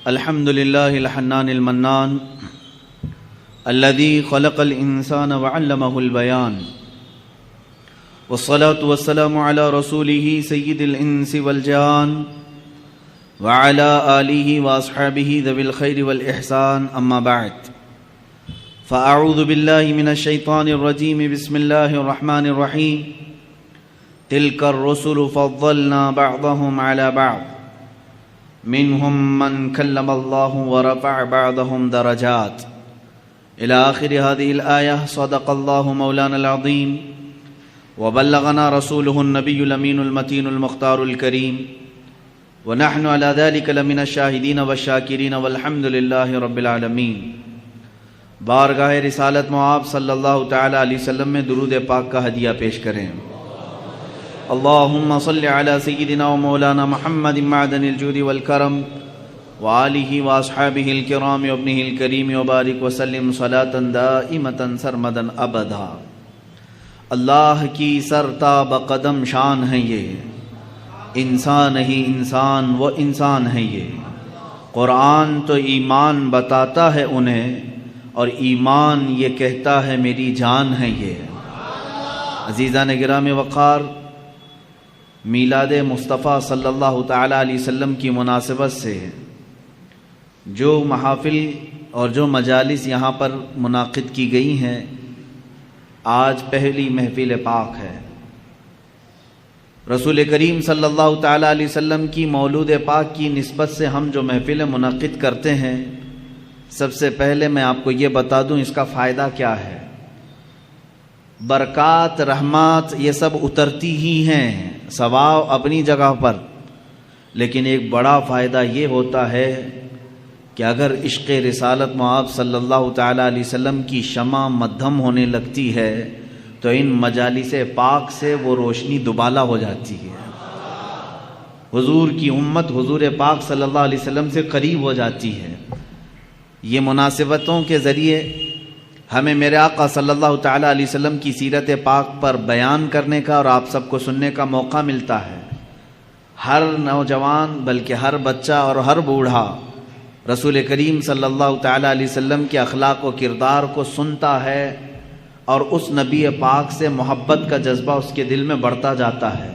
الحمد لله الحنان المنان الذي خلق الإنسان وعلمه البيان والصلاة والسلام على رسوله سيد الإنس والجان وعلى آله وأصحابه ذوي الخير والإحسان أما بعد فأعوذ بالله من الشيطان الرجيم بسم الله الرحمن الرحيم تلك الرسل فضلنا بعضهم على بعض منهم من كلم الله ورفع بعضهم درجات إلى آخر هذه الآية. صدق الله مولانا العظيم وبلغنا رسوله النبي الأمين المتين المختار الكريم ونحن على ذلك لمن الشاهدين والشاكرين والحمد لله رب العالمين. بارگاہ رسالت معاب صلی اللہ تعالی علیہ وسلم میں درود پاک کا ہدیہ پیش کریں. اللہم صل علی سیدنا و مولانا محمد معدن الجود والکرم وآلہ واصحابہ الکرام وابنہ الکریم وبارک وسلم صلاة دائمتا سرمدا ابدا. اللہ کی سرتاب قدم شان ہے یہ، انسان ہی انسان وہ انسان ہے یہ. قرآن تو ایمان بتاتا ہے انہیں اور ایمان یہ کہتا ہے میری جان ہے یہ. عزیزان گرامی وقار، میلاد مصطفیٰ صلی اللہ تعالی علیہ وسلم کی مناسبت سے جو محافل اور جو مجالس یہاں پر منعقد کی گئی ہیں، آج پہلی محفل پاک ہے. رسول کریم صلی اللہ تعالی علیہ وسلم کی مولود پاک کی نسبت سے ہم جو محفل منعقد کرتے ہیں، سب سے پہلے میں آپ کو یہ بتا دوں اس کا فائدہ کیا ہے. برکات رحمات یہ سب اترتی ہی ہیں، ثواب اپنی جگہ پر، لیکن ایک بڑا فائدہ یہ ہوتا ہے کہ اگر عشق رسالت معاب صلی اللہ تعالی علیہ وسلم کی شمع مدھم ہونے لگتی ہے تو ان مجالس پاک سے وہ روشنی دوبالا ہو جاتی ہے. حضور کی امت حضور پاک صلی اللہ علیہ وسلم سے قریب ہو جاتی ہے. یہ مناسبتوں کے ذریعے ہمیں میرے آقا صلی اللہ تعالی علیہ وسلم کی سیرت پاک پر بیان کرنے کا اور آپ سب کو سننے کا موقع ملتا ہے. ہر نوجوان بلکہ ہر بچہ اور ہر بوڑھا رسول کریم صلی اللہ تعالی علیہ وسلم کے اخلاق و کردار کو سنتا ہے اور اس نبی پاک سے محبت کا جذبہ اس کے دل میں بڑھتا جاتا ہے.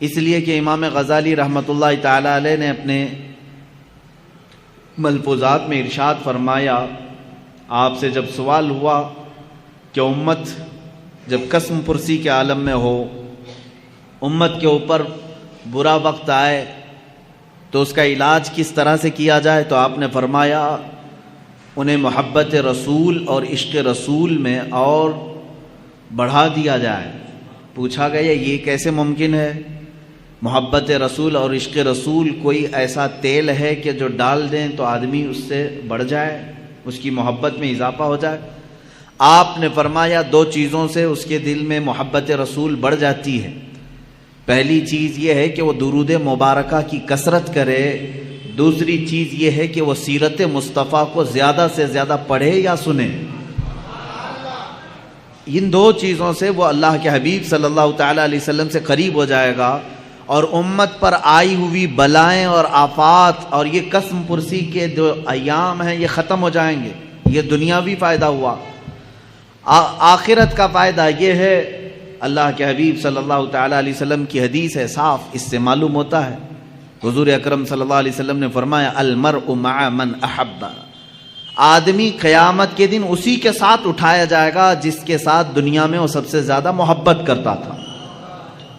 اس لیے کہ امام غزالی رحمۃ اللہ تعالی علیہ نے اپنے ملفوظات میں ارشاد فرمایا، آپ سے جب سوال ہوا کہ امت جب قسم پرسی کے عالم میں ہو، امت کے اوپر برا وقت آئے تو اس کا علاج کس طرح سے کیا جائے، تو آپ نے فرمایا انہیں محبت رسول اور عشق رسول میں اور بڑھا دیا جائے. پوچھا گیا یہ کیسے ممکن ہے؟ محبت رسول اور عشق رسول کوئی ایسا تیل ہے کہ جو ڈال دیں تو آدمی اس سے بڑھ جائے، اس کی محبت میں اضافہ ہو جائے؟ آپ نے فرمایا دو چیزوں سے اس کے دل میں محبت رسول بڑھ جاتی ہے. پہلی چیز یہ ہے کہ وہ درود مبارکہ کی کثرت کرے، دوسری چیز یہ ہے کہ وہ سیرت مصطفیٰ کو زیادہ سے زیادہ پڑھے یا سنے. ان دو چیزوں سے وہ اللہ کے حبیب صلی اللہ تعالی علیہ وسلم سے قریب ہو جائے گا اور امت پر آئی ہوئی بلائیں اور آفات اور یہ قسم پرسی کے جو ایام ہیں یہ ختم ہو جائیں گے. یہ دنیاوی فائدہ ہوا. آخرت کا فائدہ یہ ہے، اللہ کے حبیب صلی اللہ تعالی علیہ وسلم کی حدیث ہے، صاف اس سے معلوم ہوتا ہے. حضور اکرم صلی اللہ علیہ وسلم نے فرمایا المرء مع من احب، آدمی قیامت کے دن اسی کے ساتھ اٹھایا جائے گا جس کے ساتھ دنیا میں وہ سب سے زیادہ محبت کرتا تھا.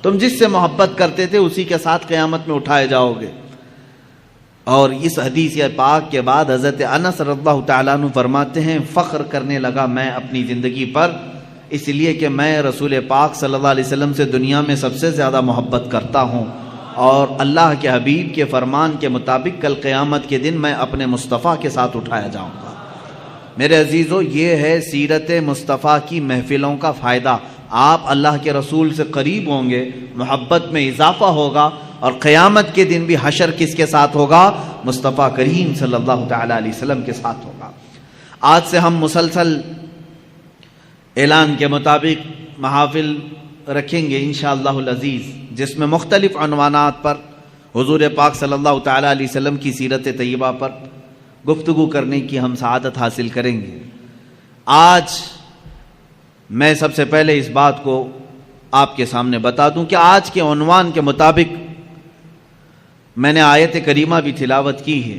تم جس سے محبت کرتے تھے اسی کے ساتھ قیامت میں اٹھائے جاؤ گے. اور اس حدیث پاک کے بعد حضرت انس رضی اللہ تعالیٰ عنہ فرماتے ہیں فخر کرنے لگا میں اپنی زندگی پر، اس لیے کہ میں رسول پاک صلی اللہ علیہ وسلم سے دنیا میں سب سے زیادہ محبت کرتا ہوں اور اللہ کے حبیب کے فرمان کے مطابق کل قیامت کے دن میں اپنے مصطفیٰ کے ساتھ اٹھایا جاؤں گا. میرے عزیزو، یہ ہے سیرت مصطفیٰ کی محفلوں کا فائدہ. آپ اللہ کے رسول سے قریب ہوں گے، محبت میں اضافہ ہوگا اور قیامت کے دن بھی حشر کس کے ساتھ ہوگا؟ مصطفیٰ کریم صلی اللہ تعالی علیہ وسلم کے ساتھ ہوگا. آج سے ہم مسلسل اعلان کے مطابق محافل رکھیں گے انشاءاللہ العزیز، جس میں مختلف عنوانات پر حضور پاک صلی اللہ تعالیٰ علیہ وسلم کی سیرت طیبہ پر گفتگو کرنے کی ہم سعادت حاصل کریں گے۔ آج میں سب سے پہلے اس بات کو آپ کے سامنے بتا دوں کہ آج کے عنوان کے مطابق میں نے آیت کریمہ بھی تلاوت کی ہے۔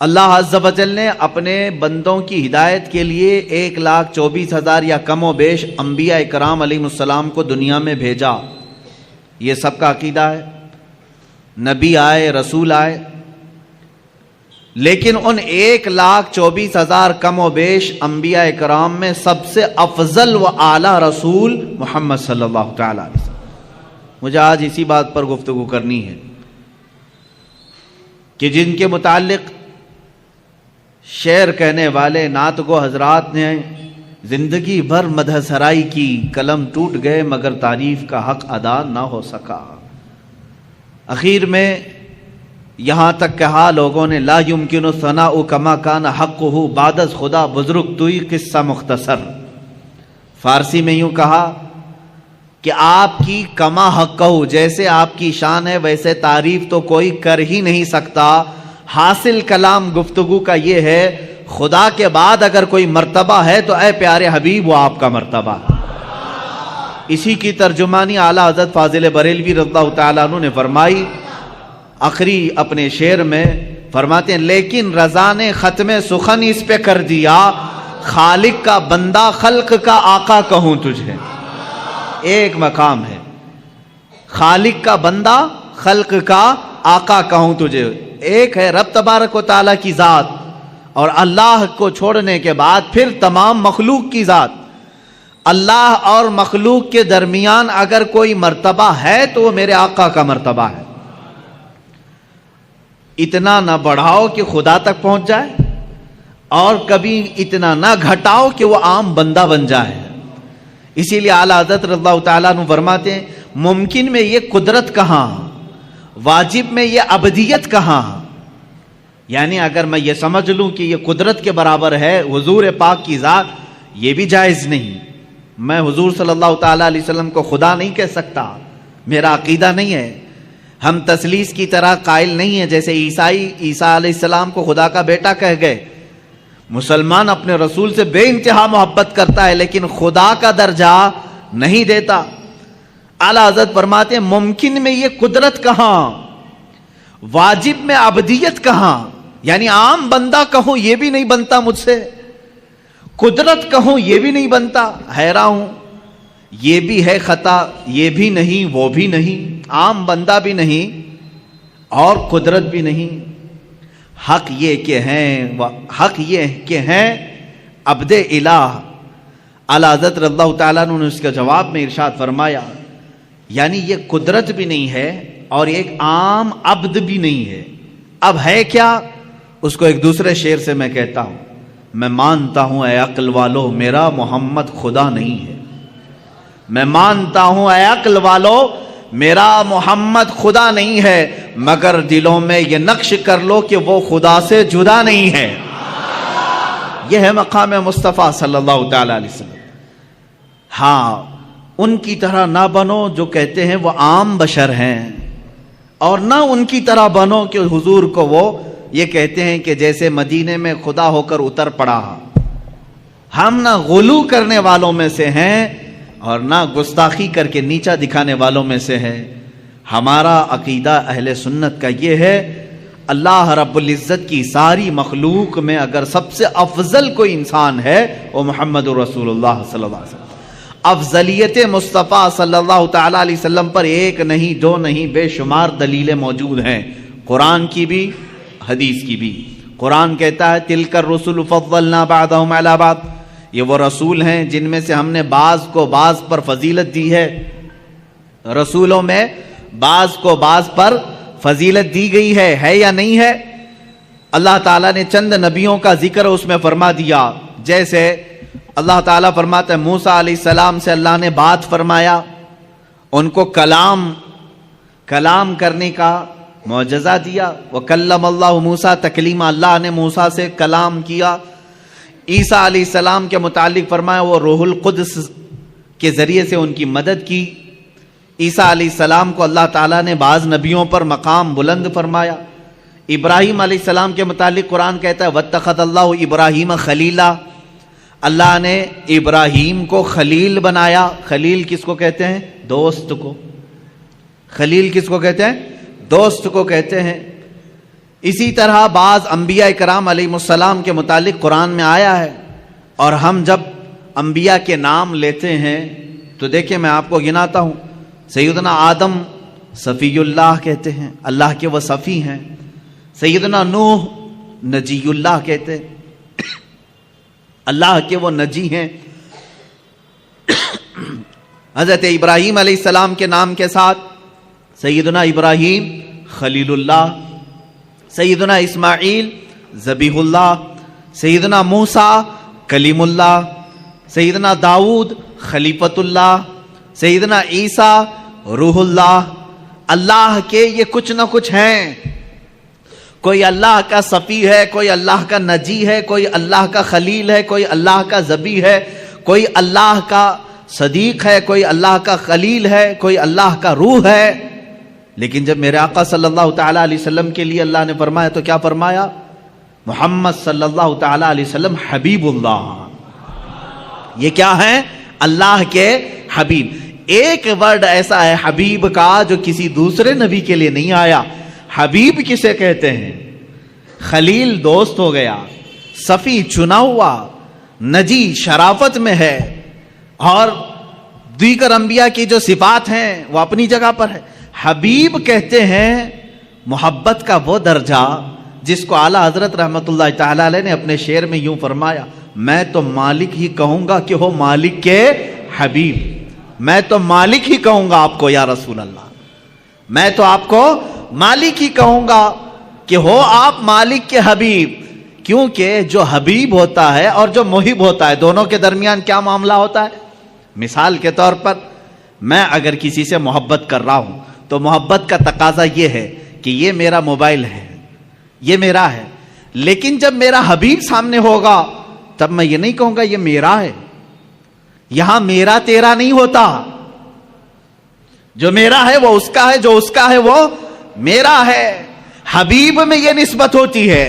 اللہ عز و جل نے اپنے بندوں کی ہدایت کے لیے 1,24,000 یا کم و بیش انبیاء کرام علیہ السلام کو دنیا میں بھیجا۔ یہ سب کا عقیدہ ہے، نبی آئے، رسول آئے، لیکن ان 1,24,000 کم و بیش انبیاء کرام میں سب سے افضل و اعلیٰ رسول محمد صلی اللہ تعالیٰ علیہ وسلم۔ مجھے آج اسی بات پر گفتگو کرنی ہے کہ جن کے متعلق شعر کہنے والے نعت گو حضرات نے زندگی بھر مدح سرائی کی، قلم ٹوٹ گئے مگر تعریف کا حق ادا نہ ہو سکا۔ اخیر میں یہاں تک کہا لوگوں نے لا یمکن ثناء کما کان حقہ بعد از خدا بزرگ توئی قصہ مختصر۔ فارسی میں یوں کہا کہ آپ کی کما حقہ، جیسے آپ کی شان ہے ویسے تعریف تو کوئی کر ہی نہیں سکتا۔ حاصل کلام گفتگو کا یہ ہے خدا کے بعد اگر کوئی مرتبہ ہے تو اے پیارے حبیب وہ آپ کا مرتبہ ہے۔ اسی کی ترجمانی اعلیٰ حضرت فاضل بریلوی رضی اللہ تعالیٰ عنہ نے فرمائی۔ آخری اپنے شعر میں فرماتے ہیں لیکن رضا نے ختم سخن اس پہ کر دیا، خالق کا بندہ خلق کا آقا کہوں تجھے۔ ایک مقام ہے خالق کا بندہ خلق کا آقا کہوں تجھے، ایک ہے رب تبارک و تعالیٰ کی ذات، اور اللہ کو چھوڑنے کے بعد پھر تمام مخلوق کی ذات۔ اللہ اور مخلوق کے درمیان اگر کوئی مرتبہ ہے تو وہ میرے آقا کا مرتبہ ہے۔ اتنا نہ بڑھاؤ کہ خدا تک پہنچ جائے، اور کبھی اتنا نہ گھٹاؤ کہ وہ عام بندہ بن جائے۔ اسی لیے اعلیٰ حضرت رضی اللہ تعالیٰ عنہ فرماتے ہیں ممکن میں یہ قدرت کہاں، واجب میں یہ عبدیت کہاں۔ یعنی اگر میں یہ سمجھ لوں کہ یہ قدرت کے برابر ہے حضور پاک کی ذات، یہ بھی جائز نہیں۔ میں حضور صلی اللہ تعالیٰ علیہ وسلم کو خدا نہیں کہہ سکتا، میرا عقیدہ نہیں ہے۔ ہم تثلیث کی طرح قائل نہیں ہیں، جیسے عیسیٰ علیہ السلام کو خدا کا بیٹا کہہ گئے۔ مسلمان اپنے رسول سے بے انتہا محبت کرتا ہے لیکن خدا کا درجہ نہیں دیتا۔ اعلیٰ حضرت فرماتے ہیں ممکن میں یہ قدرت کہاں، واجب میں عبدیت کہاں۔ یعنی عام بندہ کہوں یہ بھی نہیں بنتا مجھ سے، قدرت کہوں یہ بھی نہیں بنتا، حیران ہوں۔ یہ بھی ہے خطا، یہ بھی نہیں وہ بھی نہیں، عام بندہ بھی نہیں اور قدرت بھی نہیں۔ حق یہ کہ ہیں عبد الہ۔ اعلیٰ حضرت رضی اللہ تعالیٰ عنہ نے اس کے جواب میں ارشاد فرمایا یعنی یہ قدرت بھی نہیں ہے اور ایک عام عبد بھی نہیں ہے، اب ہے کیا؟ اس کو ایک دوسرے شعر سے میں کہتا ہوں میں مانتا ہوں اے عقل والو میرا محمد خدا نہیں ہے، میں مانتا ہوں اے عقل والو میرا محمد خدا نہیں ہے، مگر دلوں میں یہ نقش کر لو کہ وہ خدا سے جدا نہیں ہے۔ یہ ہے مقام مصطفیٰ صلی اللہ تعالی علیہ وسلم۔ ہاں ان کی طرح نہ بنو جو کہتے ہیں وہ عام بشر ہیں، اور نہ ان کی طرح بنو کہ حضور کو وہ یہ کہتے ہیں کہ جیسے مدینے میں خدا ہو کر اتر پڑا۔ ہم نہ غلو کرنے والوں میں سے ہیں اور نہ گستاخی کر کے نیچا دکھانے والوں میں سے ہے۔ ہمارا عقیدہ اہل سنت کا یہ ہے اللہ رب العزت کی ساری مخلوق میں اگر سب سے افضل کوئی انسان ہے وہ محمد رسول اللہ صلی اللہ علیہ وسلم۔ افضلیت مصطفیٰ صلی اللہ تعالی علیہ وسلم پر ایک نہیں دو نہیں بے شمار دلیلیں موجود ہیں، قرآن کی بھی حدیث کی بھی۔ قرآن کہتا ہے تلک الرسل فضلنا بعضهم علی بعض، یہ وہ رسول ہیں جن میں سے ہم نے بعض کو بعض پر فضیلت دی ہے۔ رسولوں میں بعض کو بعض پر فضیلت دی گئی ہے یا نہیں ہے؟ اللہ تعالیٰ نے چند نبیوں کا ذکر اس میں فرما دیا، جیسے اللہ تعالیٰ فرماتا ہے موسیٰ علیہ السلام سے اللہ نے بات فرمایا، ان کو کلام کرنے کا معجزہ دیا۔ وَكَلَّمَ اللَّهُ مُوسَىٰ تَكْلِيمًا، اللہ نے موسیٰ سے کلام کیا۔ عیسیٰ علیہ السلام کے متعلق فرمایا وہ روح القدس کے ذریعے سے ان کی مدد کی۔ عیسیٰ علیہ السلام کو اللہ تعالیٰ نے بعض نبیوں پر مقام بلند فرمایا. ابراہیم علیہ السلام کے متعلق قرآن کہتا ہے واتخذ اللہ ابراہیم خلیلا، اللہ نے ابراہیم کو خلیل بنایا. خلیل کس کو کہتے ہیں؟ دوست کو. خلیل کس کو کہتے ہیں؟ دوست کو کہتے ہیں. اسی طرح بعض انبیاء کرام علیہ السلام کے متعلق قرآن میں آیا ہے. اور ہم جب انبیاء کے نام لیتے ہیں تو دیکھیں میں آپ کو گناتا ہوں. سیدنا آدم صفی اللہ کہتے ہیں، اللہ کے وہ صفی ہیں. سیدنا نوح نجی اللہ کہتے ہیں، اللہ کے وہ نجی ہیں. حضرت ابراہیم علیہ السلام کے نام کے ساتھ سیدنا ابراہیم خلیل اللہ، سیدنا اسماعیل ذبیح اللہ، سیدنا موسیٰ کلیم اللہ، سیدنا داؤد خلیفۃ اللہ، سیدنا عیسیٰ روح اللہ. اللہ کے یہ کچھ نہ کچھ ہیں. کوئی اللہ کا صفی ہے، کوئی اللہ کا نجی ہے، کوئی اللہ کا خلیل ہے، کوئی اللہ کا ذبیح ہے، کوئی اللہ کا صدیق ہے، کوئی اللہ کا خلیل ہے، کوئی اللہ کا روح ہے. لیکن جب میرے آقا صلی اللہ تعالیٰ علیہ وسلم کے لیے اللہ نے فرمایا تو کیا فرمایا؟ محمد صلی اللہ تعالیٰ علیہ وسلم حبیب اللہ. یہ کیا ہے؟ اللہ کے حبیب. ایک ورڈ ایسا ہے حبیب کا جو کسی دوسرے نبی کے لیے نہیں آیا. حبیب کسے کہتے ہیں؟ خلیل دوست ہو گیا، صفی چنا ہوا، نجی شرافت میں ہے، اور دیگر انبیاء کی جو صفات ہیں وہ اپنی جگہ پر ہے. حبیب کہتے ہیں محبت کا وہ درجہ جس کو اعلیٰ حضرت رحمت اللہ تعالی علیہ نے اپنے شعر میں یوں فرمایا، میں تو مالک ہی کہوں گا کہ ہو مالک کے حبیب. میں تو مالک ہی کہوں گا آپ کو یا رسول اللہ، میں تو آپ کو مالک ہی کہوں گا کہ ہو آپ مالک کے حبیب. کیونکہ جو حبیب ہوتا ہے اور جو محب ہوتا ہے دونوں کے درمیان کیا معاملہ ہوتا ہے؟ مثال کے طور پر میں اگر کسی سے محبت کر رہا ہوں تو محبت کا تقاضا یہ ہے کہ یہ میرا موبائل ہے، یہ میرا ہے. لیکن جب میرا حبیب سامنے ہوگا تب میں یہ نہیں کہوں گا یہ میرا ہے. یہاں میرا تیرا نہیں ہوتا. جو میرا ہے وہ اس کا ہے، جو اس کا ہے وہ میرا ہے. حبیب میں یہ نسبت ہوتی ہے،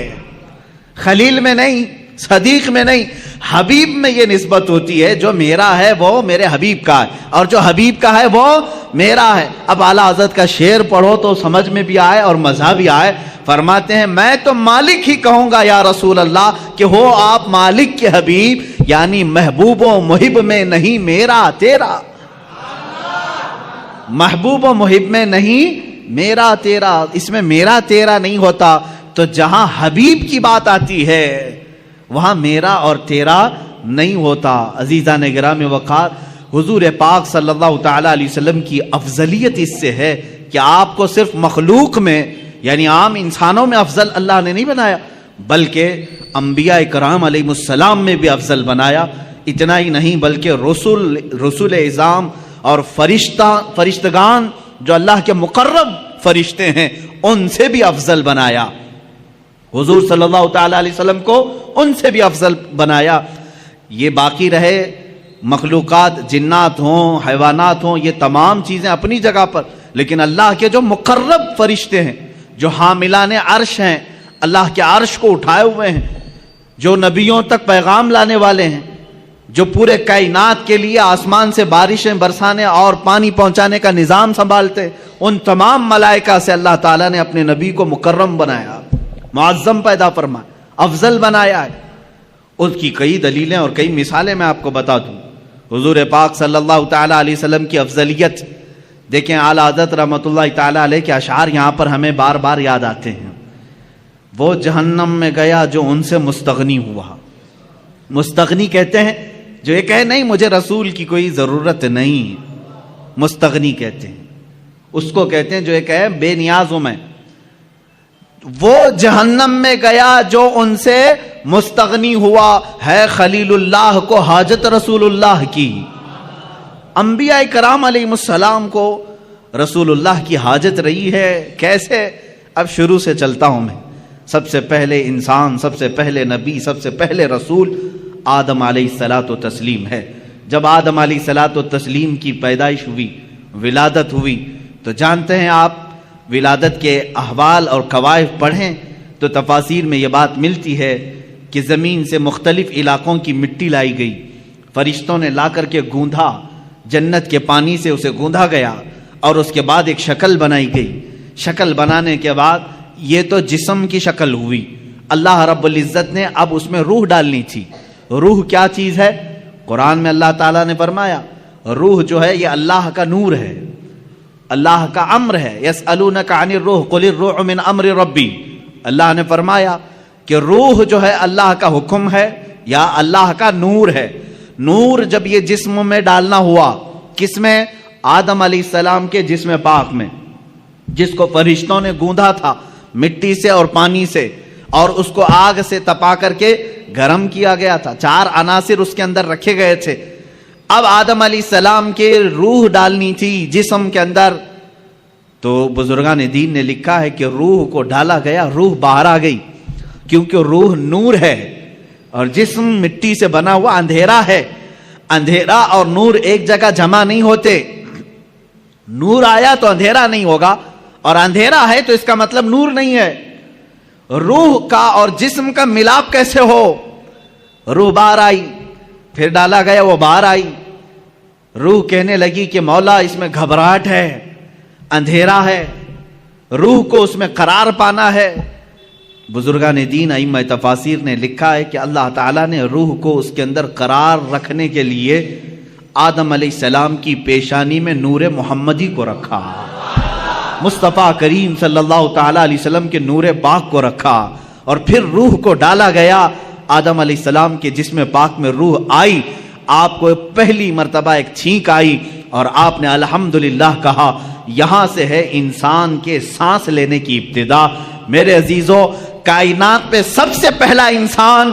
خلیل میں نہیں، صدیق میں نہیں. حبیب میں یہ نسبت ہوتی ہے جو میرا ہے وہ میرے حبیب کا ہے، اور جو حبیب کا ہے وہ میرا ہے. اب اعلیٰ حضرت کا شعر پڑھو تو سمجھ میں بھی آئے اور مزہ بھی آئے. فرماتے ہیں میں تو مالک ہی کہوں گا یا رسول اللہ کہ ہو آپ مالک کے حبیب، یعنی محبوب و محب میں نہیں میرا تیرا. محبوب و محب میں نہیں میرا تیرا. اس میں میرا تیرا نہیں ہوتا. تو جہاں حبیب کی بات آتی ہے وہاں میرا اور تیرا نہیں ہوتا. عزیزان گرامی وقار، حضور پاک صلی اللہ تعالی علیہ وسلم کی افضلیت اس سے ہے کہ آپ کو صرف مخلوق میں یعنی عام انسانوں میں افضل اللہ نے نہیں بنایا، بلکہ انبیاء کرام علیہ السلام میں بھی افضل بنایا. اتنا ہی نہیں بلکہ رسول اعظام اور فرشتگان جو اللہ کے مقرب فرشتے ہیں ان سے بھی افضل بنایا. حضور صلی اللہ تعالی علیہ وسلم کو ان سے بھی افضل بنایا. یہ باقی رہے مخلوقات، جنات ہوں، حیوانات ہوں، یہ تمام چیزیں اپنی جگہ پر، لیکن اللہ کے جو مقرب فرشتے ہیں، جو حاملان عرش ہیں، اللہ کے عرش کو اٹھائے ہوئے ہیں، جو نبیوں تک پیغام لانے والے ہیں، جو پورے کائنات کے لیے آسمان سے بارشیں برسانے اور پانی پہنچانے کا نظام سنبھالتے، ان تمام ملائکہ سے اللہ تعالیٰ نے اپنے نبی کو مکرم بنایا، معظم پیدا فرمایا، افضل بنایا ہے. اس کی کئی دلیلیں اور کئی مثالیں میں آپ کو بتا دوں. حضور پاک صلی اللہ تعالی علیہ وسلم کی افضلیت دیکھیں. اعلیٰ حضرت رحمۃ اللہ تعالی علیہ کے اشعار یہاں پر ہمیں بار بار یاد آتے ہیں. وہ جہنم میں گیا جو ان سے مستغنی ہوا. مستغنی کہتے ہیں جو یہ کہے نہیں مجھے رسول کی کوئی ضرورت نہیں، مستغنی کہتے ہیں. اس کو کہتے ہیں جو یہ کہے بے نیاز ہوں میں. وہ جہنم میں گیا جو ان سے مستغنی ہوا ہے خلیل اللہ کو حاجت رسول اللہ کی. انبیاء کرام علیہ السلام کو رسول اللہ کی حاجت رہی ہے. کیسے؟ اب شروع سے چلتا ہوں میں. سب سے پہلے انسان، سب سے پہلے نبی، سب سے پہلے رسول آدم علیہ الصلاۃ والتسلیم ہے. جب آدم علیہ الصلاۃ والتسلیم کی پیدائش ہوئی ولادت ہوئی. تو جانتے ہیں آپ ولادت کے احوال اور قوائف پڑھیں تو تفاسیر میں یہ بات ملتی ہے کہ زمین سے مختلف علاقوں کی مٹی لائی گئی, فرشتوں نے لا کر کے گوندھا, جنت کے پانی سے اسے گوندھا گیا اور اس کے بعد ایک شکل بنائی گئی. شکل بنانے کے بعد یہ تو جسم کی شکل ہوئی, اللہ رب العزت نے اب اس میں روح ڈالنی تھی. روح کیا چیز ہے؟ قرآن میں اللہ تعالیٰ نے فرمایا روح جو ہے یہ اللہ کا نور ہے, اللہ کا امر ہے. یسألونک عن الروح قل الروح من امر ربی. اللہ نے فرمایا کہ روح جو ہے اللہ کا حکم ہے یا اللہ کا نور ہے. نور جب یہ جسم میں ڈالنا ہوا, کس میں؟ آدم علیہ السلام کے جسم پاک میں, جس کو فرشتوں نے گوندھا تھا مٹی سے اور پانی سے, اور اس کو آگ سے تپا کر کے گرم کیا گیا تھا. 4 عناصر اس کے اندر رکھے گئے تھے. اب آدم علیہ السلام کے روح ڈالنی تھی جسم کے اندر, تو بزرگان دین نے لکھا ہے کہ روح کو ڈالا گیا, روح باہر آ گئی, کیونکہ روح نور ہے اور جسم مٹی سے بنا ہوا اندھیرا ہے. اندھیرا اور نور ایک جگہ جمع نہیں ہوتے. نور آیا تو اندھیرا نہیں ہوگا, اور اندھیرا ہے تو اس کا مطلب نور نہیں ہے. روح کا اور جسم کا ملاپ کیسے ہو؟ روح باہر آئی, پھر ڈالا گیا, وہ باہر آئی. روح کہنے لگی کہ مولا اس میں گھبراہٹ ہے, اندھیرا ہے, روح کو اس میں قرار پانا ہے. بزرگان دین ائمہ تفاسیر نے لکھا ہے کہ اللہ تعالیٰ نے روح کو اس کے اندر قرار رکھنے کے لیے آدم علیہ السلام کی پیشانی میں نور محمدی کو رکھا, مصطفیٰ کریم صلی اللہ تعالیٰ علیہ وسلم کے نور پاک کو رکھا, اور پھر روح کو ڈالا گیا. آدم علیہ السلام کے جسم پاک میں روح آئی, آپ کو پہلی مرتبہ ایک چھینک آئی اور آپ نے الحمدللہ کہا. یہاں سے ہے انسان کے سانس لینے کی ابتدا. میرے عزیزو, کائنات پہ سب سے پہلا انسان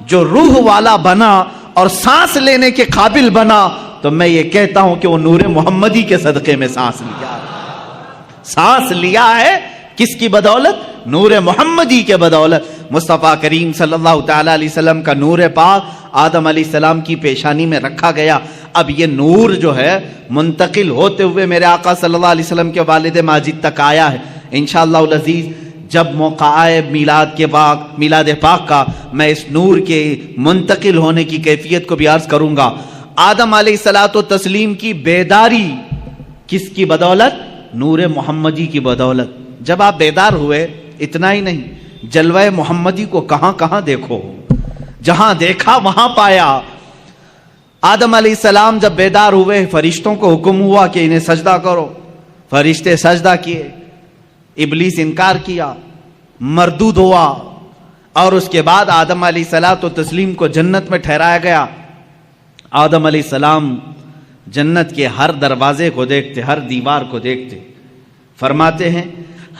جو روح والا بنا اور سانس لینے کے قابل بنا, تو میں یہ کہتا ہوں کہ وہ نور محمدی کے صدقے میں سانس لیا. سانس لیا ہے کس کی بدولت؟ نور محمدی کے بدولت. مصطفیٰ کریم صلی اللہ تعالیٰ علیہ وسلم کا نور پاک آدم علیہ السلام کی پیشانی میں رکھا گیا. اب یہ نور جو ہے منتقل ہوتے ہوئے میرے آقا صلی اللہ علیہ وسلم کے والد ماجد تک آیا ہے. انشاءاللہ العزیز جب موقع آئے میلاد پاک کا, میں اس نور کے منتقل ہونے کی کیفیت کو بھی عرض کروں گا. آدم علیہ الصلوۃ والتسلیم کی بیداری کس کی بدولت؟ نور محمدی کی بدولت. جب آپ بیدار ہوئے, اتنا ہی نہیں, جلوہ محمدی کو کہاں کہاں دیکھو, جہاں دیکھا وہاں پایا. آدم علیہ السلام جب بیدار ہوئے, فرشتوں کو حکم ہوا کہ انہیں سجدہ کرو. فرشتے سجدہ کیے, ابلیس انکار کیا, مردود ہوا, اور اس کے بعد آدم علیہ الصلوۃ والتسلیم کو جنت میں ٹھہرایا گیا. آدم علیہ السلام جنت کے ہر دروازے کو دیکھتے, ہر دیوار کو دیکھتے. فرماتے ہیں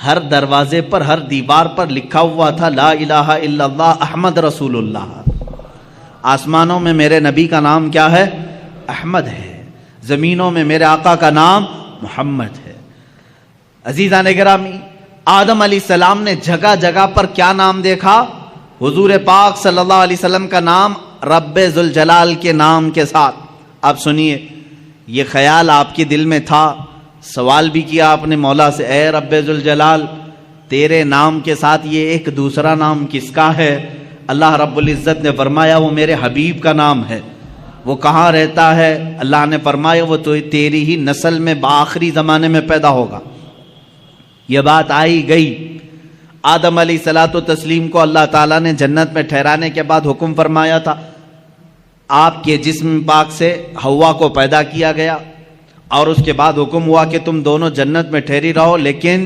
ہر دروازے پر, ہر دیوار پر لکھا ہوا تھا لا الہ الا اللہ احمد رسول اللہ. آسمانوں میں میرے نبی کا نام کیا ہے؟ احمد ہے. زمینوں میں میرے آقا کا نام محمد ہے. عزیزان گرامی, آدم علیہ السلام نے جگہ جگہ پر کیا نام دیکھا؟ حضور پاک صلی اللہ علیہ وسلم کا نام رب ذوالجلال کے نام کے ساتھ. آپ سنیے, یہ خیال آپ کے دل میں تھا, سوال بھی کیا آپ نے مولا سے, اے رب ذوالجلال تیرے نام کے ساتھ یہ ایک دوسرا نام کس کا ہے؟ اللہ رب العزت نے فرمایا وہ میرے حبیب کا نام ہے. وہ کہاں رہتا ہے؟ اللہ نے فرمایا وہ تو تیری ہی نسل میں بآخری زمانے میں پیدا ہوگا. یہ بات آئی گئی. آدم علیہ الصلوۃ والتسلیم کو اللہ تعالیٰ نے جنت میں ٹھہرانے کے بعد حکم فرمایا تھا, آپ کے جسم پاک سے حوا کو پیدا کیا گیا, اور اس کے بعد حکم ہوا کہ تم دونوں جنت میں ٹھہری رہو. لیکن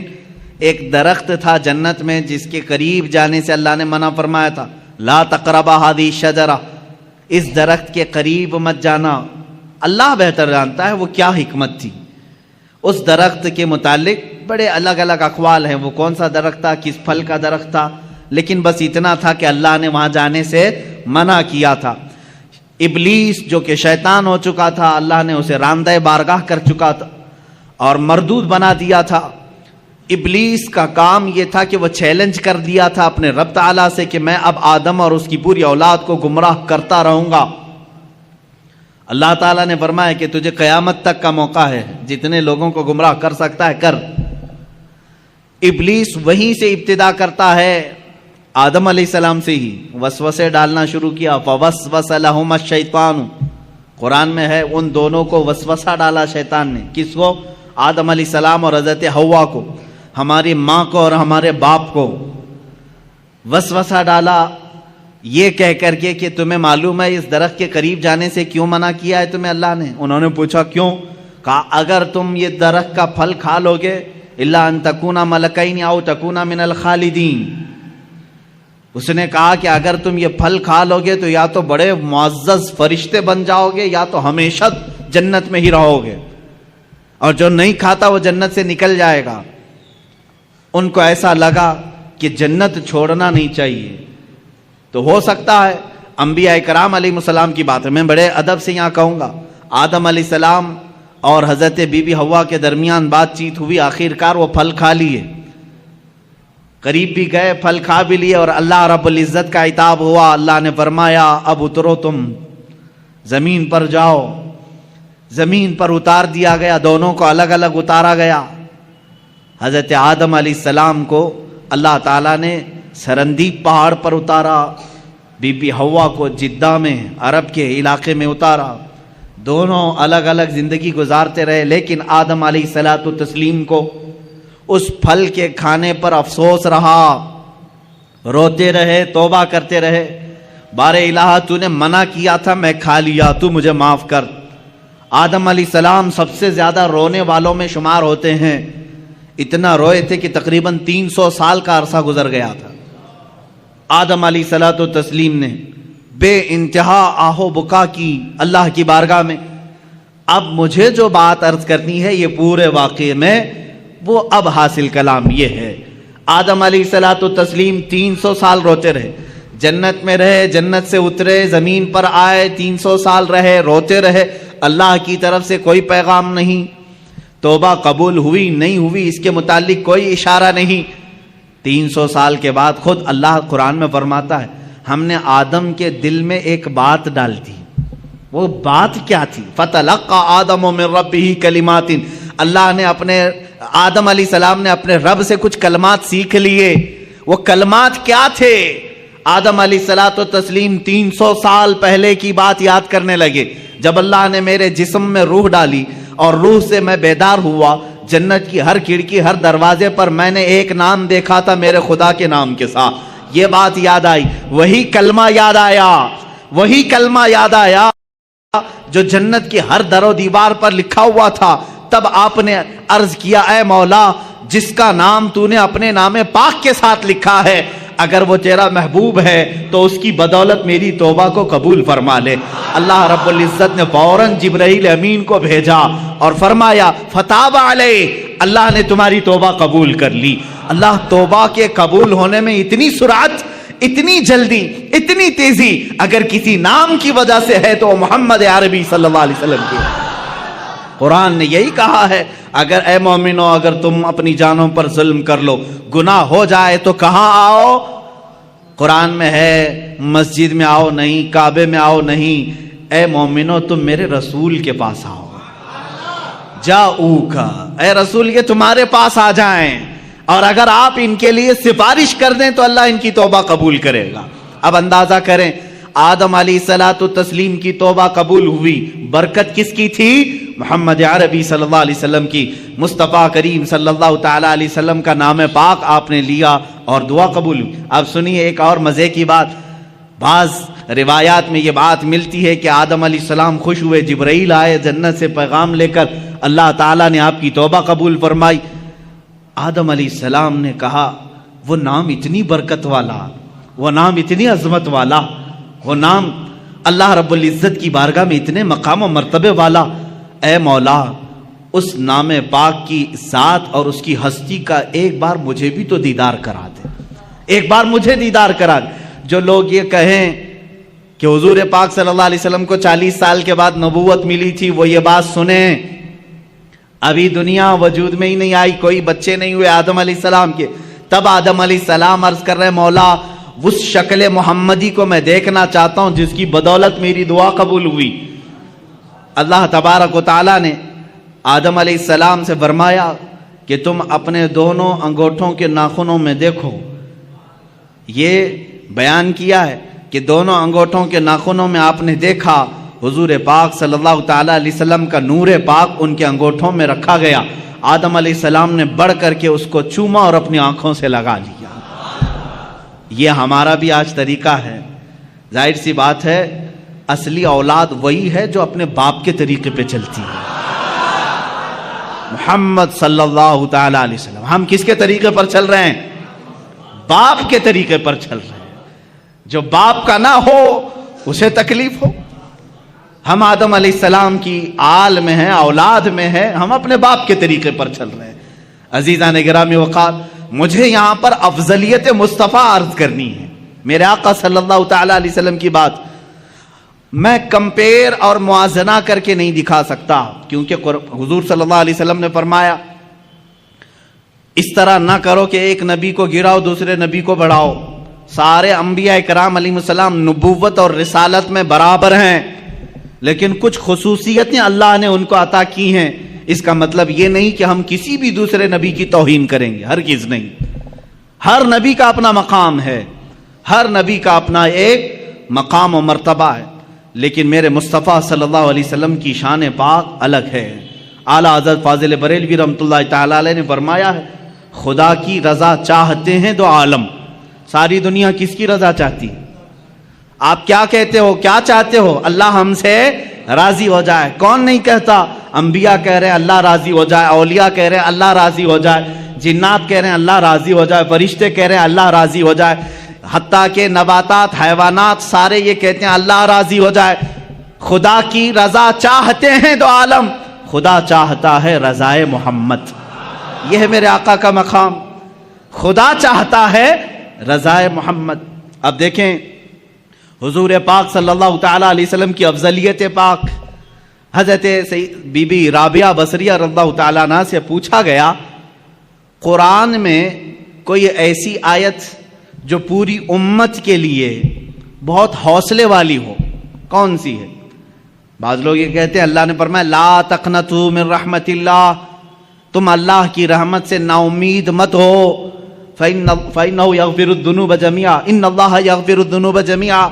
ایک درخت تھا جنت میں جس کے قریب جانے سے اللہ نے منع فرمایا تھا, لا تقربا هذه الشجرہ, اس درخت کے قریب مت جانا. اللہ بہتر جانتا ہے وہ کیا حکمت تھی. اس درخت کے متعلق بڑے الگ الگ اقوال ہیں, وہ کون سا درخت تھا, کس پھل کا درخت تھا, لیکن بس اتنا تھا کہ اللہ نے وہاں جانے سے منع کیا تھا. ابلیس جو کہ شیطان ہو چکا تھا, اللہ نے اسے راندہ بارگاہ کر چکا تھا اور مردود بنا دیا تھا. ابلیس کا کام یہ تھا کہ وہ چیلنج کر دیا تھا اپنے رب تعالیٰ سے کہ میں اب آدم اور اس کی پوری اولاد کو گمراہ کرتا رہوں گا. اللہ تعالیٰ نے فرمایا کہ تجھے قیامت تک کا موقع ہے، جتنے لوگوں کو گمراہ کر سکتا ہے کر۔ ابلیس وہیں سے ابتدا کرتا ہے، آدم علیہ السلام سے ہی وسوسے ڈالنا شروع کیا۔ فوسوس لہما الشیطان، قرآن میں ہے ان دونوں کو وسوسہ ڈالا شیطان نے۔ کس کو؟ آدم علیہ السلام اور حضرت حوا کو، ہماری ماں کو اور ہمارے باپ کو وسوسہ ڈالا، یہ کہہ کر کے کہ تمہیں معلوم ہے اس درخت کے قریب جانے سے کیوں منع کیا ہے تمہیں اللہ نے؟ انہوں نے پوچھا کیوں؟ کہا اگر تم یہ درخت کا پھل کھا لو گے الا ان تکونا ملکین او تکونا من الخالدین، اس نے کہا کہ اگر تم یہ پھل کھا لو گے تو یا تو بڑے معزز فرشتے بن جاؤ گے یا تو ہمیشہ جنت میں ہی رہو گے، اور جو نہیں کھاتا وہ جنت سے نکل جائے گا۔ ان کو ایسا لگا کہ جنت چھوڑنا نہیں چاہیے۔ تو ہو سکتا ہے انبیاء کرام علیہ السلام کی بات ہے، میں بڑے ادب سے یہاں کہوں گا، آدم علیہ السلام اور حضرت بی بی حوا کے درمیان بات چیت ہوئی، آخر کار وہ پھل کھا لیے، قریب بھی گئے، پھل کھا بھی لیے، اور اللہ رب العزت کا عتاب ہوا۔ اللہ نے فرمایا اب اترو، تم زمین پر جاؤ۔ زمین پر اتار دیا گیا، دونوں کو الگ الگ اتارا گیا۔ حضرت آدم علیہ السلام کو اللہ تعالیٰ نے سرندیب پہاڑ پر اتارا، بی بی حوا کو جدہ میں عرب کے علاقے میں اتارا، دونوں الگ الگ زندگی گزارتے رہے۔ لیکن آدم علیہ الصلوۃ والتسلیم کو اس پھل کے کھانے پر افسوس رہا، روتے رہے، توبہ کرتے رہے، بار الہ تو نے منع کیا تھا میں کھا لیا، تو مجھے معاف کر۔ آدم علیہ السلام سب سے زیادہ رونے والوں میں شمار ہوتے ہیں، اتنا روئے تھے کہ تقریباً 300 سال کا عرصہ گزر گیا تھا۔ آدم علیہ الصلوۃ والتسلیم نے بے انتہا آہو بکا کی اللہ کی بارگاہ میں۔ اب مجھے جو بات عرض کرنی ہے یہ پورے واقعے میں وہ اب حاصل کلام یہ ہے، آدم علیہ الصلوۃ والتسلیم 300 سال روتے رہے، جنت میں رہے، جنت سے اترے، زمین پر آئے، 300 سال رہے، روتے رہے، اللہ کی طرف سے کوئی پیغام نہیں، توبہ قبول ہوئی نہیں ہوئی اس کے متعلق کوئی اشارہ نہیں۔ 300 سال کے بعد خود اللہ قرآن میں فرماتا ہے ہم نے آدم کے دل میں ایک بات ڈال دی۔ وہ بات کیا تھی؟ فَتَلَقَّى آدَمُ مِن رَبِّهِ كَلِمَاتٍ، اللہ نے اپنے آدم علیہ السلام نے اپنے رب سے کچھ کلمات سیکھ لیے۔ وہ کلمات کیا تھے؟ آدم علیہ الصلوۃ والتسلیم 300 سال پہلے کی بات یاد کرنے لگے، جب اللہ نے میرے جسم میں روح ڈالی اور روح سے میں بیدار ہوا، جنت کی ہر کھڑکی ہر دروازے پر میں نے ایک نام دیکھا تھا میرے خدا کے نام کے ساتھ، یہ بات یاد آئی، وہی کلمہ یاد آیا، وہی کلمہ یاد آیا جو جنت کی ہر در و دیوار پر لکھا ہوا تھا۔ تب آپ نے عرض کیا اے مولا جس کا نام تو نے اپنے نام پاک کے ساتھ لکھا ہے، اگر وہ تیرا محبوب ہے تو اس کی بدولت میری توبہ کو قبول فرما لے۔ اللہ رب العزت نے فوراً جبرائیل امین کو بھیجا اور فرمایا فتاب علیہ، اللہ نے تمہاری توبہ قبول کر لی۔ اللہ توبہ کے قبول ہونے میں اتنی سرعت، اتنی جلدی، اتنی تیزی اگر کسی نام کی وجہ سے ہے تو محمد عربی صلی اللہ علیہ وسلم کی۔ قرآن نے یہی کہا ہے اگر اے مومنو اگر تم اپنی جانوں پر ظلم کر لو، گناہ ہو جائے تو کہاں آؤ؟ قرآن میں ہے مسجد میں آؤ نہیں، کعبے میں آؤ نہیں، اے مومنو تم میرے رسول کے پاس آؤ، جاؤکا، اے رسول یہ تمہارے پاس آ جائیں، اور اگر آپ ان کے لیے سفارش کر دیں تو اللہ ان کی توبہ قبول کرے گا۔ اب اندازہ کریں آدم علیہ الصلوۃ والتسلیم کی توبہ قبول ہوئی، برکت کس کی تھی؟ محمد عربی صلی اللہ علیہ وسلم کی۔ مصطفیٰ کریم صلی اللہ تعالی علیہ وسلم کا نام پاک آپ نے لیا اور دعا قبول ہوئی۔ اب سنیے ایک اور مزے کی بات، بعض روایات میں یہ بات ملتی ہے کہ آدم علیہ السلام خوش ہوئے، جبرائیل آئے جنت سے پیغام لے کر، اللہ تعالیٰ نے آپ کی توبہ قبول فرمائی۔ آدم علیہ السلام نے کہا وہ نام اتنی برکت والا، وہ نام اتنی عظمت والا، وہ نام اللہ رب العزت کی بارگاہ میں اتنے مقام و مرتبے والا، اے مولا اس نام پاک کی ذات اور اس کی ہستی کا ایک بار مجھے بھی تو دیدار کرا دے، ایک بار مجھے دیدار کرا دے۔ جو لوگ یہ کہیں کہ حضور پاک صلی اللہ علیہ وسلم کو 40 سال کے بعد نبوت ملی تھی، وہ یہ بات سنیں، ابھی دنیا وجود میں ہی نہیں آئی، کوئی بچے نہیں ہوئے آدم علیہ السلام کے، تب آدم علیہ السلام عرض کر رہے مولا اس شکل محمدی کو میں دیکھنا چاہتا ہوں جس کی بدولت میری دعا قبول ہوئی۔ اللہ تبارک و تعالیٰ نے آدم علیہ السلام سے فرمایا کہ تم اپنے دونوں انگوٹھوں کے ناخنوں میں دیکھو. یہ بیان کیا ہے کہ دونوں انگوٹھوں کے ناخنوں میں آپ نے دیکھا حضور پاک صلی اللہ تعالیٰ علیہ وسلم کا نور پاک ان کے انگوٹھوں میں رکھا گیا. آدم علیہ السلام نے بڑھ کر کے اس کو چوما اور اپنی آنکھوں سے لگا لیا. یہ ہمارا بھی آج طریقہ ہے. ظاہر سی بات ہے اصلی اولاد وہی ہے جو اپنے باپ کے طریقے پہ چلتی ہے. محمد صلی اللہ تعالیٰ علیہ وسلم. ہم کس کے طریقے پر چل رہے ہیں؟ باپ کے طریقے پر چل رہے ہیں. جو باپ کا نہ ہو اسے تکلیف ہو. ہم آدم علیہ السلام کی آل میں ہیں، اولاد میں ہیں، ہم اپنے باپ کے طریقے پر چل رہے ہیں. عزیزان گرامی وقار، مجھے یہاں پر افضلیت مصطفیٰ عرض کرنی ہے. میرے آقا صلی اللہ تعالیٰ علیہ وسلم کی بات میں کمپیر اور موازنہ کر کے نہیں دکھا سکتا، کیونکہ حضور صلی اللہ علیہ وسلم نے فرمایا اس طرح نہ کرو کہ ایک نبی کو گراؤ دوسرے نبی کو بڑھاؤ. سارے انبیاء کرام علیہ السلام نبوت اور رسالت میں برابر ہیں، لیکن کچھ خصوصیتیں اللہ نے ان کو عطا کی ہیں. اس کا مطلب یہ نہیں کہ ہم کسی بھی دوسرے نبی کی توہین کریں گے، ہرگز نہیں. ہر نبی کا اپنا مقام ہے، ہر نبی کا اپنا ایک مقام و مرتبہ ہے، لیکن میرے مصطفیٰ صلی اللہ علیہ وسلم کی شان پاک الگ ہے. اعلیٰ حضرت فاضل بریلوی رحمۃ اللہ تعالیٰ علیہ نے فرمایا ہے خدا کی رضا چاہتے ہیں دو عالم. ساری دنیا کس کی رضا چاہتی ہے؟ آپ کیا کہتے ہو، کیا چاہتے ہو؟ اللہ ہم سے راضی ہو جائے. کون نہیں کہتا؟ انبیاء کہہ رہے ہیں اللہ راضی ہو جائے، اولیاء کہہ رہے ہیں اللہ راضی ہو جائے، جنات کہہ رہے ہیں اللہ راضی ہو جائے، فرشتے کہہ رہے ہیں اللہ راضی ہو جائے، حتیٰ کہ نباتات حیوانات سارے یہ کہتے ہیں اللہ راضی ہو جائے. خدا کی رضا چاہتے ہیں دو عالم، خدا چاہتا ہے رضائے محمد. یہ ہے میرے آقا کا مقام، خدا چاہتا ہے رضائے محمد. اب دیکھیں حضور پاک صلی اللہ تعالیٰ علیہ وسلم کی افضلیت پاک. حضرت بی بی رابعہ بصریہ رضی اللہ تعالیٰ عنہ سے پوچھا گیا قرآن میں کوئی ایسی آیت جو پوری امت کے لیے بہت حوصلے والی ہو، کون سی ہے؟ بعض لوگ یہ کہتے ہیں اللہ نے فرمایا لا تقنطوا من رحمت اللہ، تم اللہ کی رحمت سے نا امید مت ہو. فَإِنَّهُ يَغْفِرُ الذُّنُوبَ جَمِيعًا إِنَّ اللَّهَ يَغْفِرُ الذُّنُوبَ جَمِيعًا.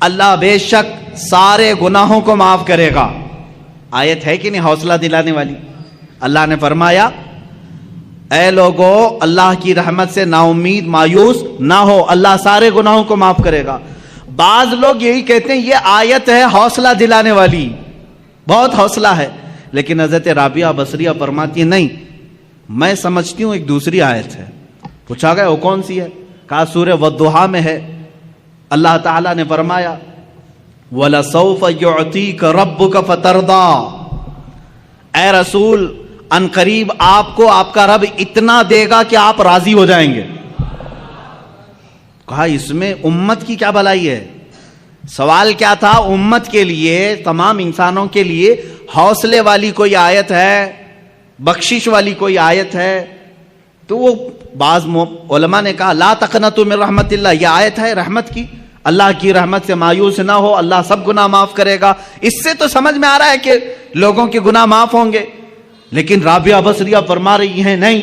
اللہ بے شک سارے گناہوں کو معاف کرے گا. آیت ہے کہ نہیں حوصلہ دلانے والی؟ اللہ نے فرمایا اے لوگو اللہ کی رحمت سے نا امید مایوس نہ ہو، اللہ سارے گناہوں کو معاف کرے گا. بعض لوگ یہی کہتے ہیں یہ آیت ہے حوصلہ دلانے والی، بہت حوصلہ ہے. لیکن حضرت رابعہ بصریہ فرماتی ہے نہیں، میں سمجھتی ہوں ایک دوسری آیت ہے. پوچھا گیا وہ کون سی ہے؟ کہا سورہ والضحیٰ میں ہے. اللہ تعالیٰ نے فرمایا وَلَسَوْفَ يُعْطِيكَ رَبُّكَ فَتَرْضَىٰ. اے رسول ان قریب آپ کو آپ کا رب اتنا دے گا کہ آپ راضی ہو جائیں گے. کہا اس میں امت کی کیا بھلائی ہے؟ سوال کیا تھا؟ امت کے لیے، تمام انسانوں کے لیے حوصلے والی کوئی آیت ہے، بخشش والی کوئی آیت ہے؟ تو وہ بعض علماء نے کہا لا تقنطوا من رحمت اللہ، یہ آیت ہے رحمت کی، اللہ کی رحمت سے مایوس نہ ہو، اللہ سب گناہ معاف کرے گا. اس سے تو سمجھ میں آ رہا ہے کہ لوگوں کے گناہ معاف ہوں گے. لیکن رابعہ بصریہ فرما رہی ہیں نہیں،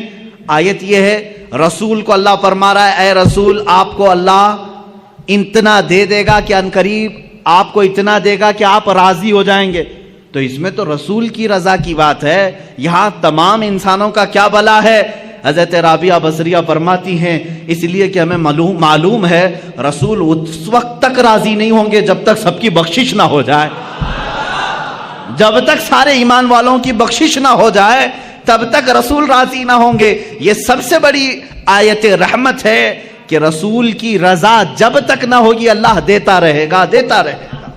آیت یہ ہے رسول کو اللہ فرما رہا ہے اے رسول آپ کو اللہ اتنا دے دے گا کہ ان قریب آپ کو اتنا دے گا کہ آپ راضی ہو جائیں گے. تو اس میں تو رسول کی رضا کی بات ہے، یہاں تمام انسانوں کا کیا بھلا ہے؟ حضرت رابعہ بصریہ فرماتی ہیں اس لیے کہ ہمیں معلوم ہے رسول اس وقت تک راضی نہیں ہوں گے جب تک سب کی بخشش نہ ہو جائے. جب تک سارے ایمان والوں کی بخشش نہ ہو جائے تب تک رسول راضی نہ ہوں گے. یہ سب سے بڑی آیت رحمت ہے کہ رسول کی رضا جب تک نہ ہوگی اللہ دیتا رہے گا، دیتا رہے گا.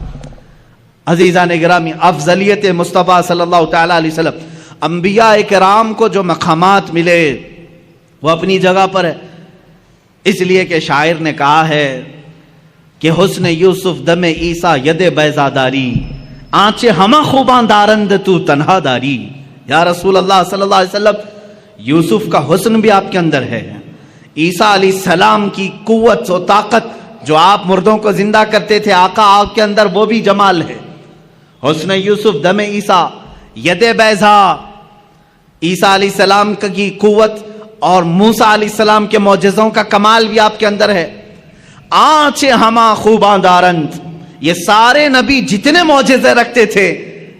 عزیزان گرامی، افضلیت مصطفیٰ صلی اللہ تعالیٰ علیہ وسلم، انبیاء کرام کو جو مقامات ملے وہ اپنی جگہ پر ہے. اس لیے کہ شاعر نے کہا ہے کہ حسن یوسف دم عیسیٰ ید بیضاداری، آنچے ہمہ خوباں دارند تو تنہا داری. یا رسول اللہ صلی اللہ علیہ وسلم، یوسف کا حسن بھی آپ کے اندر ہے، عیسیٰ علیہ السلام کی قوت و طاقت جو آپ مردوں کو زندہ کرتے تھے، آقا آپ کے اندر وہ بھی جمال ہے. حسن یوسف، دم عیسیٰ، ید بیضا، عیسیٰ علیہ السلام کی قوت اور موسیٰ علیہ السلام کے معجزوں کا کمال بھی آپ کے اندر ہے. آنچ ہما خوباں دارند، یہ سارے نبی جتنے معجزے رکھتے تھے،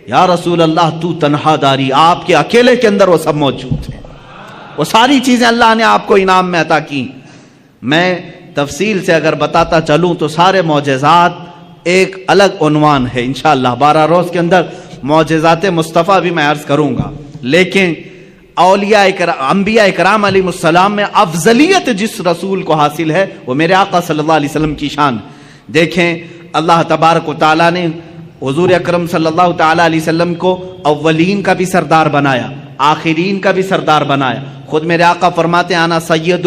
یا رسول اللہ تو تنہا داری، آپ کے اکیلے کے اندر وہ سب موجود تھے. وہ ساری چیزیں اللہ نے آپ کو انعام میں عطا کی. میں تفصیل سے اگر بتاتا چلوں تو سارے معجزات ایک الگ عنوان ہے. انشاءاللہ 12 روز کے اندر معجزات مصطفیٰ بھی میں عرض کروں گا. لیکن اولیاء انبیاء اکرام علیہ السلام میں افضلیت جس رسول کو حاصل ہے وہ میرے آقا صلی اللہ علیہ وسلم کی شان. دیکھیں اللہ تبارک و تعالیٰ نے حضور اکرم صلی اللہ تعالیٰ علیہ وسلم کو اولین کا بھی سردار بنایا، آخرین کا بھی سردار بنایا. خود میرے آقا فرماتے ہیں انا سید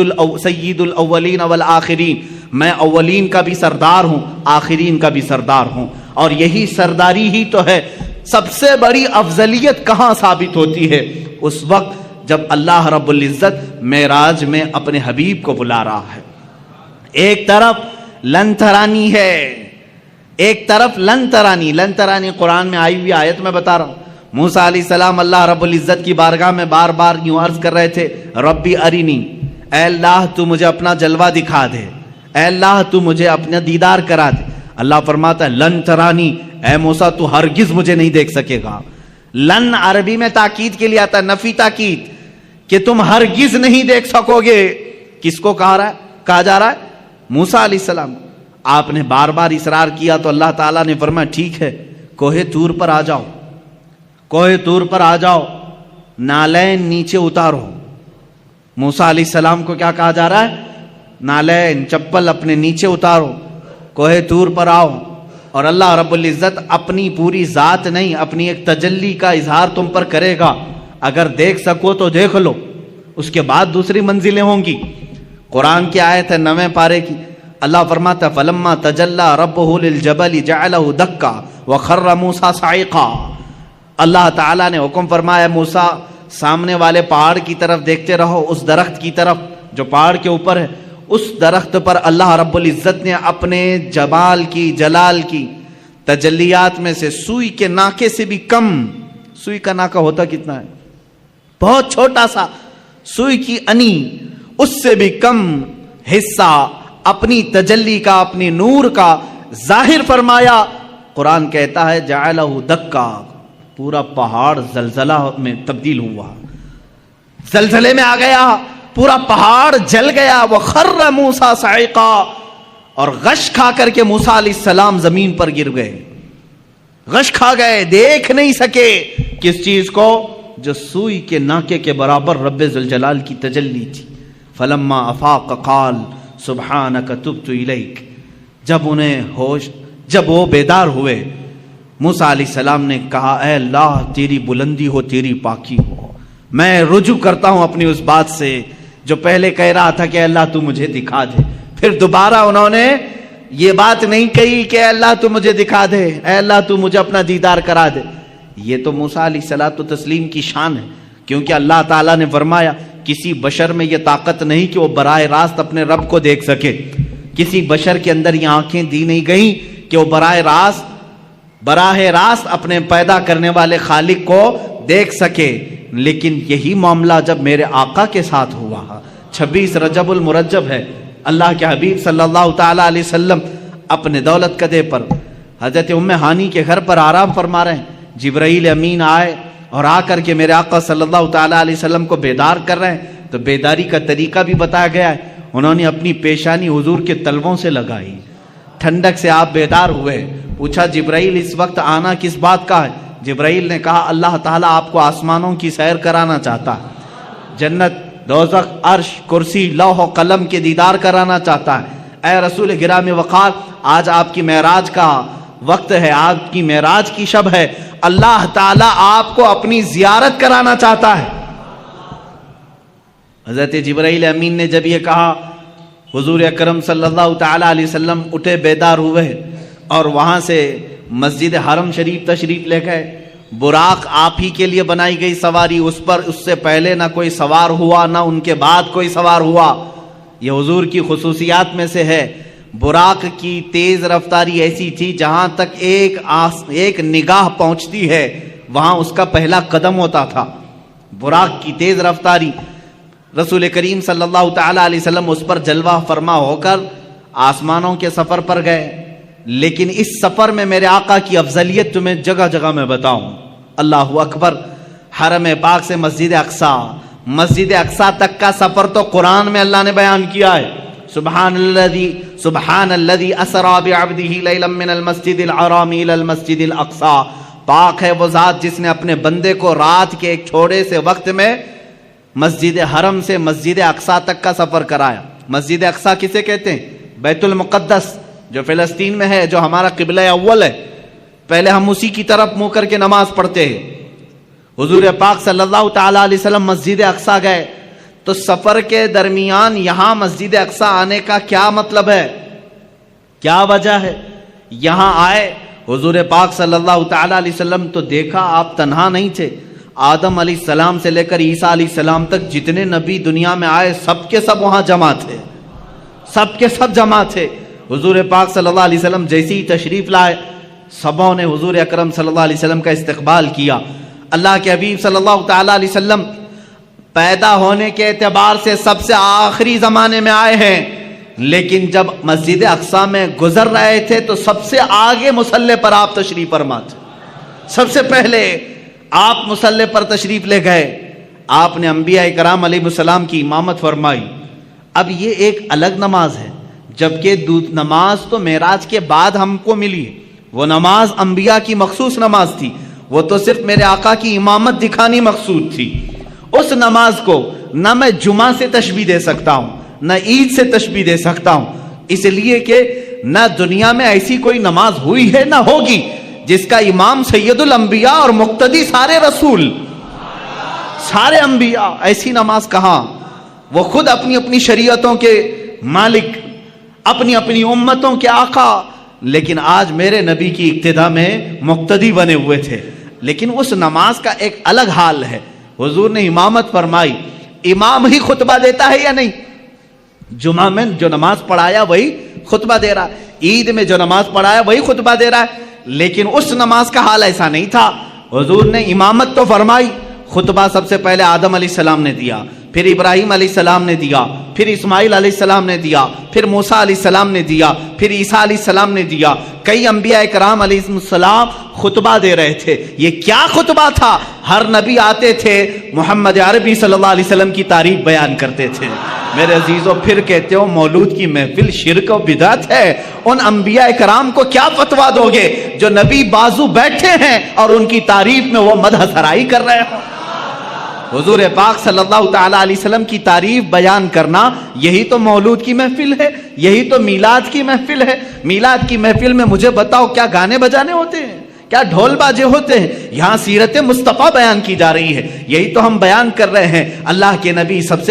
الاولین والآخرین، میں اولین کا بھی سردار ہوں، آخرین کا بھی سردار ہوں. اور یہی سرداری ہی تو ہے. سب سے بڑی افضلیت کہاں ثابت ہوتی ہے؟ اس وقت جب اللہ رب العزت معراج میں اپنے حبیب کو بلا رہا ہے. ایک طرف لن ترانی ہے، ایک طرف لن ترانی. لن ترانی قرآن میں آئی ہوئی آیت میں بتا رہا ہوں. موسیٰ علیہ السلام اللہ رب العزت کی بارگاہ میں بار بار یوں عرض کر رہے تھے ربی ارینی، اے اللہ تو مجھے اپنا جلوہ دکھا دے، اے اللہ تو مجھے اپنا دیدار کرا دے. اللہ فرماتا ہے لن ترانی، اے موسیٰ تو ہرگز مجھے نہیں دیکھ سکے گا. لن عربی میں تاکید کے لیے آتا ہے، نفی تاکید، کہ تم ہرگز نہیں دیکھ سکو گے. کس کو کہا جا رہا ہے؟ موسیٰ علیہ السلام. آپ نے بار بار اصرار کیا تو اللہ تعالیٰ نے فرمایا ٹھیک ہے، کوہ طور پر آ جاؤ، کوہ طور پر آ جاؤ، نالین نیچے اتارو. موسیٰ علیہ السلام کو کیا کہا جا رہا ہے؟ نالین، چپل اپنے نیچے اتارو، کوہ طور پر آؤ. اور اللہ رب العزت اپنی پوری ذات نہیں، اپنی ایک تجلی کا اظہار تم پر کرے گا. اگر دیکھ سکو تو دیکھ لو، اس کے بعد دوسری منزلیں ہوں گی. قرآن کی آیت ہے 9 پارے کی. اللہ فرماتا فلما تجلی ربہ للجبل جعلہ دکا وخر موسیٰ صعقا. اللہ تعالیٰ نے حکم فرمایا موسیٰ سامنے والے پہاڑ کی طرف دیکھتے رہو، اس درخت کی طرف جو پہاڑ کے اوپر ہے. اس درخت پر اللہ رب العزت نے اپنے جمال کی، جلال کی تجلیات میں سے سوئی کے ناکے سے بھی کم، سوئی کا ناکا ہوتا کتنا ہے؟ بہت چھوٹا سا، سوئی کی انی، اس سے بھی کم حصہ اپنی تجلی کا، اپنی نور کا ظاہر فرمایا. قرآن کہتا ہے جعلہ دکا، پورا پہاڑ زلزلہ میں تبدیل ہوا، زلزلے میں آ گیا، پورا پہاڑ جل گیا. وخر موسیٰ صعقا، اور غش کھا کر کے موسیٰ علیہ السلام زمین پر گر گئے، غش کھا گئے، دیکھ نہیں سکے. کس چیز کو؟ جو سوئی کے ناکے کے برابر رب ذوالجلال کی تجلی تھی. فلما افاق قال سبحانک تبت الیک. جب انہیں ہوش، جب وہ بیدار ہوئے، موسیٰ علیہ السلام نے کہا اے اللہ تیری بلندی ہو، تیری پاکی ہو، میں رجوع کرتا ہوں اپنی اس بات سے جو پہلے کہہ رہا تھا کہ اللہ تو مجھے دکھا دے. پھر دوبارہ انہوں نے یہ بات نہیں کہی کہ اے اللہ تو مجھے دکھا دے، اے اللہ تو مجھے اپنا دیدار کرا دے. یہ تو موسیٰ علیہ الصلوۃ والتسلیم کی شان ہے، کیونکہ اللہ تعالیٰ نے فرمایا کسی بشر میں یہ طاقت نہیں کہ وہ براہ راست اپنے رب کو دیکھ سکے. کسی بشر کے اندر یہ آنکھیں دی نہیں گئیں کہ وہ براہ راست اپنے پیدا کرنے والے خالق کو دیکھ سکے. لیکن یہی معاملہ جب میرے آقا کے ساتھ ہوا، 26 رجب المرجب ہے، اللہ کے حبیب صلی اللہ تعالیٰ علیہ وسلم اپنے دولت قدے پر حضرت ام ہانی کے گھر پر آرام فرما رہے ہیں. جبرائیل امین آئے اور آ کر کے میرے آقا صلی اللہ تعالیٰ علیہ وسلم کو بیدار کر رہے ہیں. تو بیداری کا طریقہ بھی بتایا گیا ہے. انہوں نے اپنی پیشانی حضور کے تلووں سے لگائی، ٹھنڈک سے آپ بیدار ہوئے. پوچھا جبرائیل اس وقت آنا کس بات کا ہے؟ جبرائیل نے کہا اللہ تعالیٰ آپ کو آسمانوں کی سیر کرانا چاہتا ہے، جنت، دوزخ، عرش، کرسی، لوح و قلم کے دیدار کرانا چاہتا ہے. اے رسول گرامی وقار، آج آپ کی معراج کا وقت ہے، آپ کی معراج کی شب ہے، اللہ تعالیٰ آپ کو اپنی زیارت کرانا چاہتا ہے. حضرت جبرائیل امین نے جب یہ کہا، حضور اکرم صلی اللہ تعالیٰ علیہ وسلم اٹھے، بیدار ہوئے اور وہاں سے مسجد حرم شریف تشریف لے گئے. براق آپ ہی کے لیے بنائی گئی سواری، اس پر اس سے پہلے نہ کوئی سوار ہوا، نہ ان کے بعد کوئی سوار ہوا. یہ حضور کی خصوصیات میں سے ہے. براق کی تیز رفتاری ایسی تھی جہاں تک ایک نگاہ پہنچتی ہے وہاں اس کا پہلا قدم ہوتا تھا. براق کی تیز رفتاری. رسول کریم صلی اللہ تعالی علیہ وسلم اس پر جلوہ فرما ہو کر آسمانوں کے سفر پر گئے. لیکن اس سفر میں میرے آقا کی افضلیت تمہیں جگہ جگہ میں بتاؤں. اللہ اکبر. حرم پاک سے مسجد اقصی تک کا سفر تو قرآن میں اللہ نے بیان کیا ہے. سبحان الذی اسری بعبدہ لیلا من المسجد الحرام الی المسجد الاقصی. پاک ہے وہ ذات جس نے اپنے بندے کو رات کے ایک چھوڑے سے وقت میں مسجد حرم سے مسجد اقصی تک کا سفر کرایا. مسجد اقصی کسے کہتے ہیں؟ بیت المقدس جو فلسطین میں ہے, جو ہمارا قبلہ اول ہے. پہلے ہم اسی کی طرف منہ کر کے نماز پڑھتے ہیں. حضور پاک صلی اللہ تعالی علیہ وسلم مسجد اقصی گئے تو سفر کے درمیان یہاں مسجد اقصی آنے کا کیا مطلب ہے, کیا وجہ ہے؟ یہاں آئے حضور پاک صلی اللہ تعالی علیہ وسلم تو دیکھا آپ تنہا نہیں تھے. آدم علیہ السلام سے لے کر عیسیٰ علیہ السلام تک جتنے نبی دنیا میں آئے سب کے سب وہاں جمع تھے, سب کے سب جمع تھے. حضور پاک صلی اللہ علیہ وسلم جیسے ہی تشریف لائے سبوں نے حضور اکرم صلی اللہ علیہ وسلم کا استقبال کیا. اللہ کے حبیب صلی اللہ تعالی علیہ وسلم پیدا ہونے کے اعتبار سے سب سے آخری زمانے میں آئے ہیں, لیکن جب مسجد اقصی میں گزر رہے تھے تو سب سے آگے مصلی پر آپ تشریف فرما تھے. سب سے پہلے آپ مصلی پر تشریف لے گئے. آپ نے انبیاء کرام علیہ السلام کی امامت فرمائی. اب یہ ایک الگ نماز ہے, جبکہ نماز تو معراج کے بعد ہم کو ملی. وہ نماز انبیاء کی مخصوص نماز تھی, وہ تو صرف میرے آقا کی امامت دکھانی مقصود تھی. اس نماز کو نہ میں جمعہ سے تشبیہ دے سکتا ہوں نہ عید سے تشبیہ دے سکتا ہوں, اس لیے کہ نہ دنیا میں ایسی کوئی نماز ہوئی ہے نہ ہوگی جس کا امام سید الانبیاء اور مقتدی سارے رسول سارے انبیاء. ایسی نماز کہاں؟ وہ خود اپنی اپنی شریعتوں کے مالک, اپنی اپنی امتوں کے آقا, لیکن آج میرے نبی کی اقتدا میں مقتدی بنے ہوئے تھے. لیکن اس نماز کا ایک الگ حال ہے. حضور نے امامت فرمائی. امام ہی خطبہ دیتا ہے یا نہیں؟ جمعہ میں جو نماز پڑھایا وہی خطبہ دے رہا ہے, عید میں جو نماز پڑھایا وہی خطبہ دے رہا ہے. لیکن اس نماز کا حال ایسا نہیں تھا. حضور نے امامت تو فرمائی, خطبہ سب سے پہلے آدم علیہ السلام نے دیا, پھر ابراہیم علیہ السلام نے دیا, پھر اسماعیل علیہ السلام نے دیا, پھر موسیٰ علیہ السلام نے دیا, پھر عیسیٰ علیہ السلام نے دیا. کئی انبیاء کرام علیہ السلام خطبہ دے رہے تھے. یہ کیا خطبہ تھا؟ ہر نبی آتے تھے محمد عربی صلی اللہ علیہ وسلم کی تعریف بیان کرتے تھے. میرے عزیزوں, پھر کہتے ہو مولود کی محفل شرک و بدعت ہے. ان انبیاء کرام کو کیا فتویٰ دو گے جو نبی بازو بیٹھے ہیں اور ان کی تعریف میں وہ مدح سرائی کر رہے ہوں؟ حضور پاک صلی اللہ تعالی علیہ وسلم کی تعریف بیان کرنا یہی تو مولود کی محفل ہے, یہی تو میلاد کی محفل ہے. میلاد کی محفل میں مجھے بتاؤ کیا گانے بجانے ہوتے ہیں, کیا ڈھول باجے ہوتے ہیں؟ یہاں سیرت مصطفیٰ بیان کی جا رہی ہے, یہی تو ہم بیان کر رہے ہیں. اللہ کے نبی سب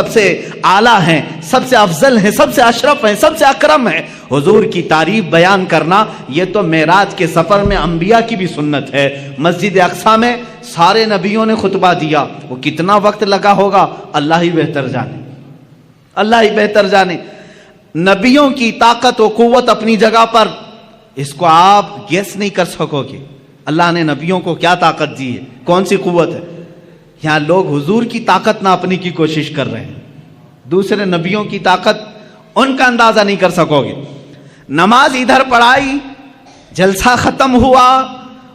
سے اعلیٰ ہیں, سب سے افضل ہیں, سب سے اشرف ہیں, سب سے اکرم ہیں. حضور کی تعریف بیان کرنا یہ تو معراج کے سفر میں انبیاء کی بھی سنت ہے. مسجد اقصی میں سارے نبیوں نے خطبہ دیا. وہ کتنا وقت لگا ہوگا اللہ ہی بہتر جانے, اللہ ہی بہتر جانے. نبیوں کی طاقت و قوت اپنی جگہ پر, اس کو آپ گیس نہیں کر سکو گے. اللہ نے نبیوں کو کیا طاقت دی ہے, کون سی قوت ہے. یہاں لوگ حضور کی طاقت ناپنے کی کوشش کر رہے ہیں, دوسرے نبیوں کی طاقت ان کا اندازہ نہیں کر سکو گے. نماز ادھر پڑھائی, جلسہ ختم ہوا,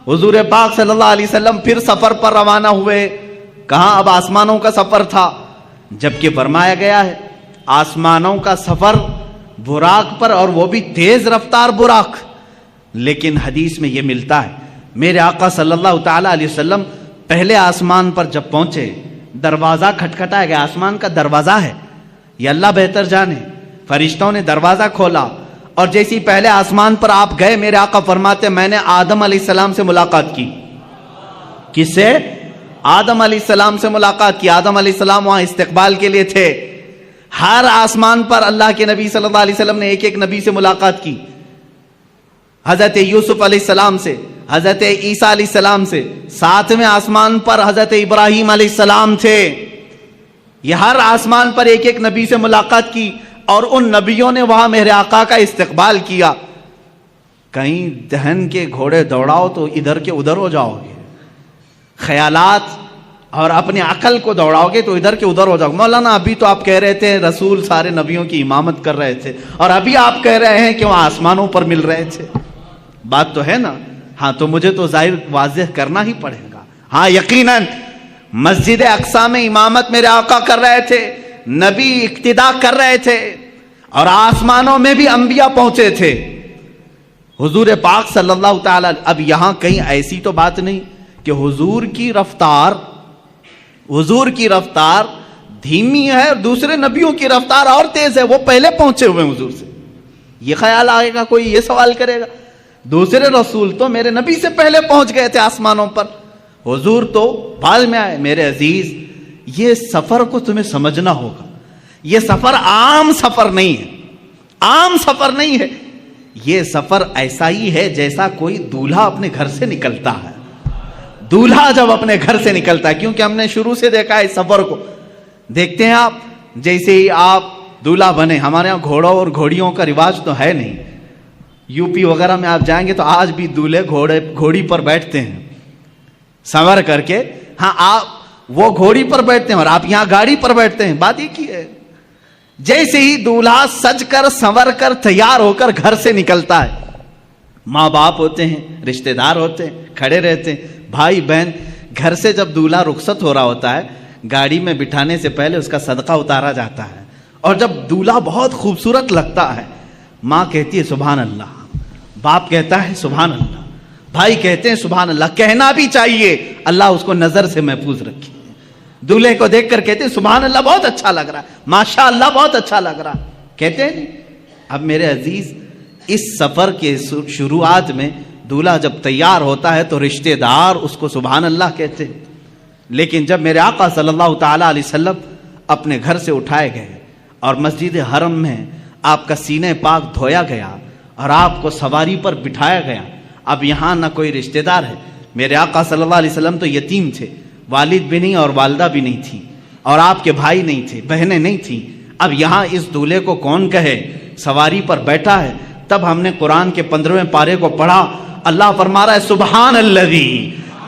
حضور پاک صلی اللہ علیہ وسلم پھر سفر پر روانہ ہوئے. کہاں؟ اب آسمانوں کا سفر تھا, جبکہ فرمایا گیا ہے آسمانوں کا سفر براق پر, اور وہ بھی تیز رفتار براق. لیکن حدیث میں یہ ملتا ہے میرے آقا صلی اللہ تعالی علیہ وسلم پہلے آسمان پر جب پہنچے, دروازہ کھٹکھٹایا گیا. آسمان کا دروازہ ہے, یہ اللہ بہتر جانے. فرشتوں نے دروازہ کھولا اور جیسی پہلے آسمان پر آپ گئے, میرے آقا فرماتے میں نے آدم علیہ السلام سے ملاقات کی. کس سے؟ آدم علیہ السلام سے ملاقات کی. آدم علیہ السلام وہاں استقبال کے لیے تھے. ہر آسمان پر اللہ کے نبی صلی اللہ علیہ وسلم نے ایک ایک نبی سے ملاقات کی. حضرت یوسف علیہ السلام سے, حضرت عیسیٰ علیہ السلام سے, ساتویں آسمان پر حضرت ابراہیم علیہ السلام تھے. یہ ہر آسمان پر ایک ایک نبی سے ملاقات کی. اور ان نبیوں نے وہاں میرے آقا کا استقبال کیا. کہیں دہن کے گھوڑے دوڑاؤ تو ادھر کے ادھر ہو جاؤ گے, خیالات اور اپنے عقل کو دوڑاؤ گے تو ادھر کے ادھر ہو جاؤ گے. مولانا ابھی تو آپ کہہ رہے تھے رسول سارے نبیوں کی امامت کر رہے تھے, اور ابھی آپ کہہ رہے ہیں کہ وہ آسمانوں پر مل رہے تھے. بات تو ہے نا. ہاں تو مجھے تو ظاہر واضح کرنا ہی پڑے گا. ہاں یقیناً مسجد اقصی میں امامت میرے آقا کر رہے تھے, نبی اقتدا کر رہے تھے, اور آسمانوں میں بھی انبیاء پہنچے تھے. حضور پاک صلی اللہ تعالی. اب یہاں کہیں ایسی تو بات نہیں کہ حضور کی رفتار دھیمی ہے اور دوسرے نبیوں کی رفتار اور تیز ہے, وہ پہلے پہنچے ہوئے حضور سے. یہ خیال آئے گا, کوئی یہ سوال کرے گا دوسرے رسول تو میرے نبی سے پہلے پہنچ گئے تھے آسمانوں پر, حضور تو بعد میں آئے. میرے عزیز, یہ سفر کو تمہیں سمجھنا ہوگا. یہ سفر عام سفر نہیں ہے, عام سفر نہیں ہے. یہ سفر ایسا ہی ہے جیسا کوئی دولہا اپنے گھر سے نکلتا ہے. دولہا جب اپنے گھر سے نکلتا ہے, کیونکہ ہم نے شروع سے دیکھا ہے اس سفر کو. دیکھتے ہیں آپ, جیسے ہی آپ دولہا بنے, ہمارے یہاں گھوڑوں اور گھوڑیوں کا رواج تو ہے نہیں. یو پی وغیرہ میں آپ جائیں گے تو آج بھی دولہے گھوڑی پر بیٹھتے ہیں سنور کر کے. ہاں آپ وہ گھوڑی پر بیٹھتے ہیں اور آپ یہاں گاڑی پر بیٹھتے ہیں, بات ایک ہی ہے. جیسے ہی دولہا سج کر سنور کر تیار ہو کر گھر سے نکلتا ہے, ماں باپ ہوتے ہیں, رشتہ دار ہوتے ہیں, کھڑے رہتے ہیں, بھائی بہن. گھر سے جب دولہا رخصت ہو رہا ہوتا ہے, گاڑی میں بٹھانے سے پہلے اس کا صدقہ اتارا جاتا ہے, اور جب دولہا بہت خوبصورت لگتا ہے, ماں کہتی ہے سبحان اللہ, باپ کہتا ہے سبحان اللہ, بھائی کہتے ہیں سبحان اللہ. کہنا بھی چاہیے, اللہ اس کو نظر سے محفوظ رکھے. دولہے کو دیکھ کر کہتے ہیں سبحان اللہ, بہت اچھا لگ رہا ہے, ماشاء اللہ بہت اچھا لگ رہا, کہتے ہیں نہیں. اب میرے عزیز, اس سفر کے شروعات میں دولہا جب تیار ہوتا ہے تو رشتہ دار اس کو سبحان اللہ کہتے ہیں. لیکن جب میرے آقا صلی اللہ تعالی علیہ وسلم اپنے گھر سے اٹھائے گئے اور مسجد حرم میں آپ کا سینہ پاک دھویا گیا اور آپ کو سواری پر بٹھایا گیا. اب یہاں نہ کوئی رشتہ دار ہے. میرے آقا صلی اللہ علیہ وسلم تو یتیم تھے, والد بھی نہیں اور والدہ بھی نہیں تھی, اور آپ کے بھائی نہیں تھے, بہنیں نہیں تھیں. اب یہاں اس دولہے کو کون کہے, سواری پر بیٹھا ہے. تب ہم نے قرآن کے 15ویں پارے کو پڑھا. اللہ فرما رہا ہے سبحان الذی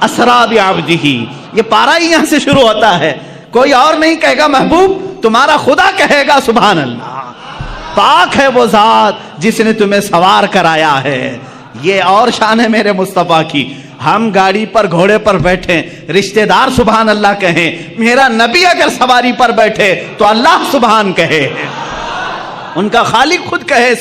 اسریٰ بعبدہ. یہ پارا ہی یہاں سے شروع ہوتا ہے, کوئی اور نہیں کہے گا محبوب, تمہارا خدا کہے گا سبحان اللہ. پاک ہے وہ ذات جس نے تمہیں سوار کرایا ہے. یہ اور شان ہے میرے مصطفیٰ کی. ہم گاڑی پر گھوڑے پر بیٹھیں, رشتہ دار سبحان اللہ کہیں, میرا نبی اگر سواری پر بیٹھے تو اللہ سبحان کہے, ان کا خالق خود کہے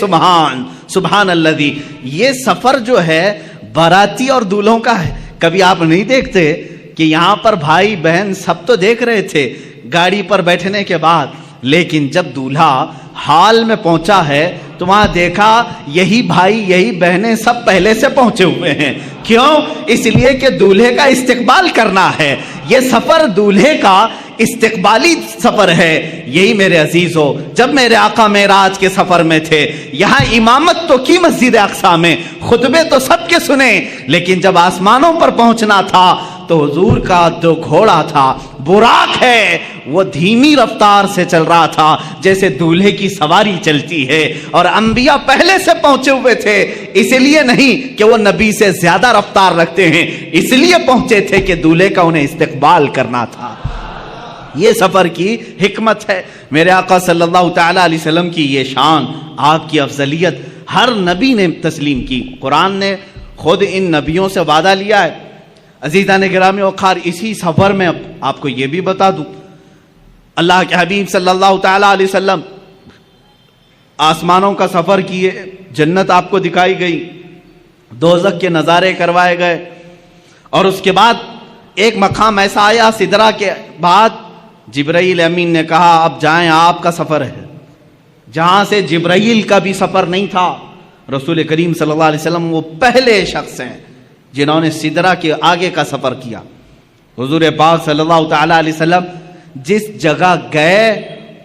سبحان الذی. یہ سفر جو ہے باراتی اور دولہوں کا ہے. کبھی آپ نہیں دیکھتے کہ یہاں پر بھائی بہن سب تو دیکھ رہے تھے گاڑی پر بیٹھنے کے بعد, لیکن جب دولہا حال میں پہنچا ہے تو وہاں دیکھا یہی بھائی یہی بہنیں سب پہلے سے پہنچے ہوئے ہیں. کیوں؟ اس لیے کہ دولہے کا استقبال کرنا ہے. یہ سفر دولہے کا استقبالی سفر ہے. یہی میرے عزیزو, جب میرے آقا معراج کے سفر میں تھے, یہاں امامت تو کی مسجد اقصی میں, خطبے تو سب کے سنے, لیکن جب آسمانوں پر پہنچنا تھا تو حضور کا جو گھوڑا تھا براق ہے, وہ دھیمی رفتار سے چل رہا تھا جیسے دولہے کی سواری چلتی ہے. اور انبیاء پہلے سے پہنچے ہوئے تھے, اس لیے نہیں کہ وہ نبی سے زیادہ رفتار رکھتے ہیں, اس لیے پہنچے تھے کہ دولہے کا انہیں استقبال کرنا تھا. یہ سفر کی حکمت ہے. میرے آقا صلی اللہ تعالی علیہ وسلم کی یہ شان, آپ کی افضلیت ہر نبی نے تسلیم کی. قرآن نے خود ان نبیوں سے وعدہ لیا ہے. عزیزان گرامی وقار, اسی سفر میں آپ کو یہ بھی بتا دوں, اللہ کے حبیب صلی اللہ تعالی علیہ وسلم آسمانوں کا سفر کیے, جنت آپ کو دکھائی گئی, دوزخ کے نظارے کروائے گئے, اور اس کے بعد ایک مقام ایسا آیا سدرہ کے بعد, جبرائیل امین نے کہا اب جائیں, آپ کا سفر ہے. جہاں سے جبرائیل کا بھی سفر نہیں تھا, رسول کریم صلی اللہ علیہ وسلم وہ پہلے شخص ہیں جنہوں نے سدرہ کے آگے کا سفر کیا. حضور پاک صلی اللہ تعالی علیہ وسلم جس جگہ گئے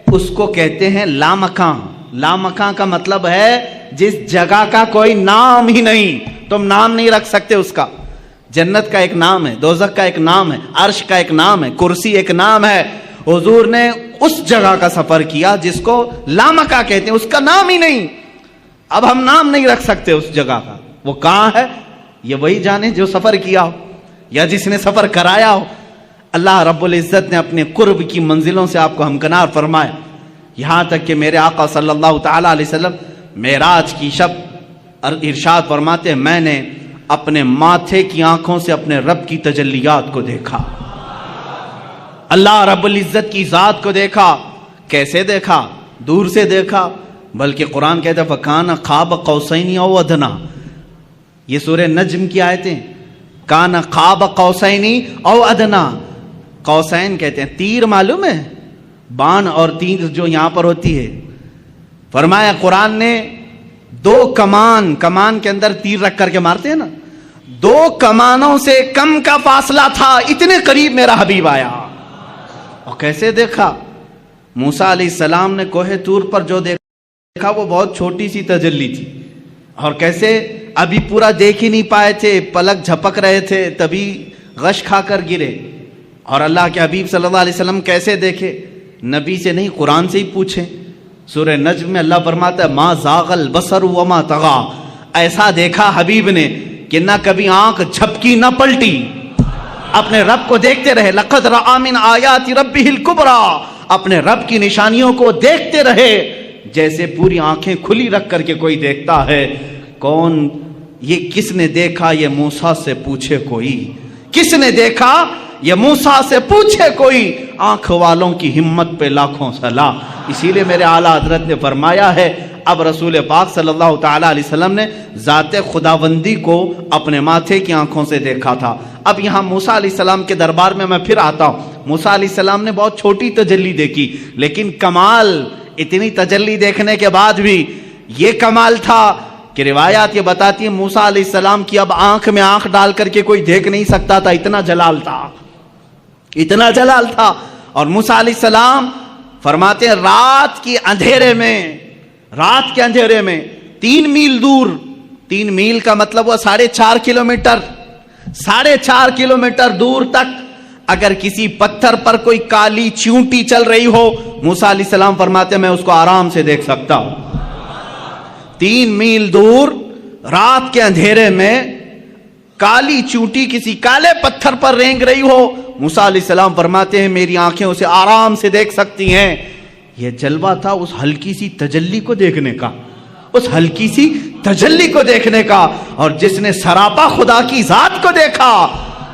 اس کو کہتے ہیں لامکاں. لامکاں کا مطلب ہے جس جگہ کا کوئی نام ہی نہیں, تم نام نہیں رکھ سکتے اس کا. جنت کا ایک نام ہے, دوزخ کا ایک نام ہے, عرش کا ایک نام ہے, کرسی ایک نام ہے. حضور نے اس جگہ کا سفر کیا جس کو لامکہ کہتے ہیں، اس کا نام ہی نہیں، اب ہم نام نہیں رکھ سکتے اس جگہ کا، وہ کہاں ہے یہ وہی جانے جو سفر کیا ہو یا جس نے سفر کرایا ہو۔ اللہ رب العزت نے اپنے قرب کی منزلوں سے آپ کو ہمکنار فرمایا، یہاں تک کہ میرے آقا صلی اللہ تعالی علیہ وسلم معراج کی شب ارشاد فرماتے ہیں میں نے اپنے ماتھے کی آنکھوں سے اپنے رب کی تجلیات کو دیکھا، اللہ رب العزت کی ذات کو دیکھا۔ کیسے دیکھا؟ دور سے دیکھا، بلکہ قرآن کہتا ہے فَكَانَ قَابَ قَوْسَيْنِ أَوْ أَدْنَىٰ، یہ سورہ نجم کی آیتیں، کان قاب قوسین او ادنا، قوسین کہتے ہیں تیر، معلوم ہے بان اور تیر جو یہاں پر ہوتی ہے، فرمایا قرآن نے دو کمان کے اندر تیر رکھ کر کے مارتے ہیں نا، دو کمانوں سے کم کا فاصلہ تھا، اتنے قریب میرا حبیب آیا۔ اور کیسے دیکھا؟ موسیٰ علیہ السلام نے کوہ طور پر جو دیکھا وہ بہت چھوٹی سی تجلی تھی، اور کیسے ابھی پورا دیکھ ہی نہیں پائے تھے، پلک جھپک رہے تھے، تبھی غش کھا کر گرے۔ اور اللہ کے حبیب صلی اللہ علیہ وسلم کیسے دیکھے؟ نبی سے نہیں، قرآن سے ہی پوچھیں۔ سورہ نجم میں اللہ فرماتا ہے ما زاغ البصر وما طغى، ایسا دیکھا حبیب نے کہ نہ کبھی آنکھ جھپکی نہ پلٹی، اپنے رب کو دیکھتے رہے۔ لقد رأى من آیات ربہ الکبریٰ، اپنے رب کی نشانیوں کو دیکھتے رہے جیسے پوری آنکھیں کھلی رکھ کر کے کوئی دیکھتا ہے۔ کون یہ؟ کس نے دیکھا؟ یہ موسیٰ سے پوچھے کوئی، کس نے دیکھا؟ یہ موسیٰ سے پوچھے کوئی، آنکھ والوں کی ہمت پہ لاکھوں سلام۔ اسی لیے میرے اعلیٰ حضرت نے فرمایا ہے اب رسول پاک صلی اللہ تعالی علیہ وسلم نے ذات خداوندی کو اپنے ماتھے کی آنکھوں سے دیکھا تھا۔ اب یہاں موسیٰ علیہ السلام کے دربار میں پھر آتا ہوں۔ موسیٰ علیہ السلام نے بہت چھوٹی تجلی دیکھی، لیکن کمال اتنی تجلی دیکھنے کے بعد بھی یہ کمال تھا کہ روایات یہ بتاتی ہیں موسیٰ علیہ السلام کی اب آنکھ میں آنکھ ڈال کر کے کوئی دیکھ نہیں سکتا تھا، اتنا جلال تھا، اتنا جلال تھا۔ اور موسیٰ علیہ السلام فرماتے ہیں رات کے اندھیرے میں 3 میل دور، 3 میل کا مطلب وہ 4.5 کلومیٹر، 4.5 کلومیٹر دور تک اگر کسی پتھر پر کوئی کالی چیونٹی چل رہی ہو، موسیٰ علیہ السلام فرماتے ہیں میں اس کو آرام سے دیکھ سکتا ہوں۔ 3 میل دور رات کے اندھیرے میں کالی چونٹی کسی کالے پتھر پر رینگ رہی ہو، موسیٰ علیہ السلام فرماتے ہیں میری آنکھیں اسے آرام سے دیکھ سکتی ہیں۔ یہ جلوہ تھا اس ہلکی سی تجلی کو دیکھنے کا، اس ہلکی سی تجلی کو دیکھنے کا۔ اور جس نے سراپا خدا کی ذات کو دیکھا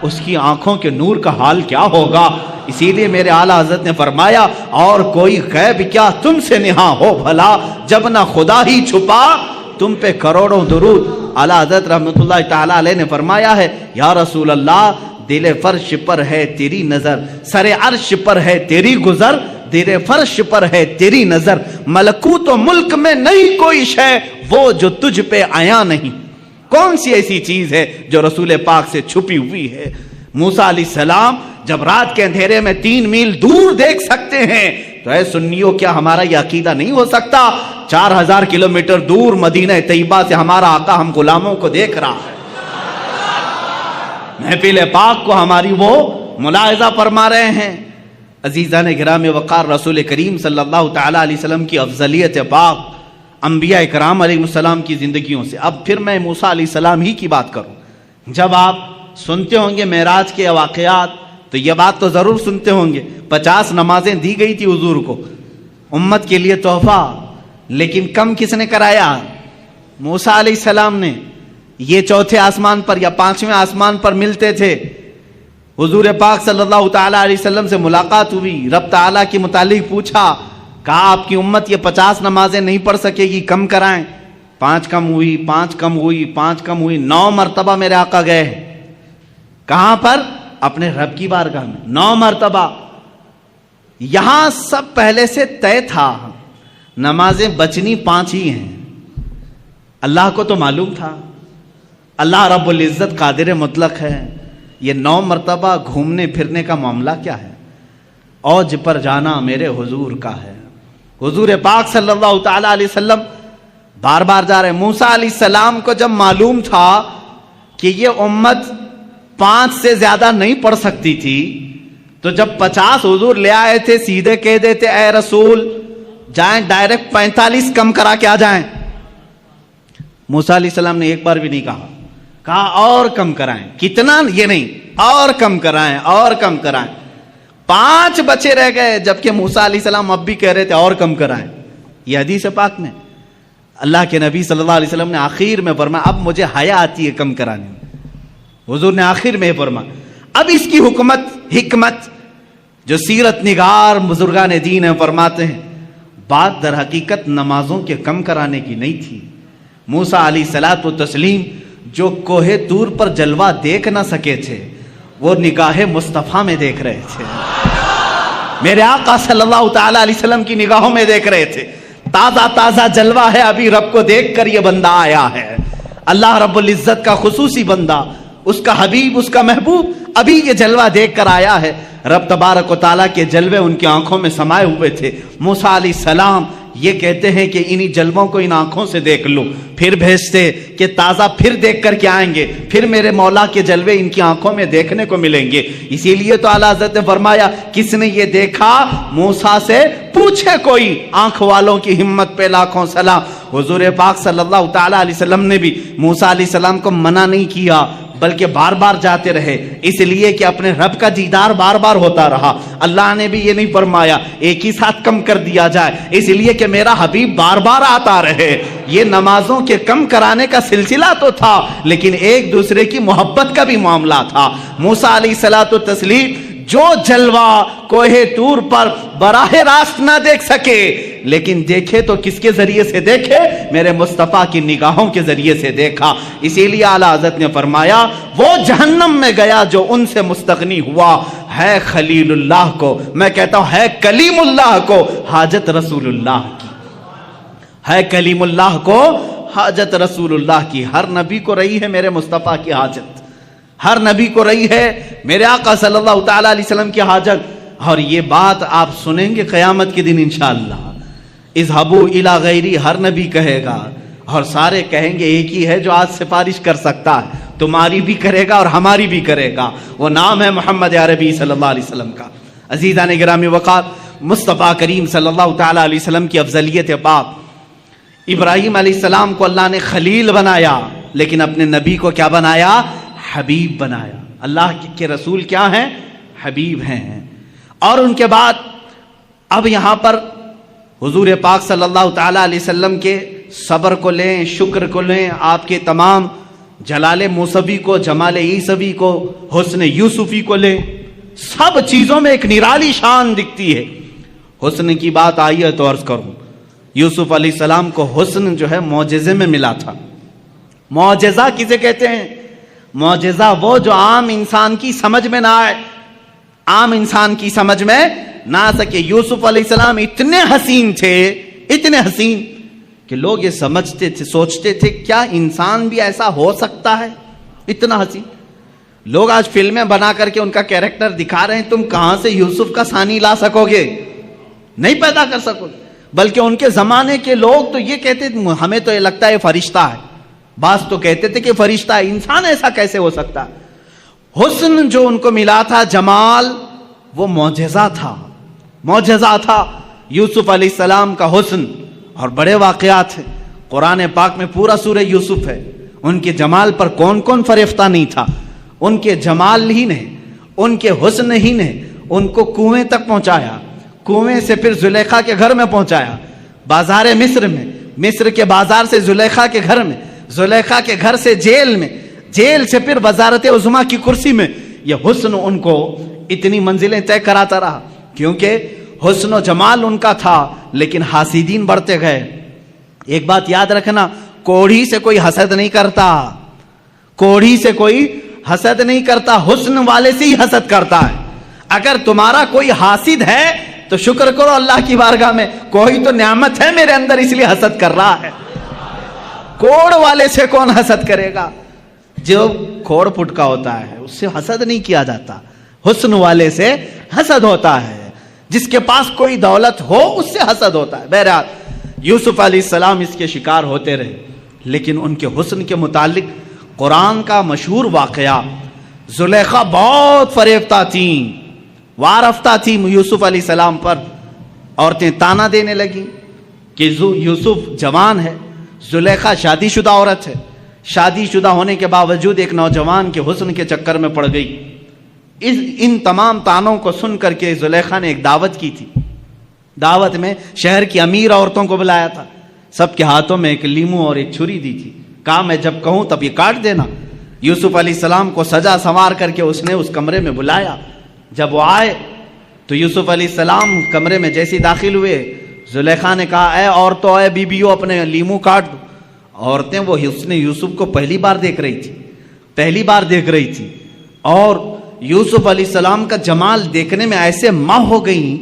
اس کی آنکھوں کے نور کا حال کیا ہوگا۔ اسی لیے میرے اعلیٰ حضرت نے فرمایا اور کوئی غیب کیا تم سے نہاں ہو بھلا، جب نہ خدا ہی چھپا تم پہ کروڑوں درود۔ اعلیٰ حضرت رحمۃ اللہ تعالی علیہ نے فرمایا ہے یا رسول اللہ دل فرش پر ہے تیری نظر، سر عرش پر ہے تیری گزر، دل فرش پر ہے تیری نظر، ملکوت و ملک میں نہیں کوئی شے وہ جو تجھ پہ آیا نہیں۔ کون سی ایسی چیز ہے جو رسول پاک سے چھپی ہوئی ہے؟ موسیٰ علیہ السلام جب رات کے اندھیرے میں 3 میل دور دیکھ سکتے ہیں تو اے سنیوں کیا ہمارا یہ عقیدہ نہیں ہو سکتا 4000 کلومیٹر دور مدینہ طیبہ سے ہمارا آقا ہم غلاموں کو دیکھ رہا ہے، محفل پاک کو ہماری وہ ملاحظہ فرما رہے ہیں۔ عزیزان گرام وقار، رسول کریم صلی اللہ تعالی علیہ وسلم کی افضلیت پاک انبیاء کرام علیہ السلام کی زندگیوں سے۔ اب پھر میں موسیٰ علیہ السلام ہی کی بات کروں۔ جب آپ سنتے ہوں گے معراج کے واقعات تو یہ بات تو ضرور سنتے ہوں گے 50 نمازیں دی گئی تھی حضور کو امت کے لیے تحفہ، لیکن کم کس نے کرایا؟ موسیٰ علیہ السلام نے۔ یہ 4تھے آسمان پر یا 5ویں آسمان پر ملتے تھے، حضور پاک صلی اللہ تعالی علیہ وسلم سے ملاقات ہوئی، رب تعالیٰ کے متعلق پوچھا، کہا آپ کی امت یہ 50 نمازیں نہیں پڑھ سکے گی، کم کرائیں۔ 5 کم ہوئی، 5 کم ہوئی، 5 کم ہوئی، 9 مرتبہ میرے آقا گئے۔ کہاں پر؟ اپنے رب کی بارگاہ میں 9 مرتبہ۔ یہاں سب پہلے سے طے تھا، نمازیں بچنی 5 ہی ہیں۔ اللہ کو تو معلوم تھا، اللہ رب العزت قادر مطلق ہے، یہ 9 مرتبہ گھومنے پھرنے کا معاملہ کیا ہے؟ اوج پر جانا میرے حضور کا ہے۔ حضور پاک صلی اللہ تعالی علیہ وسلم بار بار جا رہے۔ موسیٰ علیہ السلام کو جب معلوم تھا کہ یہ امت 5 سے زیادہ نہیں پڑھ سکتی تھی، تو جب 50 حضور لے آئے تھے سیدھے کہہ دیتے اے رسول جائیں ڈائریکٹ 45 کم کرا کے آ جائیں. موسیٰ علیہ السلام نے ایک بار بھی نہیں کہا اور کم کرائیں. کتنا یہ نہیں, اور کم کرائیں اور کم کرائیں. 5 بچے رہ گئے جبکہ موسیٰ علیہ السلام اب بھی کہہ رہے تھے اور کم کرائیں. یہ حدیث پاک میں اللہ کے نبی صلی اللہ علیہ وسلم نے آخر میں فرمایا اب مجھے حیا آتی ہے کم کرانے میں. حضور نے آخر میں فرمایا. اب اس کی حکمت جو سیرت نگار بزرگان دین ہیں فرماتے ہیں بات در حقیقت نمازوں کے کم کرانے کی نہیں تھی. موسیٰ علیہ الصلوۃ والتسلیم جو کوہ طور پر جلوہ دیکھ نہ سکے تھے وہ نگاہ مصطفیٰ میں دیکھ رہے تھے. میرے آقا صلی اللہ تعالی علیہ وسلم کی نگاہوں میں دیکھ رہے تھے. تازہ جلوہ ہے, ابھی رب کو دیکھ کر یہ بندہ آیا ہے. اللہ رب العزت کا خصوصی بندہ, اس کا حبیب, اس کا محبوب ابھی یہ جلوہ دیکھ کر آیا ہے. رب تبارک و تعالیٰ کے جلوے ان کی آنکھوں میں سمائے ہوئے تھے. موسیٰ علیہ السلام یہ کہتے ہیں کہ انہی جلووں کو ان آنکھوں سے دیکھ لو, پھر بھیجتے کہ تازہ پھر دیکھ کر کے آئیں گے, پھر میرے مولا کے جلوے ان کی آنکھوں میں دیکھنے کو ملیں گے. اسی لیے تو اعلیٰ حضرت نے فرمایا کس نے یہ دیکھا موسیٰ سے پوچھے کوئی, آنکھ والوں کی ہمت پہ لاکھوں سلام. حضور پاک صلی اللہ تعالیٰ علیہ وسلم نے بھی موسیٰ علیہ السلام کو منع نہیں کیا بلکہ بار بار جاتے رہے, اس لیے کہ اپنے رب کا دیدار بار بار ہوتا رہا. اللہ نے بھی یہ نہیں فرمایا ایک ہی ساتھ کم کر دیا جائے, اس لیے کہ میرا حبیب بار بار آتا رہے. یہ نمازوں کے کم کرانے کا سلسلہ تو تھا لیکن ایک دوسرے کی محبت کا بھی معاملہ تھا. موسیٰ علیہ الصلوۃ والتسلیم جو جلوہ کوہ طور پر براہ راست نہ دیکھ سکے لیکن دیکھے تو کس کے ذریعے سے دیکھے, میرے مصطفیٰ کی نگاہوں کے ذریعے سے دیکھا. اسی لیے اعلیٰ حضرت نے فرمایا وہ جہنم میں گیا جو ان سے مستغنی ہوا, ہے خلیل اللہ کو, میں کہتا ہوں ہے کلیم اللہ کو حاجت رسول اللہ کی, ہے کلیم اللہ کو حاجت رسول اللہ کی. ہر نبی کو رہی ہے میرے مصطفیٰ کی حاجت, ہر نبی کو رہی ہے میرے آقا صلی اللہ تعالیٰ علیہ وسلم کی حاجت. اور یہ بات آپ سنیں گے قیامت کے دن انشاءاللہ. اذهبوا الی غیری ہر نبی کہے گا اور سارے کہیں گے ایک ہی ہے جو آج سفارش کر سکتا ہے, تمہاری بھی کرے گا اور ہماری بھی کرے گا, وہ نام ہے محمد عربی صلی اللہ علیہ وسلم کا. عزیزان گرامی وقار, مصطفیٰ کریم صلی اللہ تعالیٰ علیہ وسلم کی افضلیت پاک. ابراہیم علیہ السلام کو اللہ نے خلیل بنایا لیکن اپنے نبی کو کیا بنایا, حبیب بنایا. اللہ کے رسول کیا ہیں, حبیب ہیں. اور ان کے بعد اب یہاں پر حضور پاک صلی اللہ تعالیٰ علیہ وسلم کے صبر کو لیں, شکر کو لیں, آپ کے تمام جلال موسوی کو, جمال عیسوی کو, حسن یوسفی کو لیں, سب چیزوں میں ایک نرالی شان دکھتی ہے. حسن کی بات آئی ہے تو عرض کروں, یوسف علیہ السلام کو حسن جو ہے معجزے میں ملا تھا. معجزہ کسے کہتے ہیں, معجزہ وہ جو عام انسان کی سمجھ میں نہ آئے, عام انسان کی سمجھ میں نہ آ سکے. یوسف علیہ السلام اتنے حسین تھے, اتنے حسین کہ لوگ یہ سمجھتے تھے, سوچتے تھے کیا انسان بھی ایسا ہو سکتا ہے, اتنا حسین. لوگ آج فلمیں بنا کر کے ان کا کیریکٹر دکھا رہے ہیں, تم کہاں سے یوسف کا ثانی لا سکو گے, نہیں پیدا کر سکو گے. بلکہ ان کے زمانے کے لوگ تو یہ کہتے تھے ہمیں تو یہ لگتا ہے فرشتہ ہے, بعض تو کہتے تھے کہ فرشتہ ہے, انسان ایسا کیسے ہو سکتا ہے. حسن جو ان کو ملا تھا, جمال, وہ معجزہ تھا, معجزہ تھا یوسف علیہ السلام کا حسن. اور بڑے واقعات ہیں قرآن پاک میں, پورا سورہ یوسف ہے. ان کے جمال پر کون کون فریفتہ نہیں تھا. ان کے جمال ہی نے, ان کے حسن ہی نے ان کو کنویں تک پہنچایا, کنویں سے پھر زلیخا کے گھر میں پہنچایا, بازار مصر میں, مصر کے بازار سے زلیخا کے گھر میں, زلیخا کے گھر سے جیل میں, جیل سے پھر وزارت عظمیٰ کی کرسی میں. یہ حسن ان کو اتنی منزلیں طے کراتا رہا کیونکہ حسن و جمال ان کا تھا. لیکن حاسدین بڑھتے گئے. ایک بات یاد رکھنا, کوڑھی سے کوئی حسد نہیں کرتا, کوڑھی سے کوئی حسد نہیں کرتا, حسن والے سے ہی حسد کرتا ہے. اگر تمہارا کوئی حاسد ہے تو شکر کرو اللہ کی بارگاہ میں, کوئی تو نعمت ہے میرے اندر اس لیے حسد کر رہا ہے. کوڑ والے سے کون حسد کرے گا, جو کھوڑ پھٹ کا ہوتا ہے اس سے حسد نہیں کیا جاتا, حسن والے سے حسد ہوتا ہے. جس کے پاس کوئی دولت ہو اس سے حسد ہوتا ہے. بہرحال یوسف علیہ السلام اس کے شکار ہوتے رہے, لیکن ان کے حسن کے متعلق قرآن کا مشہور واقعہ, زلیخا بہت فریفتہ تھیں, وارفتہ تھی یوسف علیہ السلام پر. عورتیں تانا دینے لگیں کہ یوسف جوان ہے, زلیخا شادی شدہ عورت ہے, شادی شدہ ہونے کے باوجود ایک نوجوان کے حسن کے چکر میں پڑ گئی. ان تمام تانوں کو سن کر کے زلیخا نے ایک دعوت کی تھی. دعوت میں شہر کی امیر عورتوں کو بلایا تھا, سب کے ہاتھوں میں ایک لیمو اور ایک چھری دی تھی, کہا میں جب کہوں تب یہ کاٹ دینا. یوسف علیہ السلام کو سجا سنوار کر کے اس نے اس کمرے میں بلایا. جب وہ آئے تو یوسف علیہ السلام کمرے میں جیسے داخل ہوئے, زلیخا نے کہا اے عورتوں, اے بیبیوں, اپنے لیمو کاٹ دو. عورتیں وہ حسن یوسف کو پہلی بار دیکھ رہی تھی اور یوسف علیہ السلام کا جمال دیکھنے میں ایسے ماہ ہو گئیں,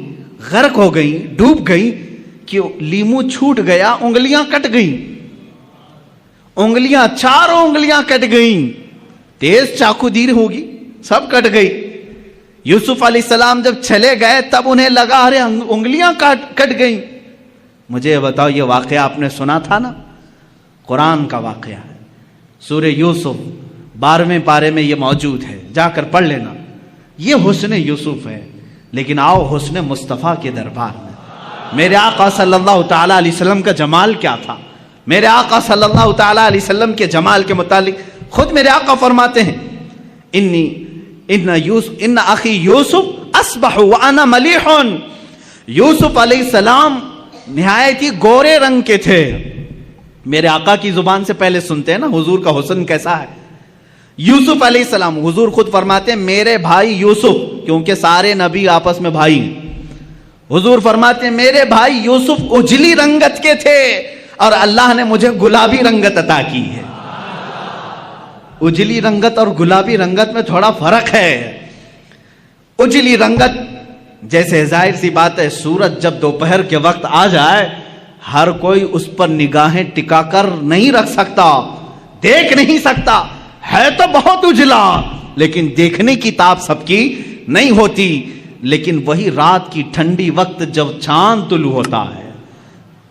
غرق ہو گئیں, ڈوب گئیں کہ لیمو چھوٹ گیا, انگلیاں کٹ گئیں, چاروں انگلیاں کٹ گئیں. تیز چاقو دیر ہوگی, سب کٹ گئی. یوسف علیہ السلام جب چلے گئے تب انہیں لگا ارے انگلیاں کٹ گئیں. مجھے یہ بتاؤ, یہ واقعہ آپ نے سنا تھا نا, قرآن کا واقعہ ہے, سورہ یوسف 12ویں پارے میں یہ موجود ہے, جا کر پڑھ لینا. یہ حسن یوسف ہے. لیکن آؤ حسن مصطفیٰ کے دربار میں. میرے آقا صلی اللہ تعالیٰ علیہ وسلم کا جمال کیا تھا؟ میرے آقا صلی اللہ تعالیٰ علیہ وسلم کے جمال کے متعلق خود میرے آقا فرماتے ہیں ان اخی یوسف اصبح وانا ملیح. یوسف علیہ السلام نہایت ہی گورے رنگ کے تھے. میرے آقا کی زبان سے پہلے سنتے ہیں نا حضور کا حسن کیسا ہے. یوسف علیہ السلام, حضور خود فرماتے ہیں میرے بھائی یوسف, کیونکہ سارے نبی آپس میں بھائی ہیں. حضور فرماتے ہیں میرے بھائی یوسف اجلی رنگت کے تھے اور اللہ نے مجھے گلابی رنگت عطا کی ہے. اجلی رنگت اور گلابی رنگت میں تھوڑا فرق ہے. اجلی رنگت جیسے ظاہر سی بات ہے, سورج جب دوپہر کے وقت آ جائے ہر کوئی اس پر نگاہیں ٹکا کر نہیں رکھ سکتا, دیکھ نہیں سکتا. ہے تو بہت اجلا لیکن دیکھنے کی تاب سب کی نہیں ہوتی. لیکن وہی رات کی ٹھنڈی وقت جب چاند طلوع ہوتا ہے,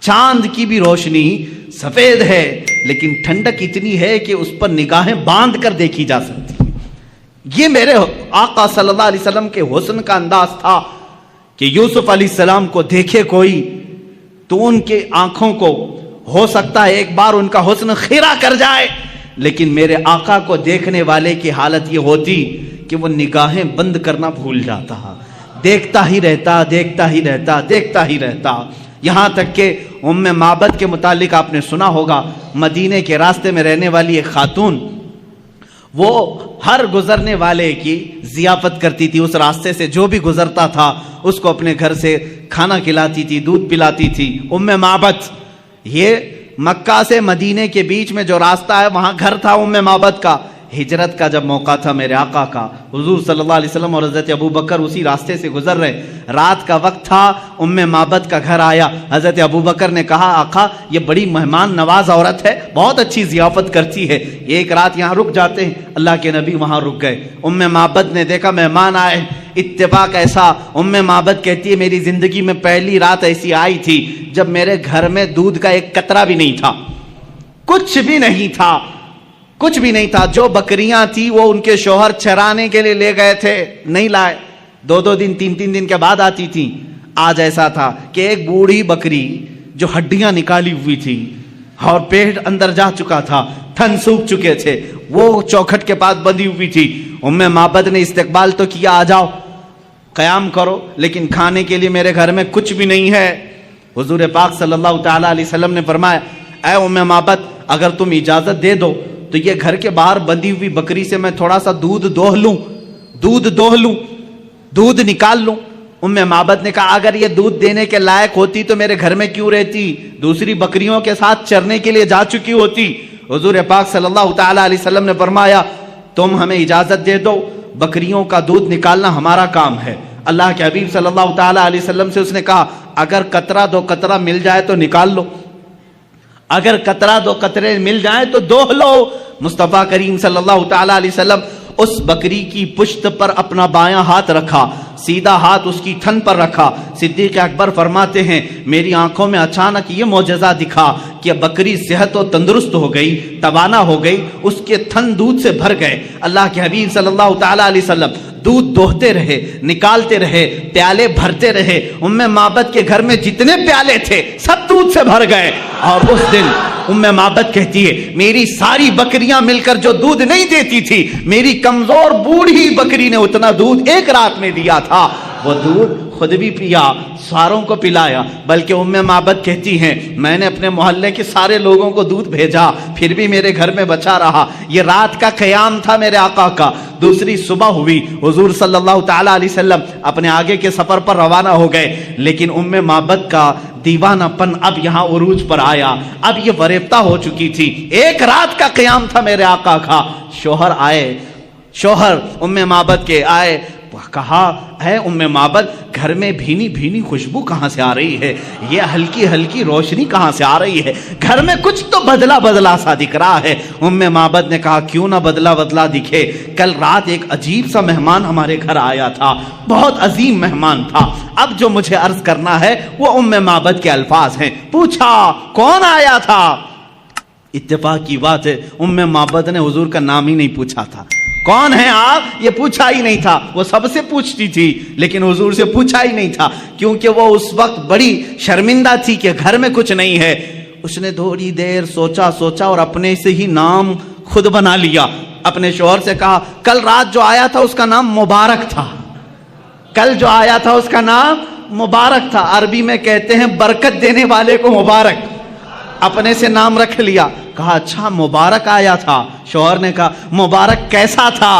چاند کی بھی روشنی سفید ہے لیکن ٹھنڈک اتنی ہے کہ اس پر نگاہیں باندھ کر دیکھی جا سکتی. یہ میرے آقا صلی اللہ علیہ وسلم کے حسن کا انداز تھا کہ یوسف علیہ السلام کو دیکھے کوئی تو ان کے آنکھوں کو ہو سکتا ہے ایک بار ان کا حسن خیرہ کر جائے, لیکن میرے آقا کو دیکھنے والے کی حالت یہ ہوتی کہ وہ نگاہیں بند کرنا بھول جاتا, دیکھتا ہی رہتا. یہاں تک کہ ام معبد کے متعلق آپ نے سنا ہوگا, مدینے کے راستے میں رہنے والی ایک خاتون, وہ ہر گزرنے والے کی ضیافت کرتی تھی. اس راستے سے جو بھی گزرتا تھا اس کو اپنے گھر سے کھانا کھلاتی تھی, دودھ پلاتی تھی. ام معبد, یہ مکہ سے مدینے کے بیچ میں جو راستہ ہے وہاں گھر تھا ام معبد کا. ہجرت کا جب موقع تھا میرے آقا کا, حضور صلی اللہ علیہ وسلم اور حضرت ابو بکر اسی راستے سے گزر رہے, رات کا وقت تھا, ام معبد کا گھر آیا. حضرت ابو بکر نے کہا آقا یہ بڑی مہمان نواز عورت ہے, بہت اچھی ضیافت کرتی ہے, ایک رات یہاں رک جاتے ہیں. اللہ کے نبی وہاں رک گئے. ام معبد نے دیکھا مہمان آئے, اتفاق ایسا, ام معبد کہتی ہے میری زندگی میں پہلی رات ایسی آئی تھی جب میرے گھر میں دودھ کا ایک قطرہ بھی نہیں تھا, کچھ بھی نہیں تھا. جو بکریاں تھی وہ ان کے شوہر چرانے کے لیے لے گئے تھے, نہیں لائے, 2 دن 3 دن کے بعد آتی تھی. آج ایسا تھا کہ ایک بوڑھی بکری جو ہڈیاں نکالی ہوئی تھی اور پیٹ اندر جا چکا تھا, تھن سوکھ چکے تھے, وہ چوکھٹ کے پاس بندھی ہوئی تھی. ام معبد نے استقبال تو کیا, آ جاؤ قیام کرو, لیکن کھانے کے لیے میرے گھر میں کچھ بھی نہیں ہے. حضور پاک صلی اللہ تعالی علیہ وسلم نے فرمایا اے ام معبد اگر تم اجازت دے دو تو یہ گھر کے باہر بندھی ہوئی بکری سے میں تھوڑا سا دودھ دوہ لوں, دودھ نکال لوں. ام معبد نے کہا اگر یہ دودھ دینے کے لائق ہوتی تو میرے گھر میں کیوں رہتی, دوسری بکریوں کے ساتھ چرنے کے لیے جا چکی ہوتی. حضور پاک صلی اللہ تعالی علیہ وسلم نے فرمایا تم ہمیں اجازت دے دو, بکریوں کا دودھ نکالنا ہمارا کام ہے. اللہ کے حبیب صلی اللہ تعالی علیہ وسلم سے اس نے کہا اگر قطرہ 2 قطرہ مل جائے تو نکال لو, اگر قطرہ 2 قطرے مل جائیں تو دوہ لو. مصطفیٰ کریم صلی اللہ تعالی علیہ وسلم اس بکری کی پشت پر اپنا بایاں ہاتھ رکھا, سیدھا ہاتھ اس کی تھن پر رکھا. صدیق اکبر فرماتے ہیں میری آنکھوں میں اچانک یہ معجزہ دکھا کہ بکری صحت و تندرست ہو گئی, توانا ہو گئی, اس کے تھن دودھ سے بھر گئے. اللہ کے حبیب صلی اللہ تعالی علیہ وسلم دودھ دوہتے رہے, نکالتے رہے, پیالے بھرتے رہے. معبد کے گھر میں جتنے پیالے تھے سب دودھ سے بھر گئے. اور اس دن معبد کہتی ہے میری ساری بکریاں مل کر جو دودھ نہیں دیتی تھی, میری کمزور بوڑھی بکری نے اتنا دودھ ایک رات میں دیا تھا. وہ دودھ خود بھی پیا, ساروں کو پلایا. بلکہ معبد کہتی ہیں میں نے اپنے محلے کے سارے لوگوں کو دودھ بھیجا, پھر بھی میرے گھر میں بچا رہا. یہ رات کا قیام تھا میرے آقا کا. دوسری صبح ہوئی, حضور صلی اللہ تعالی علیہ وسلم اپنے آگے کے سفر پر روانہ ہو گئے. لیکن معبد کا دیوانہ پن اب یہاں عروج پر آیا. اب یہ فریفتہ ہو چکی تھی. ایک رات کا قیام تھا میرے آقا کا. شوہر آئے, شوہر معبد کے آئے, کہا اے معبد گھر میں بھینی بھینی خوشبو کہاں سے آ رہی ہے, یہ ہلکی ہلکی روشنی کہاں سے آ رہی ہے, گھر میں کچھ تو بدلا بدلا سا دکھ رہا ہے. معبد نے کہا کیوں نہ بدلا بدلا دکھے, کل رات ایک عجیب سا مہمان ہمارے گھر آیا تھا, بہت عظیم مہمان تھا. اب جو مجھے عرض کرنا ہے وہ معبد کے الفاظ ہیں. پوچھا کون آیا تھا؟ اتفاق کی بات ہے معبد نے حضور کا نام ہی نہیں پوچھا تھا. کون ہیں آپ یہ پوچھا ہی نہیں تھا. وہ سب سے پوچھتی تھی لیکن حضور سے پوچھا ہی نہیں تھا, کیونکہ وہ اس وقت بڑی شرمندہ تھی کہ گھر میں کچھ نہیں ہے. اس نے تھوڑی دیر سوچا اور اپنے سے ہی نام خود بنا لیا. اپنے شوہر سے کہا کل رات جو آیا تھا اس کا نام مبارک تھا. کل جو آیا تھا اس کا نام مبارک تھا. عربی میں کہتے ہیں برکت دینے والے کو مبارک. اپنے سے نام رکھ لیا. کہا اچھا مبارک آیا تھا. شوہر نے کہا مبارک کیسا تھا؟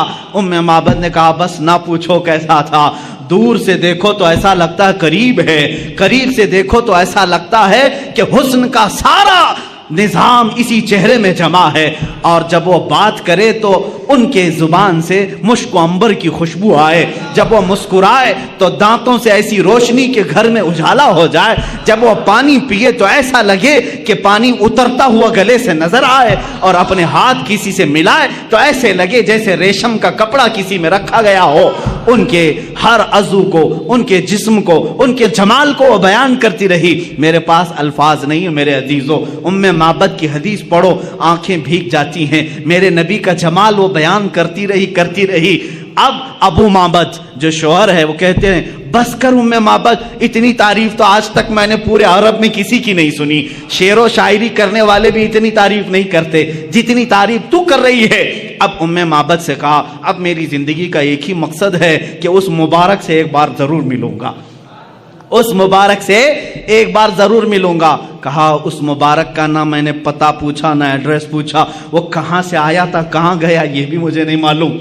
معبد نے کہا بس نہ پوچھو کیسا تھا. دور سے دیکھو تو ایسا لگتا ہے قریب ہے, قریب سے دیکھو تو ایسا لگتا ہے کہ حسن کا سارا نظام اسی چہرے میں جمع ہے. اور جب وہ بات کرے تو ان کے زبان سے مشک و عنبر کی خوشبو آئے. جب وہ مسکرائے تو دانتوں سے ایسی روشنی کہ گھر میں اجالا ہو جائے. جب وہ پانی پیے تو ایسا لگے کہ پانی اترتا ہوا گلے سے نظر آئے. اور اپنے ہاتھ کسی سے ملائے تو ایسے لگے جیسے ریشم کا کپڑا کسی میں رکھا گیا ہو. ان کے ہر عضو کو, ان کے جسم کو, ان کے جمال کو وہ بیان کرتی رہی. میرے پاس الفاظ نہیں ہے میرے عزیزو. معبد کی حدیث پڑھو آنکھیں بھیگ جاتی ہیں. میرے نبی کا جمال وہ بیان کرتی رہی. اب ابو معبد جو شوہر ہے وہ کہتے ہیں بس کر معبد, اتنی تعریف تو آج تک میں نے پورے عرب میں کسی کی نہیں سنی. شعر و شاعری کرنے والے بھی اتنی تعریف نہیں کرتے جتنی تعریف تو کر رہی ہے. اب معبد سے کہا اب میری زندگی کا ایک ہی مقصد ہے کہ اس مبارک سے ایک بار ضرور ملوں گا, اس مبارک سے ایک بار ضرور ملوں گا. کہا اس مبارک کا نہ میں نے پتہ پوچھا نہ ایڈریس پوچھا, وہ کہاں سے آیا تھا کہاں گیا یہ بھی مجھے نہیں معلوم.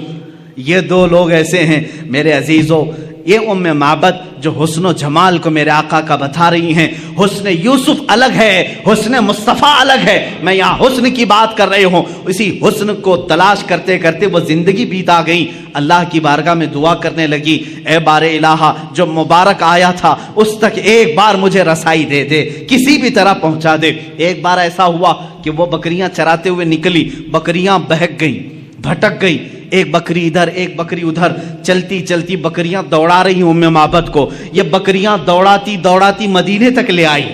یہ دو لوگ ایسے ہیں میرے عزیزو. یہ معبد جو حسن و جمال کو میرے آقا کا بتا رہی ہیں. حسن یوسف الگ ہے, حسن مصطفیٰ الگ ہے. میں یہاں حسن کی بات کر رہی ہوں. اسی حسن کو تلاش کرتے کرتے وہ زندگی بیتا گئی. اللہ کی بارگاہ میں دعا کرنے لگی اے بار الہ جو مبارک آیا تھا اس تک ایک بار مجھے رسائی دے دے, کسی بھی طرح پہنچا دے. ایک بار ایسا ہوا کہ وہ بکریاں چراتے ہوئے نکلی, بکریاں بہک گئیں, بھٹک گئی. ایک بکری ادھر ایک بکری ادھر, چلتی چلتی بکریاں دوڑا رہی معبد کو. یہ بکریاں دوڑاتی دوڑاتی مدینے تک لے آئی.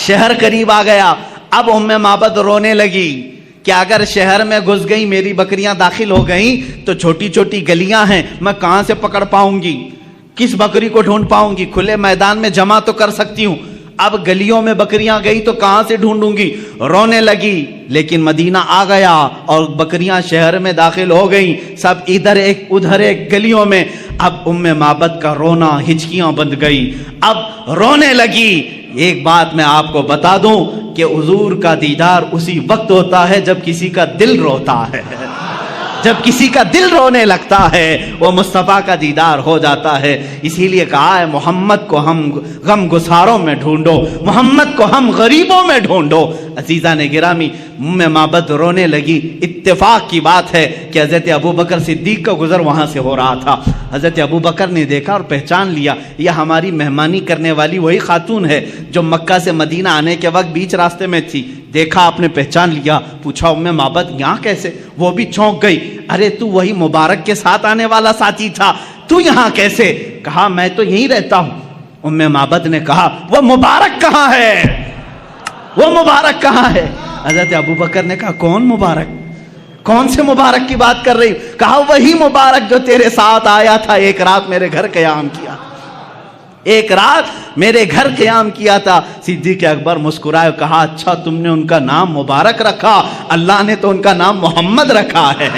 شہر قریب آ گیا. اب معبد رونے لگی کہ اگر شہر میں گھس گئی میری بکریاں داخل ہو گئیں تو چھوٹی چھوٹی گلیاں ہیں, میں کہاں سے پکڑ پاؤں گی, کس بکری کو ڈھونڈ پاؤں گی؟ کھلے میدان میں جمع تو کر سکتی ہوں, اب گلیوں میں بکریاں گئی تو کہاں سے ڈھونڈوں گی؟ رونے لگی. لیکن مدینہ آ گیا اور بکریاں شہر میں داخل ہو گئیں, سب ادھر ایک ادھر ایک گلیوں میں. اب معبد کا رونا ہچکیاں بند گئی, اب رونے لگی. ایک بات میں آپ کو بتا دوں کہ حضور کا دیدار اسی وقت ہوتا ہے جب کسی کا دل روتا ہے. جب کسی کا دل رونے لگتا ہے وہ مصطفیٰ کا دیدار ہو جاتا ہے. اسی لیے کہا ہے محمد کو ہم غم گساروں میں ڈھونڈو, محمد کو ہم غریبوں میں ڈھونڈو. عزیزان گرامی معبد رونے لگی. اتفاق کی بات ہے کہ حضرت ابوبکر صدیق کا گزر وہاں سے ہو رہا تھا. حضرت ابوبکر نے دیکھا اور پہچان لیا یہ ہماری مہمانی کرنے والی وہی خاتون ہے جو مکہ سے مدینہ آنے کے وقت بیچ راستے میں تھی. دیکھا آپ نے پہچان لیا. پوچھا معبد یہاں کیسے؟ وہ بھی چونک گئی. ارے تو وہی مبارک کے ساتھ آنے والا ساتھی تھا, تو یہاں کیسے؟ کہا میں تو یہیں رہتا ہوں. معبد نے کہا وہ مبارک کہاں ہے, وہ مبارک کہاں ہے؟ حضرت ابوبکر نے کہا کون مبارک؟ کون سے مبارک کی بات کر رہی ہو؟ کہا وہی مبارک جو تیرے ساتھ آیا تھا، ایک رات میرے گھر قیام کیا، ایک رات میرے گھر قیام کیا تھا۔ صدیق اکبر مسکرائے، کہا اچھا تم نے ان کا نام مبارک رکھا، اللہ نے تو ان کا نام محمد رکھا ہے،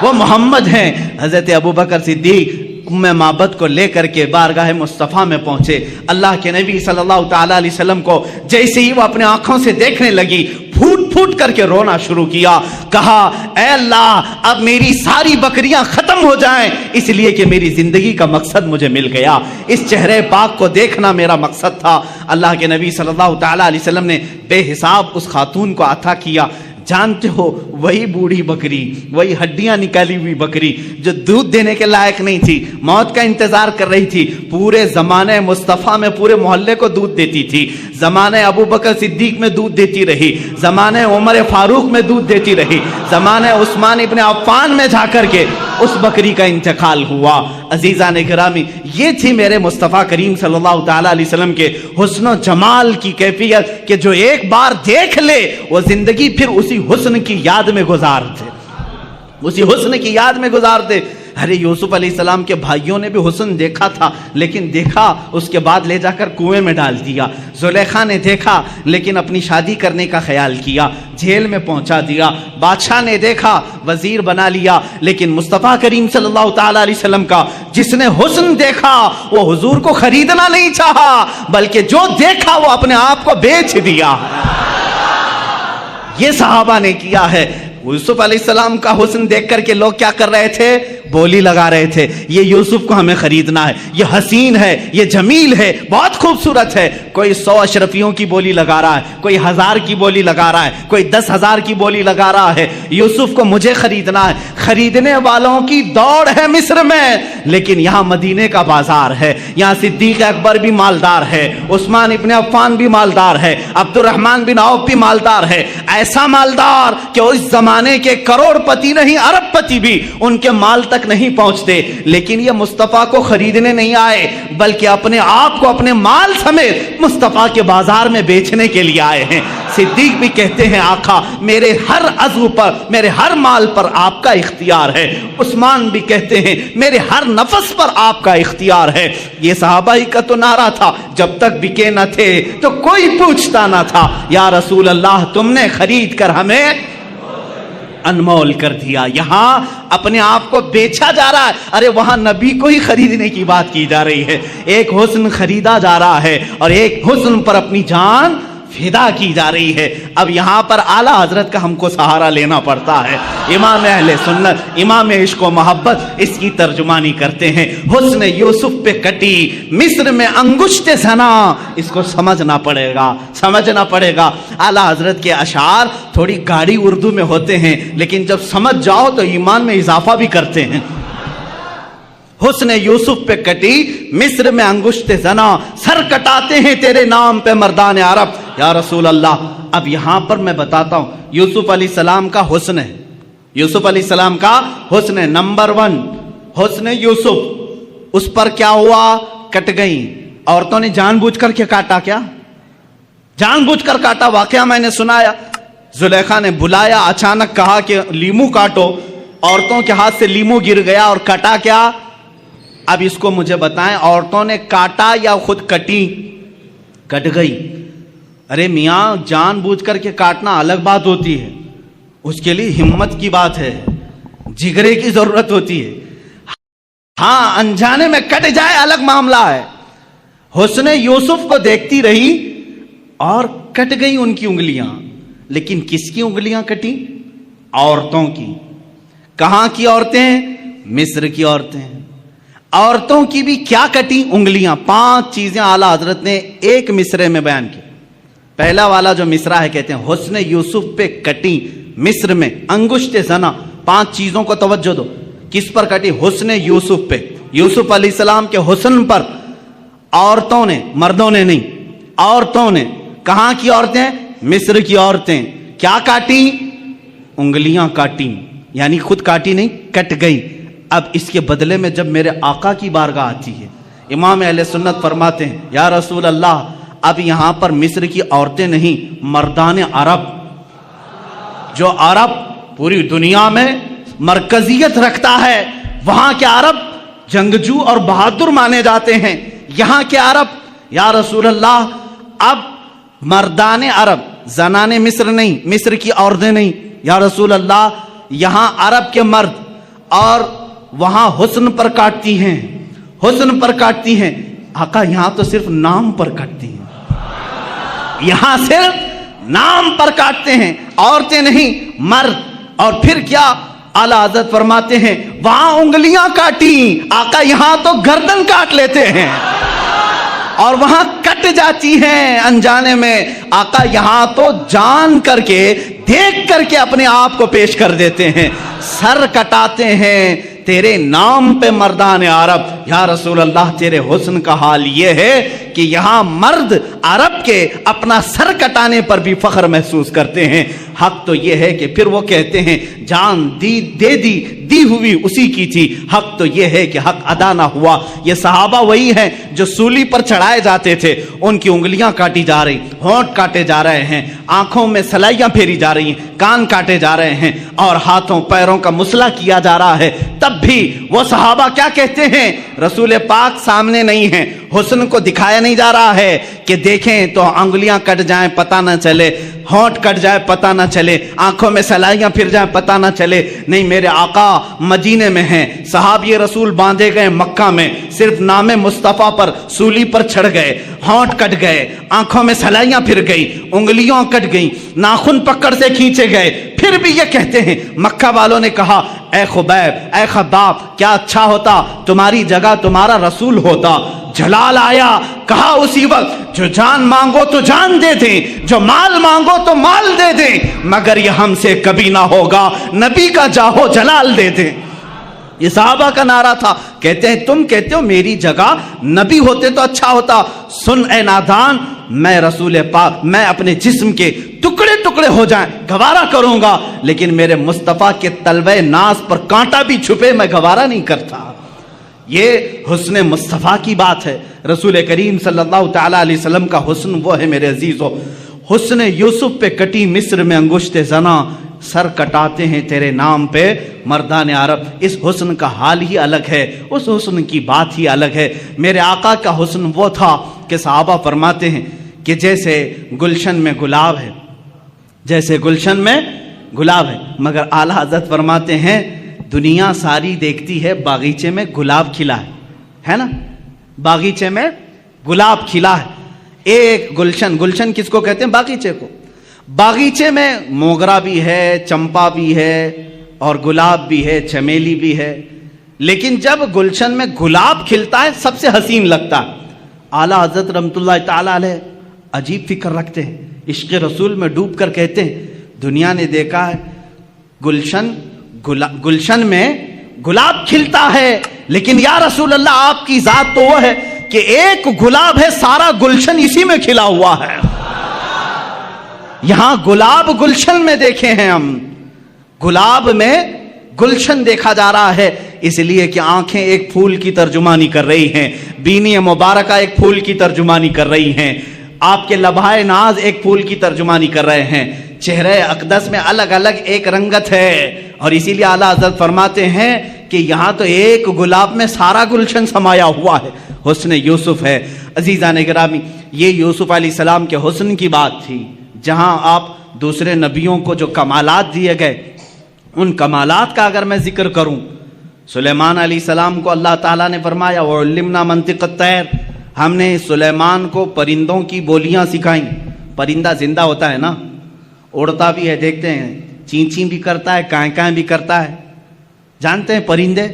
وہ محمد ہیں۔ حضرت ابوبکر صدیق ام معبد کو لے کر کے بارگاہ مصطفیٰ میں پہنچے۔ اللہ کے نبی صلی اللہ تعالیٰ علیہ وسلم کو جیسے ہی وہ اپنے آنکھوں سے دیکھنے لگی، پھوٹ پھوٹ کر کے رونا شروع کیا۔ کہا اے اللہ، اب میری ساری بکریاں ختم ہو جائیں، اس لیے کہ میری زندگی کا مقصد مجھے مل گیا، اس چہرے پاک کو دیکھنا میرا مقصد تھا۔ اللہ کے نبی صلی اللہ تعالیٰ علیہ وسلم نے بے حساب اس خاتون کو عطا کیا۔ جانتے ہو وہی بوڑھی بکری، وہی ہڈیاں نکالی ہوئی بکری جو دودھ دینے کے لائق نہیں تھی، موت کا انتظار کر رہی تھی، پورے زمانے مصطفیٰ میں پورے محلے کو دودھ دیتی تھی، زمانے ابوبکر صدیق میں دودھ دیتی رہی، زمانے عمر فاروق میں دودھ دیتی رہی، زمانے عثمان ابن عفان میں جا کر کے اس بکری کا انتقال ہوا۔ عزیزان گرامی، یہ تھی میرے مصطفیٰ کریم صلی اللہ تعالیٰ علیہ وسلم کے حسن و جمال کی کیفیت کہ جو ایک بار دیکھ لے وہ زندگی پھر اسی حسن کی یاد میں گزارتے، اسی حسن کی یاد میں گزارتے۔ ارے یوسف علیہ السلام کے بھائیوں نے بھی حسن دیکھا تھا، لیکن دیکھا اس کے بعد لے جا کر کنویں میں ڈال دیا۔ زلیخا نے دیکھا لیکن اپنی شادی کرنے کا خیال کیا، جیل میں پہنچا دیا۔ بادشاہ نے دیکھا، وزیر بنا لیا، لیکن مصطفیٰ کریم صلی اللہ تعالیٰ علیہ وسلم کا جس نے حسن دیکھا وہ حضور کو خریدنا نہیں چاہا، بلکہ جو دیکھا وہ اپنے آپ کو بیچ دیا۔ یہ صحابہ نے کیا ہے۔ یوسف علیہ السلام کا حسن دیکھ کر کے لوگ کیا کر رہے تھے؟ بولی لگا رہے تھے، یہ یوسف کو ہمیں خریدنا ہے، یہ حسین ہے، یہ جمیل ہے، بہت خوبصورت ہے۔ کوئی 100 اشرفیوں کی بولی لگا رہا ہے، کوئی 1000 کی بولی لگا رہا ہے، کوئی 10,000 کی بولی لگا رہا ہے۔ یوسف کو مجھے خریدنا ہے۔ خریدنے والوں کی دوڑ ہے مصر میں، لیکن یہاں مدینے کا بازار ہے، یہاں صدیق اکبر بھی مالدار ہے، عثمان ابن عفان بھی مالدار ہے، عبد الرحمن بن عوف بھی مالدار ہے، ایسا مالدار کہ اس زمانے کے کروڑ پتی نہیں، ارب پتی بھی ان کے مال تک نہیں پہنچتے، لیکن یہ مصطفیٰ کو خریدنے نہیں آئے، بلکہ اپنے آپ کو اپنے مال سمیت مصطفیٰ کے بازار میں بیچنے کے لیے آئے ہیں۔ صدیق بھی کہتے ہیں آقا میرے ہر عضو پر، میرے ہر مال پر آپ کا اختیار ہے۔ عثمان بھی کہتے ہیں میرے ہر نفس پر آپ کا اختیار ہے۔ یہ صحابہ ہی کا تو نعرہ تھا، جب تک بکے نہ تھے تو کوئی پوچھتا نہ تھا، یا رسول اللہ تم نے خرید کر ہمیں انمول کر دیا۔ یہاں اپنے آپ کو بیچا جا رہا ہے، ارے وہاں نبی کو ہی خریدنے کی بات کی جا رہی ہے۔ ایک حسن خریدا جا رہا ہے اور ایک حسن پر اپنی جان فدا کی جا رہی ہے۔ اب یہاں پر اعلیٰ حضرت کا ہم کو سہارا لینا پڑتا ہے۔ امام اہل سنت، امام عشق و محبت اس کی ترجمانی کرتے ہیں، حسن یوسف پہ کٹی مصر میں انگشت زنا۔ اس کو سمجھنا پڑے گا، سمجھنا پڑے گا۔ اعلیٰ حضرت کے اشعار تھوڑی گاڑی اردو میں ہوتے ہیں، لیکن جب سمجھ جاؤ تو ایمان میں اضافہ بھی کرتے ہیں۔ حسن یوسف پہ کٹی مصر میں انگشت زنا، سر کٹاتے ہیں تیرے نام پہ مردان عرب۔ یا رسول اللہ، اب یہاں پر میں بتاتا ہوں یوسف علیہ السلام کا حسن ہے، یوسف علیہ السلام کا حسن ہے۔ نمبر 1 حسن یوسف، اس پر کیا ہوا؟ کٹ گئی۔ عورتوں نے جان بوجھ کر کے کاٹا، کیا جان بوجھ کر کاٹا؟ واقعہ میں نے سنایا، زلیخا نے بلایا، اچانک کہا کہ لیمو کاٹو، عورتوں کے ہاتھ سے لیمو گر گیا اور کٹا کیا؟ اب اس کو مجھے بتائیں، عورتوں نے کاٹا یا خود کٹی؟ کٹ گئی۔ ارے میاں، جان بوجھ کر کے کاٹنا الگ بات ہوتی ہے، اس کے لیے ہمت کی بات ہے، جگرے کی ضرورت ہوتی ہے۔ ہاں، انجانے میں کٹ جائے الگ معاملہ ہے۔ حسن یوسف کو دیکھتی رہی اور کٹ گئی ان کی انگلیاں، لیکن کس کی انگلیاں کٹی؟ عورتوں کی۔ کہاں کی عورتیں؟ مصر کی عورتیں۔ عورتوں کی بھی کیا کٹی؟ انگلیاں۔ 5 چیزیں اعلیٰ حضرت نے ایک مصرے میں بیان کی۔ پہلا والا جو مصرع ہے کہتے ہیں حسن یوسف پہ کٹی مصر میں انگشت زنا۔ 5 چیزوں کو توجہ دو، کس پر کٹی؟ حسن یوسف پہ، یوسف علیہ السلام کے حسن پر۔ عورتوں نے، مردوں نے نہیں، عورتوں نے۔ کہاں کی عورتیں؟ مصر کی عورتیں۔ کیا کاٹی؟ انگلیاں کاٹی، یعنی خود کاٹی نہیں، کٹ گئی۔ اب اس کے بدلے میں جب میرے آقا کی بارگاہ آتی ہے، امام اہل سنت فرماتے ہیں یا رسول اللہ، اب یہاں پر مصر کی عورتیں نہیں، مردان عرب، جو عرب پوری دنیا میں مرکزیت رکھتا ہے. وہاں کے عرب جنگجو اور بہادر مانے جاتے ہیں. یہاں کے عرب یا رسول اللہ اب مردان عرب زنان مصر نہیں, مصر کی عورتیں نہیں, یا رسول اللہ یہاں عرب کے مرد اور وہاں حسن پر کاٹتی ہیں, حسن پر کاٹتی ہیں. آقا یہاں تو صرف نام پر کاٹتی ہیں, یہاں صرف نام پر کاٹتے ہیں, عورتیں نہیں مرد. اور پھر کیا اعلیٰ حضرت فرماتے ہیں وہاں انگلیاں کاٹی, آقا یہاں تو گردن کاٹ لیتے ہیں اور وہاں کٹ جاتی ہیں انجانے میں. آقا یہاں تو جان کر کے دیکھ کر کے اپنے آپ کو پیش کر دیتے ہیں, سر کٹاتے ہیں تیرے نام پہ مردان عرب. یا رسول اللہ تیرے حسن کا حال یہ ہے کہ یہاں مرد عرب کے اپنا سر کٹانے پر بھی فخر محسوس کرتے ہیں. حق تو یہ ہے کہ پھر وہ کہتے ہیں جان دی ہوئی اسی کی تھی. حق تو یہ ہے کہ حق ادا نہ ہوا. یہ صحابہ وہی ہیں جو سولی پر چڑھائے جاتے تھے, ان کی انگلیاں کاٹی جا رہی, ہونٹ کاٹے جا رہے ہیں, آنکھوں میں سلائیاں پھیری جا رہی ہیں, کان کاٹے جا رہے ہیں اور ہاتھوں پیروں کا مسئلہ کیا جا رہا ہے. تب بھی وہ صحابہ کیا کہتے ہیں, رسول پاک سامنے نہیں ہیں, حسن کو دکھایا نہیں جا رہا ہے کہ دیکھیں تو انگلیاں کٹ جائیں پتہ نہ چلے, ہونٹ کٹ جائے پتہ نہ چلے, آنکھوں میں سلائیاں پھر جائیں پتہ نہ چلے. نہیں, میرے آقا مدینے میں ہیں, صحابی رسول باندھے گئے مکہ میں, صرف نام مصطفیٰ پر سولی پر چڑھ گئے, ہونٹ کٹ گئے, آنکھوں میں سلائیاں پھر گئی, انگلیاں کٹ گئیں, ناخن پکڑ سے کھینچے گئے. پھر بھی یہ کہتے ہیں, مکہ والوں نے کہا اے خبیب اے خباب کیا اچھا ہوتا تمہاری جگہ تمہارا رسول ہوتا. جلال آیا, کہا اسی وقت جو جان مانگو تو جان دے دیں, جو مال مانگو تو مال دے دیں, مگر یہ ہم سے کبھی نہ ہوگا نبی کا جاہو جلال دے دیں. یہ صحابہ کا نعرہ تھا. کہتے ہیں تم کہتے ہو میری جگہ نبی ہوتے تو اچھا ہوتا. سن اے نادان, میں رسول پاک میں اپنے جسم کے ٹکڑے ٹکڑے ہو جائیں گوارا کروں گا, لیکن میرے مصطفیٰ کے تلوے ناز پر کانٹا بھی چھپے میں گوارا نہیں کرتا. یہ حسن مصطفیٰ کی بات ہے. رسول کریم صلی اللہ تعالیٰ علیہ وسلم کا حسن وہ ہے میرے عزیزو. حسن یوسف پہ کٹی مصر میں انگشت زنا, سر کٹاتے ہیں تیرے نام پہ مردان عرب. اس حسن کا حال ہی الگ ہے, اس حسن کی بات ہی الگ ہے. میرے آقا کا حسن وہ تھا کہ صحابہ فرماتے ہیں کہ جیسے گلشن میں گلاب ہے, جیسے گلشن میں گلاب ہے, مگر اعلیٰ حضرت فرماتے ہیں دنیا ساری دیکھتی ہے باغیچے میں گلاب کھلا ہے نا, باغیچے میں گلاب کھلا ہے. ایک گلشن, گلشن کس کو کہتے ہیں, باغیچے کو. باغیچے میں موگرا بھی ہے, چمپا بھی ہے, اور گلاب بھی ہے, چمیلی بھی ہے, لیکن جب گلشن میں گلاب کھلتا ہے سب سے حسین لگتا ہے. اعلیٰ حضرت رحمۃ اللہ تعالیٰ علیہ عجیب فکر رکھتے ہیں, عشق رسول میں ڈوب کر کہتے ہیں دنیا نے دیکھا ہے گلشن میں گلاب کھلتا ہے, لیکن یا رسول اللہ آپ کی ذات تو وہ ہے کہ ایک گلاب ہے سارا گلشن اسی میں کھلا ہوا ہے. یہاں گلاب گلشن میں دیکھے ہیں ہم, گلاب میں گلشن دیکھا جا رہا ہے, اس لیے کہ آنکھیں ایک پھول کی ترجمانی کر رہی ہیں, بینی مبارکہ ایک پھول کی ترجمانی کر رہی ہیں, آپ کے لبھائے ناز ایک پھول کی ترجمانی کر رہے ہیں, چہرے اقدس میں الگ الگ ایک رنگت ہے. اور اسی لیے اعلیٰ حضرت فرماتے ہیں کہ یہاں تو ایک گلاب میں سارا گلشن سمایا ہوا ہے, حسن یوسف ہے. عزیزان گرامی, یہ یوسف علیہ السلام کے حسن کی بات تھی. جہاں آپ دوسرے نبیوں کو جو کمالات دیے گئے, ان کمالات کا اگر میں ذکر کروں, سلیمان علیہ السلام کو اللہ تعالیٰ نے فرمایا وَعُلِّمْنَا مَنْطِقَ الطَّيْرِ, ہم نے سلیمان کو پرندوں کی بولیاں سکھائیں. پرندہ زندہ ہوتا ہے نا, اڑتا بھی ہے, دیکھتے ہیں چین چین بھی کرتا ہے, کائیں کائیں بھی کرتا ہے, جانتے ہیں پرندے.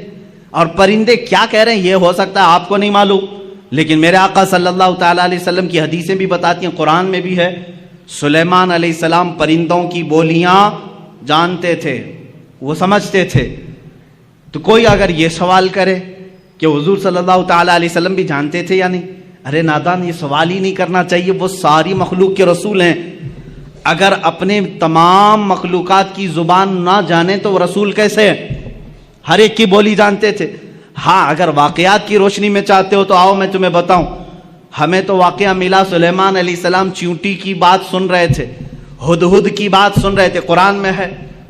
اور پرندے کیا کہہ رہے ہیں یہ ہو سکتا ہے آپ کو نہیں معلوم, لیکن میرے آقا صلی اللہ تعالیٰ علیہ وسلم کی حدیثیں بھی بتاتی ہیں, قرآن میں بھی ہے, سلیمان علیہ السلام پرندوں کی بولیاں جانتے تھے, وہ سمجھتے تھے. تو کوئی اگر یہ سوال کرے کہ حضور صلی اللہ تعالیٰ علیہ وسلم بھی جانتے تھے یا نہیں, ارے نادان, یہ سوال ہی نہیں کرنا چاہیے, وہ ساری مخلوق کے رسول ہیں. اگر اپنے تمام مخلوقات کی زبان نہ جانے تو وہ رسول کیسے ہیں؟ ہر ایک کی بولی جانتے تھے. ہاں اگر واقعات کی روشنی میں چاہتے ہو تو آؤ میں تمہیں بتاؤں. ہمیں تو واقعہ ملا, سلیمان علیہ السلام چیونٹی کی بات سن رہے تھے, ہدہد کی بات سن رہے تھے, قرآن میں ہے.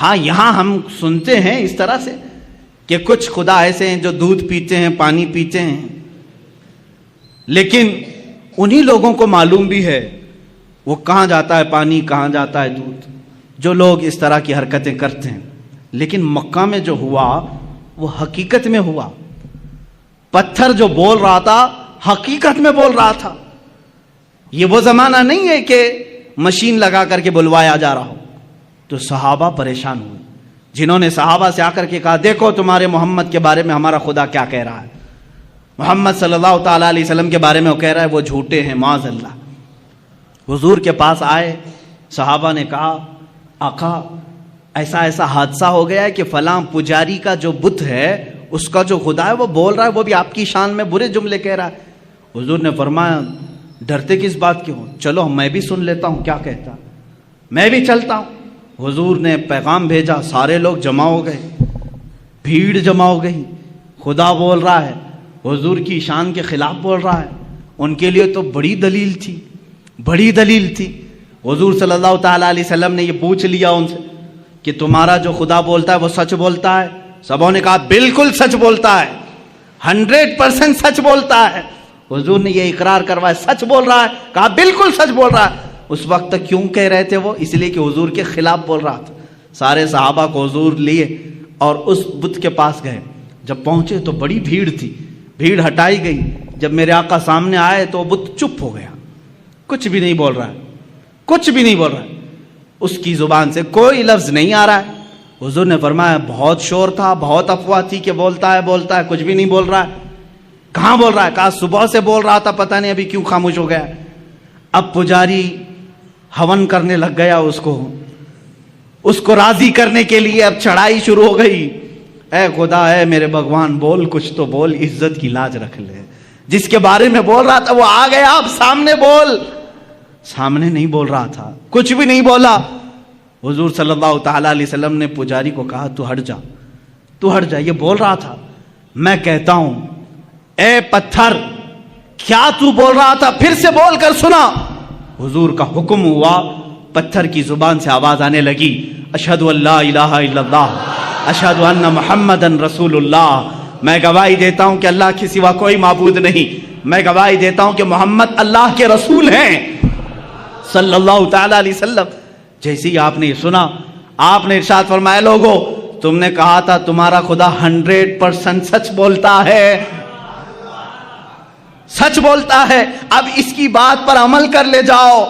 ہاں یہاں ہم سنتے ہیں اس طرح سے کہ کچھ خدا ایسے ہیں جو دودھ پیتے ہیں، پانی پیتے ہیں، لیکن انہی لوگوں کو معلوم بھی ہے وہ کہاں جاتا ہے پانی، کہاں جاتا ہے دودھ، جو لوگ اس طرح کی حرکتیں کرتے ہیں۔ لیکن مکہ میں جو ہوا وہ حقیقت میں ہوا، پتھر جو بول رہا تھا حقیقت میں بول رہا تھا۔ یہ وہ زمانہ نہیں ہے کہ مشین لگا کر کے بلوایا جا رہا ہو۔ تو صحابہ پریشان ہوئے، جنہوں نے صحابہ سے آ کر کے کہا دیکھو تمہارے محمد کے بارے میں ہمارا خدا کیا کہہ رہا ہے، محمد صلی اللہ تعالیٰ علیہ وسلم کے بارے میں وہ کہہ رہا ہے وہ جھوٹے ہیں معاذ اللہ۔ حضور کے پاس آئے، صحابہ نے کہا آقا ایسا ایسا حادثہ ہو گیا ہے کہ فلاں پجاری کا جو بت ہے اس کا جو خدا ہے وہ بول رہا ہے، وہ بھی آپ کی شان میں برے جملے کہہ رہا ہے۔ حضور نے فرمایا ڈرتے کس بات کے ہو، چلو میں بھی سن لیتا ہوں کیا کہتا، میں بھی چلتا ہوں۔ حضور نے پیغام بھیجا، سارے لوگ جمع ہو گئے، بھیڑ جمع ہو گئی، خدا بول رہا ہے، حضور کی شان کے خلاف بول رہا ہے۔ ان کے لیے تو بڑی دلیل تھی، بڑی دلیل تھی۔ حضور صلی اللہ تعالیٰ علیہ وسلم نے یہ پوچھ لیا ان سے کہ تمہارا جو خدا بولتا ہے وہ سچ بولتا ہے؟ سبوں نے کہا بالکل سچ بولتا ہے، 100% سچ بولتا ہے۔ حضور نے یہ اقرار کروایا سچ بول رہا ہے، کہا بالکل سچ بول رہا ہے۔ اس وقت تک کیوں کہہ رہے تھے وہ؟ اس لیے کہ حضور کے خلاف بول رہا تھا۔ سارے صحابہ کو حضور لیے اور اس بت کے پاس گئے۔ جب پہنچے تو بڑی بھیڑ تھی، بھیڑ ہٹائی گئی۔ جب میرے آقا سامنے آئے تو وہ بت چپ ہو گیا، کچھ بھی نہیں بول رہا ہے، کچھ بھی نہیں بول رہا ہے، اس کی زبان سے کوئی لفظ نہیں آ رہا ہے۔ حضور نے فرمایا بہت شور تھا، بہت افواہ تھی کہ بولتا ہے بولتا ہے، کچھ بھی نہیں بول رہا ہے۔ کہاں بول رہا ہے؟ کہا صبح سے بول رہا تھا، پتہ نہیں ابھی کیوں خاموش ہو گیا۔ اب پجاری ہون کرنے لگ گیا، اس کو راضی کرنے کے لیے اب چڑھائی شروع ہو گئی۔ اے خدا، اے میرے بھگوان، بول کچھ تو بول، عزت کی لاج رکھ لے۔ جس کے بارے میں بول رہا تھا وہ آ گیا، اب سامنے بول۔ سامنے نہیں بول رہا تھا، کچھ بھی نہیں بولا۔ حضور صلی اللہ تعالیٰ علیہ وسلم نے پجاری کو کہا تو ہٹ جا، تو ہٹ جا۔ یہ بول رہا تھا، میں کہتا ہوں اے پتھر کیا تو بول رہا تھا؟ پھر سے بول کر سنا۔ حضور کا حکم ہوا، پتھر کی زبان سے آواز آنے لگی، اشہد ان لا الہ الا اللہ اشہد ان محمدن رسول اللہ۔ میں گواہی دیتا ہوں کہ اللہ کے سوا کوئی معبود نہیں، میں گواہی دیتا ہوں کہ محمد اللہ کے رسول ہیں صلی اللہ تعالیٰ علیہ وسلم۔ جیسے ہی آپ نے یہ سنا، آپ نے ارشاد فرمایا لوگو تم نے کہا تھا تمہارا خدا 100% سچ بولتا ہے، سچ بولتا ہے، اب اس کی بات پر عمل کر لے جاؤ۔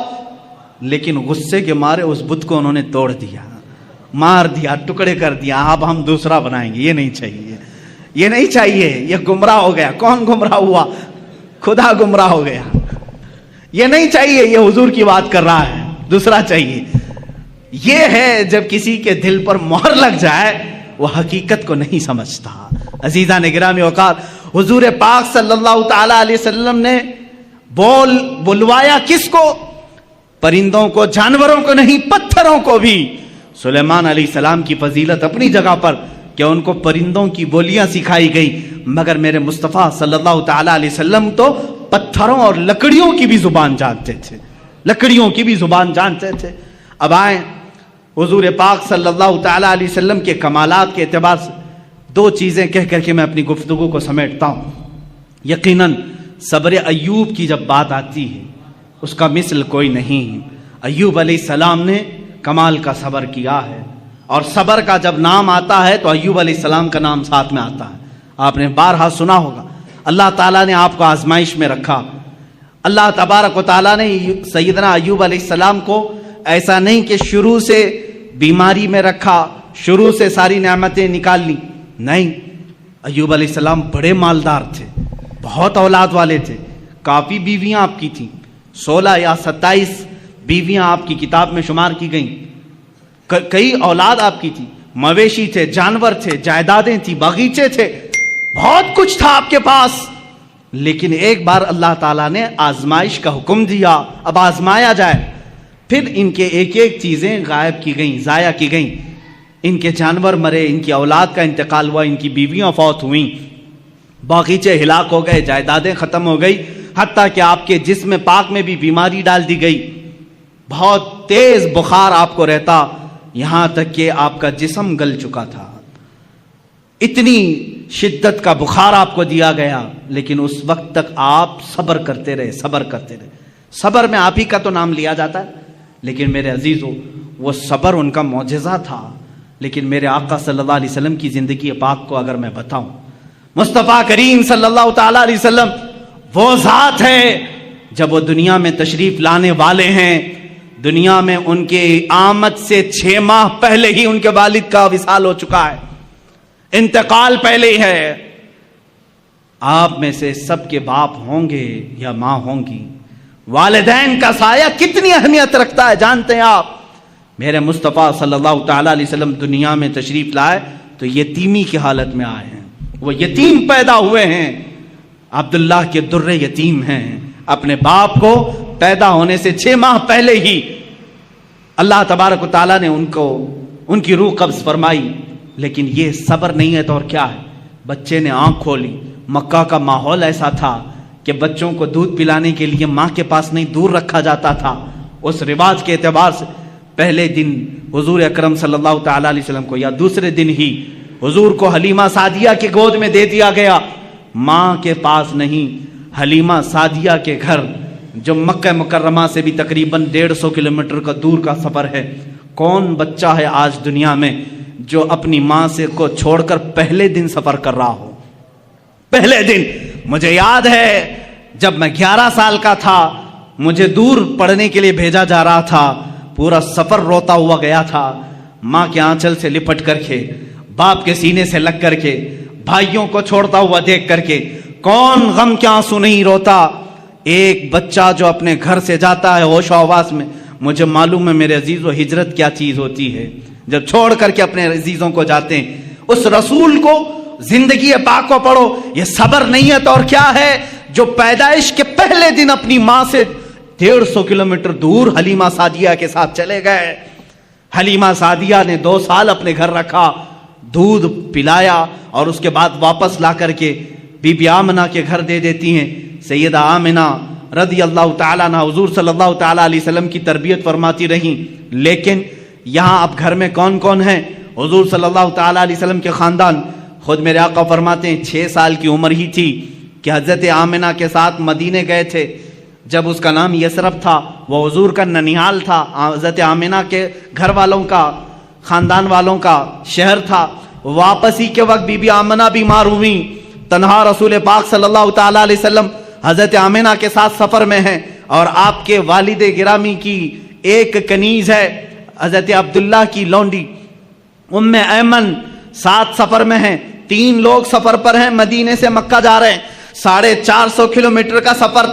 لیکن غصے کے مارے اس بت کو انہوں نے توڑ دیا، مار دیا، ٹکڑے کر دیا۔ اب ہم دوسرا بنائیں گے، یہ نہیں چاہیے، یہ نہیں چاہیے، یہ گمراہ ہو گیا۔ کون گمراہ ہوا؟ خدا گمراہ ہو گیا۔ یہ نہیں چاہیے، یہ حضور کی بات کر رہا ہے، دوسرا چاہیے۔ یہ ہے جب کسی کے دل پر مہر لگ جائے وہ حقیقت کو نہیں سمجھتا۔ عزیزان گرامی اوقات، حضور پاک صلی اللہ تعالیٰ علیہ وسلم نے بلوایا کس کو؟ پرندوں کو، جانوروں کو نہیں، پتھروں کو بھی۔ سلیمان علیہ السلام کی فضیلت اپنی جگہ پر کہ ان کو پرندوں کی بولیاں سکھائی گئی، مگر میرے مصطفیٰ صلی اللہ تعالیٰ علیہ وسلم تو پتھروں اور لکڑیوں کی بھی زبان جانتے تھے، لکڑیوں کی بھی زبان جانتے تھے۔ اب آئیں حضور پاک صلی اللہ تعالیٰ علیہ وسلم کے کمالات کے اعتبار سے دو چیزیں کہہ کر کے میں اپنی گفتگو کو سمیٹتا ہوں۔ یقیناً صبر ایوب کی جب بات آتی ہے اس کا مثل کوئی نہیں۔ ایوب علیہ السلام نے کمال کا صبر کیا ہے، اور صبر کا جب نام آتا ہے تو ایوب علیہ السلام کا نام ساتھ میں آتا ہے۔ آپ نے بارہا سنا ہوگا، اللہ تعالیٰ نے آپ کو آزمائش میں رکھا۔ اللہ تبارک و تعالیٰ نے سیدنا ایوب علیہ السلام کو ایسا نہیں کہ شروع سے بیماری میں رکھا، شروع سے ساری نعمتیں نکال لی، نہیں۔ ایوب علیہ السلام بڑے مالدار تھے، بہت اولاد والے تھے، کافی بیویاں آپ کی تھیں، 16 یا 27 بیویاں آپ کی کتاب میں شمار کی گئیں، کئی اولاد آپ کی تھی، مویشی تھے، جانور تھے، جائیدادیں تھیں، باغیچے تھے، بہت کچھ تھا آپ کے پاس۔ لیکن ایک بار اللہ تعالیٰ نے آزمائش کا حکم دیا، اب آزمایا جائے۔ پھر ان کے ایک ایک چیزیں غائب کی گئیں، ضائع کی گئیں، ان کے جانور مرے، ان کی اولاد کا انتقال ہوا، ان کی بیویاں فوت ہوئیں، باغیچے ہلاک ہو گئے، جائیدادیں ختم ہو گئی، حتیٰ کہ آپ کے جسم پاک میں بھی بیماری ڈال دی گئی، بہت تیز بخار آپ کو رہتا، یہاں تک کہ آپ کا جسم گل چکا تھا، اتنی شدت کا بخار آپ کو دیا گیا، لیکن اس وقت تک آپ صبر کرتے رہے، صبر کرتے رہے۔ صبر میں آپ ہی کا تو نام لیا جاتا ہے، لیکن میرے عزیزو وہ صبر ان کا معجزہ تھا۔ لیکن میرے آقا صلی اللہ علیہ وسلم کی زندگی پاک کو اگر میں بتاؤں، مصطفیٰ کریم صلی اللہ تعالی علیہ وسلم وہ ذات ہے جب وہ دنیا میں تشریف لانے والے ہیں، دنیا میں ان کے آمد سے 6 ماہ پہلے ہی ان کے والد کا وصال ہو چکا ہے، انتقال پہلے ہی ہے۔ آپ میں سے سب کے باپ ہوں گے یا ماں ہوں گی، والدین کا سایہ کتنی اہمیت رکھتا ہے جانتے ہیں آپ؟ میرے مصطفیٰ صلی اللہ تعالی علیہ وسلم دنیا میں تشریف لائے تو یتیمی کی حالت میں آئے ہیں، وہ یتیم پیدا ہوئے ہیں، عبداللہ کے در یتیم ہیں۔ اپنے باپ کو پیدا ہونے سے 6 ماہ پہلے ہی اللہ تبارک و تعالیٰ نے ان کی روح قبض فرمائی۔ لیکن یہ صبر نہیں ہے تو اور کیا ہے؟ بچے نے آنکھ کھولی، مکہ کا ماحول ایسا تھا کہ بچوں کو دودھ پلانے کے لیے ماں کے پاس نہیں دور رکھا جاتا تھا۔ اس رواج کے اعتبار سے پہلے دن حضور اکرم صلی اللہ تعالی علیہ وسلم کو یا دوسرے دن ہی حضور کو حلیمہ سعدیہ کی گود میں دے دیا گیا، ماں کے پاس نہیں۔ حلیمہ سعدیہ کے گھر جو مکہ مکرمہ سے بھی تقریباً 150 کلومیٹر کا دور کا سفر ہے، کون بچہ ہے آج دنیا میں جو اپنی ماں سے کو چھوڑ کر پہلے دن سفر کر رہا ہو؟ پہلے دن مجھے یاد ہے جب میں 11 سال کا تھا، مجھے دور پڑھنے کے لیے بھیجا جا رہا تھا، پورا سفر روتا ہوا گیا تھا، ماں کے آنچل سے لپٹ کر کے، باپ کے سینے سے لگ کر کے، بھائیوں کو چھوڑتا ہوا دیکھ کر کے، کون غم کے آنسو نہیں روتا؟ ایک بچہ جو اپنے گھر سے جاتا ہے ہوش و حواس میں، مجھے معلوم ہے میرے عزیزو ہجرت کیا چیز ہوتی ہے، جب چھوڑ کر کے اپنے عزیزوں کو جاتے ہیں۔ اس رسول کو زندگی پاک کو پڑھو، یہ صبر نہیں ہے تو اور کیا ہے؟ جو پیدائش کے پہلے دن اپنی ماں سے 150 کلومیٹر دور حلیمہ سعدیہ کے ساتھ چلے گئے۔ حلیمہ سعدیہ نے 2 سال اپنے گھر رکھا، دودھ پلایا، اور اس کے بعد واپس لا کر کے بی بی آمنہ کے گھر دے دیتی ہیں۔ سیدہ آمنہ رضی اللہ تعالیٰ عنہ حضور صلی اللہ تعالیٰ علیہ وسلم کی تربیت فرماتی رہیں۔ لیکن یہاں اب گھر میں کون کون ہیں؟ حضور صلی اللہ تعالیٰ علیہ وسلم کے خاندان۔ خود میرے آقا فرماتے ہیں 6 سال کی عمر ہی تھی کہ حضرت آمنہ کے ساتھ مدینے گئے تھے، جب اس کا نام یثرب تھا، وہ حضور کا ننیال تھا، حضرت آمنہ کے گھر والوں کا، خاندان والوں کا شہر تھا۔ واپسی کے وقت بی بی آمنہ بیمار ہوئی، تنہا رسول پاک صلی اللہ تعالیٰ علیہ وسلم حضرت آمنہ کے ساتھ سفر میں ہیں، اور آپ کے والد گرامی کی ایک کنیز ہے حضرت عبداللہ کی لونڈی ام ایمن، ساتھ سفر میں ہیں۔ 3 لوگ سفر پر ہیں، مدینے سے مکہ جا رہے ہیں، 450 کلومیٹر کا سفر۔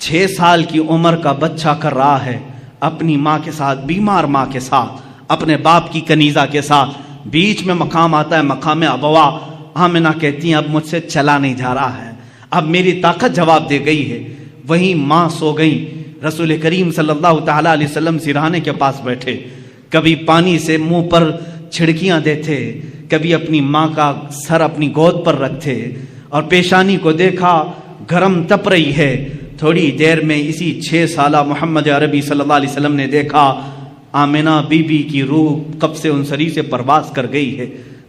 6 سال کی عمر کا بچہ کر رہا ہے اپنی ماں کے ساتھ، بیمار ماں کے ساتھ، اپنے باپ کی کنیزہ کے ساتھ۔ بیچ میں مقام آتا ہے، مقام ابوا۔ آمنہ کہتی ہیں اب مجھ سے چلا نہیں جا رہا ہے، اب میری طاقت جواب دے گئی ہے۔ وہیں ماں سو گئی، رسول کریم صلی اللہ تعالیٰ علیہ وسلم سرہانے کے پاس بیٹھے، کبھی پانی سے منہ پر چھڑکیاں دیتے، کبھی اپنی ماں کا سر اپنی گود پر رکھتے، اور پیشانی کو دیکھا گرم تپ رہی ہے۔ تھوڑی دیر میں اسی 6 سالہ محمد عربی صلی اللہ علیہ وسلم نے دیکھا آمنہ بی بی کی روح قبض انصری سے پرواز کر گئی ہے،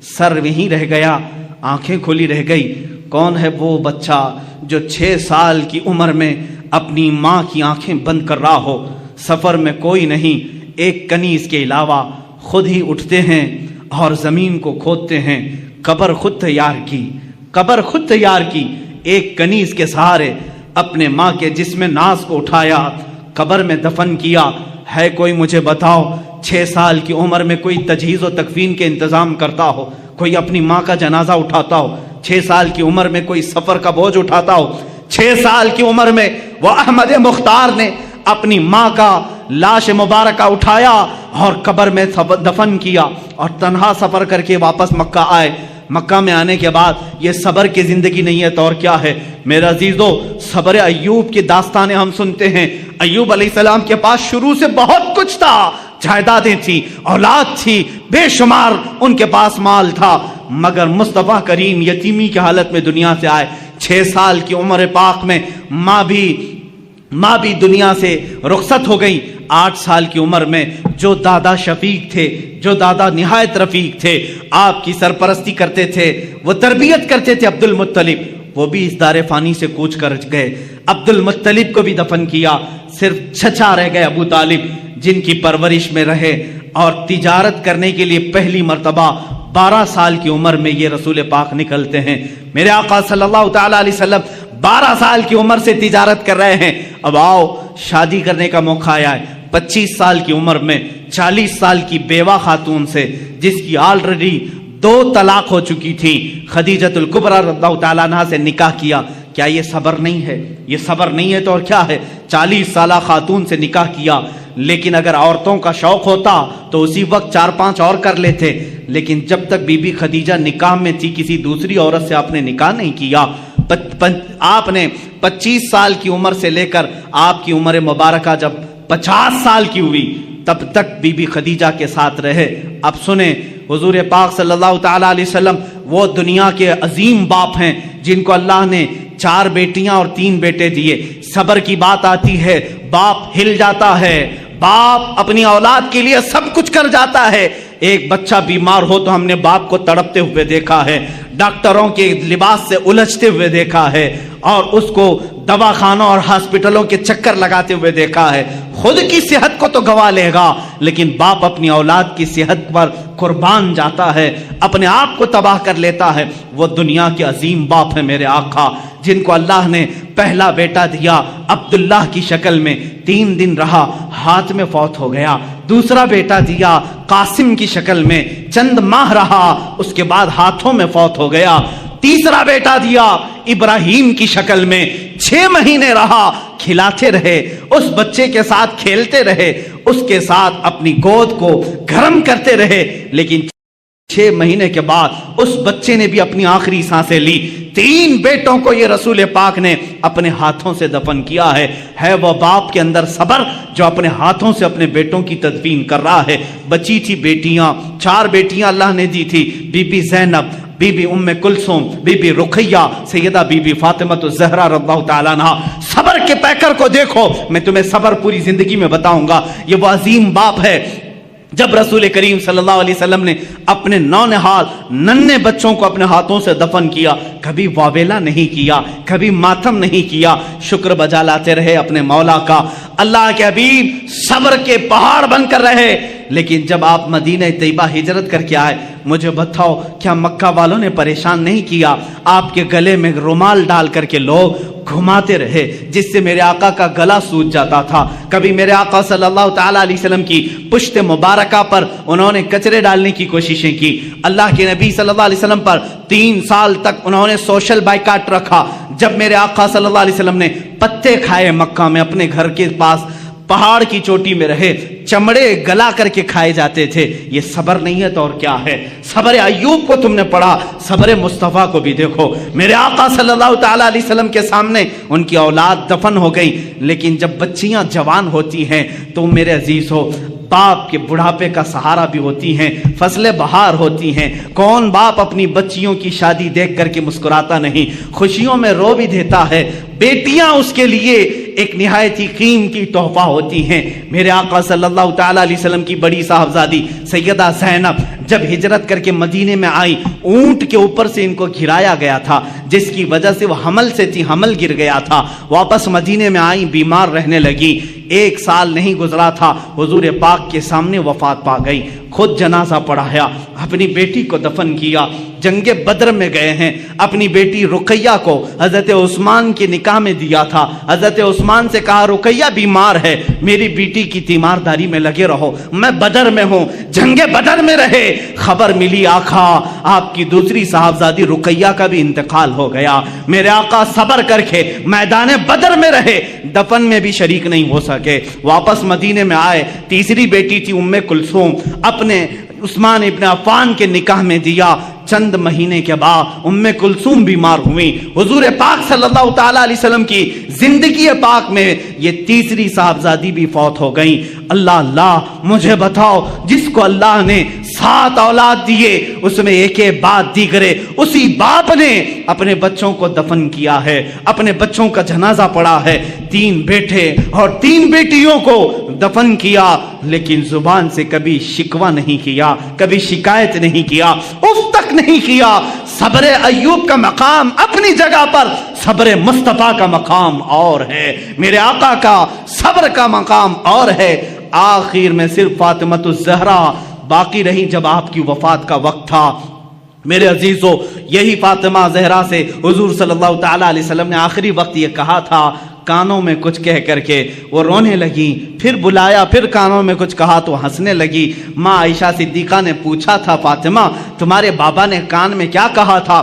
سر وہیں رہ گیا، آنکھیں کھلی رہ گئی۔ کون ہے وہ بچہ جو 6 سال کی عمر میں اپنی ماں کی آنکھیں بند کر رہا ہو؟ سفر میں کوئی نہیں، ایک کنیز کے علاوہ خود ہی اٹھتے ہیں اور زمین کو کھودتے ہیں، قبر خود تیار کی، قبر خود تیار کی، ایک کنیز کے سہارے اپنے ماں کے جسم ناز کو اٹھایا، قبر میں دفن کیا۔ ہے کوئی مجھے بتاؤ 6 سال کی عمر میں کوئی تجہیز و تکفین کے انتظام کرتا ہو، کوئی اپنی ماں کا جنازہ اٹھاتا ہو؟ 6 سال کی عمر میں کوئی سفر کا بوجھ اٹھاتا ہو؟ 6 سال کی عمر میں وہ احمد مختار نے اپنی ماں کا لاش مبارکہ اٹھایا اور قبر میں دفن کیا، اور تنہا سفر کر کے واپس مکہ آئے۔ مکہ میں آنے کے بعد یہ صبر کی زندگی نہیں ہے تو اور کیا ہے؟ میرے عزیزو، صبر ایوب کی داستانیں ہم سنتے ہیں۔ ایوب علیہ السلام کے پاس شروع سے بہت کچھ تھا، جائیدادیں تھی، اولاد تھی، بے شمار ان کے پاس مال تھا، مگر مصطفیٰ کریم یتیمی کی حالت میں دنیا سے آئے۔ 6 سال کی عمر پاک میں ماں بھی ماں بھی دنیا سے رخصت ہو گئی 8 سال کی عمر میں. جو دادا شفیق تھے، جو دادا نہایت رفیق تھے، آپ کی سرپرستی کرتے تھے، وہ تربیت کرتے تھے، عبد المطلب، وہ بھی اس دار فانی سے کوچ کر گئے. عبد المطلب کو بھی دفن کیا. صرف چچا رہ گئے ابو طالب، جن کی پرورش میں رہے اور تجارت کرنے کے لیے پہلی مرتبہ 12 سال کی عمر میں یہ رسول پاک نکلتے ہیں. میرے آقا صلی اللہ تعالی علیہ وسلم 12 سال کی عمر سے تجارت کر رہے ہیں. اب آؤ شادی کرنے کا موقع آیا ہے. 25 سال کی عمر میں 40 سال کی بیوہ خاتون سے، جس کی آلریڈی 2 طلاق ہو چکی تھی، خدیجۃ الکبریٰ رضی اللہ تعالیٰ عنہا سے نکاح کیا. کیا یہ صبر نہیں ہے؟ یہ صبر نہیں ہے تو اور کیا ہے؟ 40 سالہ خاتون سے نکاح کیا. لیکن اگر عورتوں کا شوق ہوتا تو اسی وقت 4-5 اور کر لیتے. لیکن جب تک بی بی خدیجہ نکاح میں تھی، کسی دوسری عورت سے آپ نے نکاح نہیں کیا. آپ نے 25 سال کی عمر سے لے کر آپ کی عمر مبارکہ جب 50 سال کی ہوئی، تب تک بی بی خدیجہ کے ساتھ رہے. اب سنیں، حضور پاک صلی اللہ تعالیٰ علیہ وسلم وہ دنیا کے عظیم باپ ہیں جن کو اللہ نے 4 بیٹیاں اور 3 بیٹے دیے. صبر کی بات آتی ہے، باپ ہل جاتا ہے، باپ اپنی اولاد کے لیے سب کچھ کر جاتا ہے. ایک بچہ بیمار ہو تو ہم نے باپ کو تڑپتے ہوئے دیکھا ہے، ڈاکٹروں کے لباس سے الجھتے ہوئے دیکھا ہے، اور اس کو دواخانوں اور ہاسپٹلوں کے چکر لگاتے ہوئے دیکھا ہے. خود کی صحت کو تو گوا لے گا، لیکن باپ اپنی اولاد کی صحت پر قربان جاتا ہے، اپنے آپ کو تباہ کر لیتا ہے. وہ دنیا کے عظیم باپ ہیں میرے آقا، جن کو اللہ نے پہلا بیٹا دیا عبداللہ کی شکل میں، 3 دن رہا، ہاتھ میں فوت ہو گیا. دوسرا بیٹا دیا قاسم کی شکل میں، چند ماہ رہا، اس کے بعد ہاتھوں میں فوت ہو گیا. تیسرا بیٹا دیا ابراہیم کی شکل میں، 6 مہینے رہا، کھلاتے رہے، اس بچے کے ساتھ کھیلتے رہے، اس کے ساتھ اپنی گود کو گرم کرتے رہے. لیکن 6 مہینے کے بعد اس بچے نے بھی اپنی آخری سانسیں لی. 3 بیٹوں کو یہ رسول پاک نے اپنے ہاتھوں سے دفن کیا ہے. ہے وہ باپ کے اندر صبر جو اپنے ہاتھوں سے اپنے بیٹوں کی تدفین کر رہا ہے. بچی تھی بیٹیاں، 4 بیٹیاں اللہ نے دی تھی، بی بی زینب، بی بی ام کلثوم، بی بی رقیہ، سیدہ بی بی فاطمہ الزہرا رضی اللہ تعالیٰ عنہا. صبر کے پیکر کو دیکھو. میں تمہیں صبر پوری زندگی میں بتاؤں گا. یہ وہ عظیم باپ ہے. جب رسول کریم صلی اللہ علیہ وسلم نے اپنے نونہال ننھے بچوں کو اپنے ہاتھوں سے دفن کیا، کبھی واویلا نہیں کیا، کبھی ماتم نہیں کیا، شکر بجا لاتے رہے اپنے مولا کا. اللہ کے حبیب صبر کے پہاڑ بن کر رہے. لیکن جب آپ مدینہ طیبہ ہجرت کر کے آئے، مجھے بتاؤ کیا مکہ والوں نے پریشان نہیں کیا؟ آپ کے گلے میں رومال ڈال کر کے لوگ گھماتے رہے، جس سے میرے آقا کا گلا سوج جاتا تھا. کبھی میرے آقا صلی اللہ تعالیٰ علیہ وسلم کی پشت مبارکہ پر انہوں نے کچرے ڈالنے کی کوششیں کی. اللہ کے نبی صلی اللہ علیہ وسلم پر 3 سال تک انہوں نے سوشل بائیکاٹ رکھا. جب میرے آقا صلی اللہ علیہ وسلم نے پتے کھائے مکہ میں، اپنے گھر کے پاس پہاڑ کی چوٹی میں رہے، چمڑے گلا کر کے کھائے جاتے تھے. یہ صبر نہیں ہے تو اور کیا ہے؟ صبر ایوب کو تم نے پڑھا، صبر مصطفیٰ کو بھی دیکھو. میرے آقا صلی اللہ تعالیٰ علیہ وسلم کے سامنے ان کی اولاد دفن ہو گئی. لیکن جب بچیاں جوان ہوتی ہیں تو میرے عزیز ہو، باپ کے بڑھاپے کا سہارا بھی ہوتی ہیں، فصل بہار ہوتی ہیں. کون باپ اپنی بچیوں کی شادی دیکھ کر کے مسکراتا نہیں؟ خوشیوں میں رو بھی دیتا ہے. بیٹیاں اس کے لیے ایک نہایت ہی قیمتی تحفہ ہوتی ہیں. میرے آقا صلی اللہ تعالیٰ علیہ وسلم کی بڑی صاحبزادی سیدہ زینب جب ہجرت کر کے مدینے میں آئی، اونٹ کے اوپر سے ان کو گھرایا گیا تھا، جس کی وجہ سے وہ حمل سے تھی، حمل گر گیا تھا. واپس مدینے میں آئی، بیمار رہنے لگی. 1 سال نہیں گزرا تھا، حضور پاک کے سامنے وفات پا گئی. خود جنازہ پڑھایا، اپنی بیٹی کو دفن کیا. جنگ بدر میں گئے ہیں، اپنی بیٹی رقیہ کو حضرت عثمان کے نکاح میں دیا تھا. حضرت عثمان سے کہا رقیہ بیمار ہے، میری بیٹی کی تیمارداری میں لگے رہو، میں بدر میں ہوں. جنگ بدر میں رہے. خبر ملی آقا آپ کی دوسری صاحبزادی رقیہ کا بھی انتقال ہو گیا. میرے آقا صبر کر کے میدان بدر میں رہے، دفن میں بھی شریک نہیں ہو سکے. واپس مدینے میں آئے، تیسری بیٹی تھی ام کلثوم، اپنے عثمان ابن عفان کے نکاح میں دیا. چند مہینے کے بعد ام کلثوم بیمار ہوئی. حضور پاک صلی اللہ تعالیٰ علیہ وسلم کی زندگی پاک میں یہ تیسری صاحبزادی بھی فوت ہو گئی. اللہ اللہ مجھے بتاؤ، جس کو اللہ نے 7 اولاد دیے، اس میں ایک بعد دیگرے اسی باپ نے اپنے بچوں کو دفن کیا ہے، اپنے بچوں کا جنازہ پڑا ہے، 3 بیٹے اور 3 بیٹیوں کو دفن کیا، لیکن زبان سے کبھی شکوہ نہیں کیا، کبھی شکایت نہیں کیا، اف تک نہیں کیا۔ صبر ایوب کا مقام اپنی جگہ پر، صبر مصطفیٰ کا مقام اور ہے، میرے آقا کا صبر کا مقام اور ہے۔ آخر میں صرف فاطمۃ الزہرا باقی رہی جب آپ کی وفات کا وقت تھا۔ میرے عزیزو، یہی فاطمہ زہرا سے حضور صلی اللہ تعالی علیہ وسلم نے آخری وقت یہ کہا تھا، کانوں میں کچھ کہہ کر کے وہ رونے لگی، پھر بلایا، پھر کانوں میں کچھ کہا تو ہنسنے لگی۔ ماں عائشہ صدیقہ نے پوچھا تھا، فاطمہ تمہارے بابا نے کان میں کیا کہا تھا؟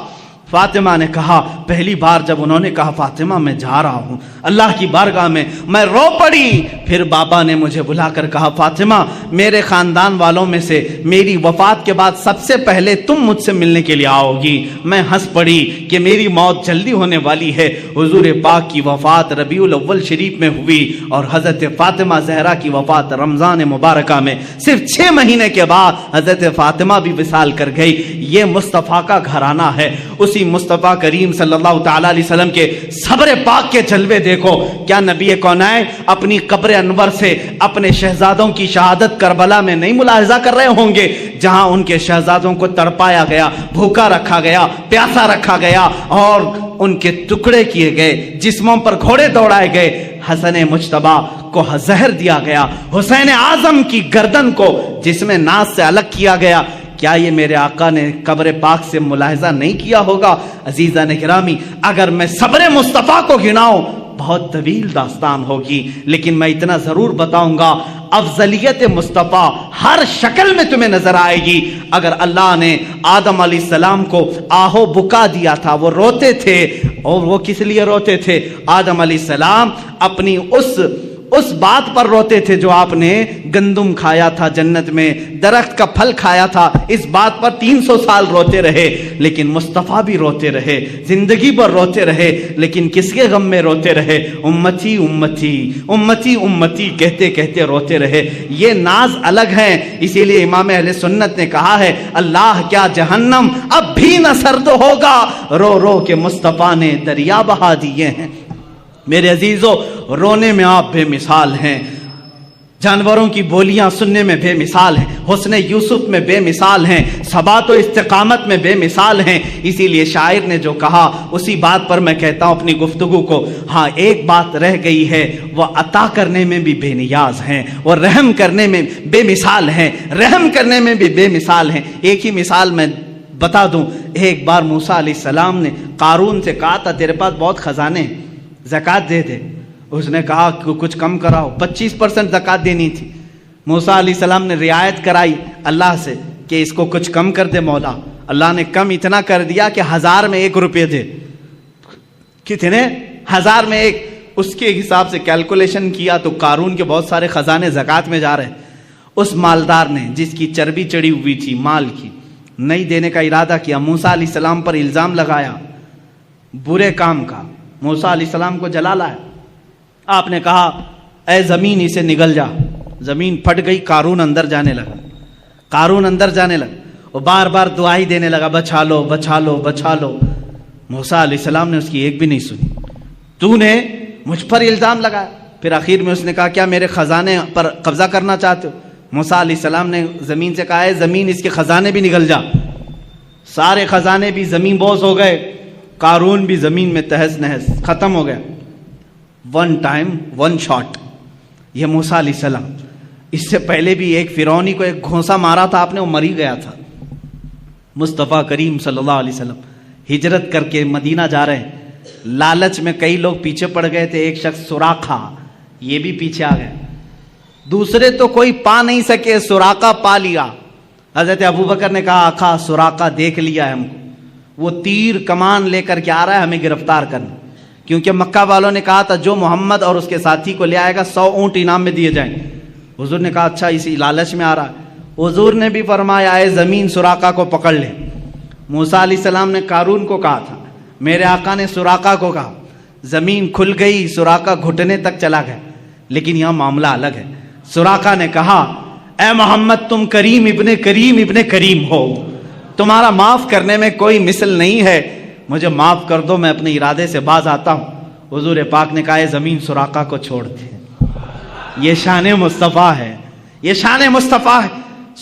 فاطمہ نے کہا، پہلی بار جب انہوں نے کہا فاطمہ میں جا رہا ہوں اللہ کی بارگاہ میں رو پڑی۔ پھر بابا نے مجھے بلا کر کہا، فاطمہ میرے خاندان والوں میں سے میری وفات کے بعد سب سے پہلے تم مجھ سے ملنے کے لیے آؤ گی۔ میں ہنس پڑی کہ میری موت جلدی ہونے والی ہے۔ حضور پاک کی وفات ربیع الاول شریف میں ہوئی اور حضرت فاطمہ زہرا کی وفات رمضان مبارکہ میں، صرف 6 مہینے کے بعد حضرت فاطمہ بھی وصال کر گئی۔ یہ مصطفیٰ کا گھرانہ ہے۔ اسی مصطفیٰ کریم صلی اللہ تعالی علیہ وسلم کے صبر پاک کے جلوے دیکھو۔ کیا نبی کونین اپنی قبر انور سے اپنے شہزادوں کی شہادت کربلا میں نہیں ملاحظہ کر رہے ہوں گے، جہاں ان کے شہزادوں کو تڑپایا گیا، بھوکا رکھا گیا، پیاسا رکھا گیا اور ان کے ٹکڑے کیے گئے، جسموں پر گھوڑے دوڑائے گئے، حسن مجتبیٰ کو زہر دیا گیا، حسین اعظم کی گردن کو جسم ناز سے الگ کیا گیا۔ کیا یہ میرے آقا نے قبر پاک سے ملاحظہ نہیں کیا ہوگا؟ عزیزان گرامی، اگر میں صبر مصطفیٰ کو گناؤں بہت طویل داستان ہوگی، لیکن میں اتنا ضرور بتاؤں گا، افضلیت مصطفیٰ ہر شکل میں تمہیں نظر آئے گی۔ اگر اللہ نے آدم علیہ السلام کو آہو بکا دیا تھا، وہ روتے تھے، اور وہ کس لیے روتے تھے؟ آدم علیہ السلام اپنی اس بات پر روتے تھے جو آپ نے گندم کھایا تھا جنت میں، درخت کا پھل کھایا تھا، اس بات پر 300 سال روتے رہے، لیکن مصطفیٰ بھی روتے رہے، زندگی پر روتے رہے، لیکن کس کے غم میں روتے رہے؟ امتی امتی امتی امتی کہتے کہتے روتے رہے۔ یہ ناز الگ ہے، اسی لیے امام اہل سنت نے کہا ہے، اللہ کیا جہنم اب بھی نہ سرد ہوگا، رو رو کے مصطفیٰ نے دریا بہا دیے ہیں۔ میرے عزیزو، رونے میں آپ بے مثال ہیں، جانوروں کی بولیاں سننے میں بے مثال ہیں، حسن یوسف میں بے مثال ہیں، ثبات و استقامت میں بے مثال ہیں۔ اسی لیے شاعر نے جو کہا اسی بات پر میں کہتا ہوں اپنی گفتگو کو، ہاں ایک بات رہ گئی ہے، وہ عطا کرنے میں بھی بے نیاز ہیں، اور رحم کرنے میں بے مثال ہیں، رحم کرنے میں بھی بے مثال ہیں۔ ایک ہی مثال میں بتا دوں، ایک بار موسیٰ علیہ السلام نے قارون سے کہا تھا تیرے پاس بہت خزانے ہیں، زکوٰۃ دے دے۔ اس نے کہا کہ کچھ کم کراؤ، 25% زکوٰۃ دینی تھی۔ موسیٰ علیہ السلام نے رعایت کرائی اللہ سے کہ اس کو کچھ کم کر دے مولا۔ اللہ نے کم اتنا کر دیا کہ 1000 میں 1 روپے دے۔ کتنے؟ 1000 میں 1۔ اس کے حساب سے کیلکولیشن کیا تو قارون کے بہت سارے خزانے زکوٰۃ میں جا رہے ہیں۔ اس مالدار نے جس کی چربی چڑھی ہوئی تھی مال کی، نہیں دینے کا ارادہ کیا، موسیٰ علیہ السلام پر الزام لگایا برے کام کا، موسیٰ علیہ السلام کو جلا لایا۔ آپ نے کہا اے زمین اسے نگل جا۔ زمین پھٹ گئی، قارون اندر جانے لگا، قارون اندر جانے لگا، وہ بار بار دعائی دینے لگا، بچا لو بچا لو بچا لو۔ موسیٰ علیہ السلام نے اس کی ایک بھی نہیں سنی، تو نے مجھ پر الزام لگایا۔ پھر آخر میں اس نے کہا کیا میرے خزانے پر قبضہ کرنا چاہتے ہو؟ موسیٰ علیہ السلام نے زمین سے کہا ہے زمین اس کے خزانے بھی نگل جا۔ سارے خزانے بھی زمین بوس ہو گئے، قارون بھی زمین میں تہس نہس ختم ہو گیا۔ 1 ٹائم 1 شاٹ۔ یہ موسیٰ علیہ السلام، اس سے پہلے بھی ایک فرعونی کو ایک گھونسا مارا تھا آپ نے، وہ مری گیا تھا۔ مصطفیٰ کریم صلی اللہ علیہ وسلم ہجرت کر کے مدینہ جا رہے ہیں، لالچ میں کئی لوگ پیچھے پڑ گئے تھے، ایک شخص سراقہ، یہ بھی پیچھے آ گیا، دوسرے تو کوئی پا نہیں سکے، سراقہ پا لیا۔ حضرت ابوبکر نے کہا آقا سراقہ دیکھ لیا ہے ہم کو، وہ تیر کمان لے کر کے آ رہا ہے ہمیں گرفتار کرنا، کیونکہ مکہ والوں نے کہا تھا جو محمد اور اس کے ساتھی کو لے آئے گا 100 اونٹ انعام میں دیے جائیں گے۔ حضور نے کہا اچھا اسی لالچ میں آ رہا ہے۔ حضور نے بھی فرمایا اے زمین سراقہ کو پکڑ لے۔ موسیٰ علیہ السلام نے قارون کو کہا تھا، میرے آقا نے سراقہ کو کہا، زمین کھل گئی، سراقہ گھٹنے تک چلا گیا، لیکن یہاں معاملہ الگ ہے۔ سراقہ نے کہا اے محمد تم کریم ابن کریم ہو، تمہارا معاف کرنے میں کوئی مثل نہیں ہے، مجھے معاف کر دو، میں اپنے ارادے سے باز آتا ہوں۔ حضور پاک نے کہا اے زمین سراقہ کو چھوڑ دے، یہ شان مصطفیٰ ہے، یہ شان مصطفیٰ ہے،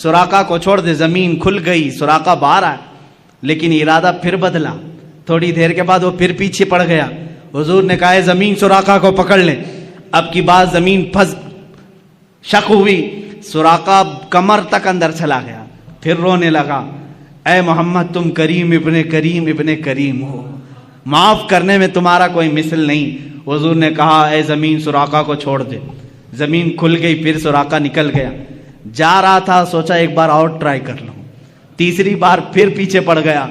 سراقہ کو چھوڑ دے۔ زمین کھل گئی، سراقہ باہر آیا، لیکن ارادہ پھر بدلا، تھوڑی دیر کے بعد وہ پھر پیچھے پڑ گیا۔ حضور نے کہا اے زمین سراقہ کو پکڑ لے۔ اب کی بات زمین پھنس شک ہوئی، سراقہ کمر تک اندر چلا گیا، پھر رونے لگا، اے محمد تم کریم ابن کریم ہو، معاف کرنے میں تمہارا کوئی مثل نہیں۔ حضور نے کہا اے زمین سراقہ کو چھوڑ دے۔ زمین کھل گئی، پھر سراقہ نکل گیا، جا رہا تھا، سوچا ایک بار اور ٹرائی کر لوں، تیسری بار پھر پیچھے پڑ گیا،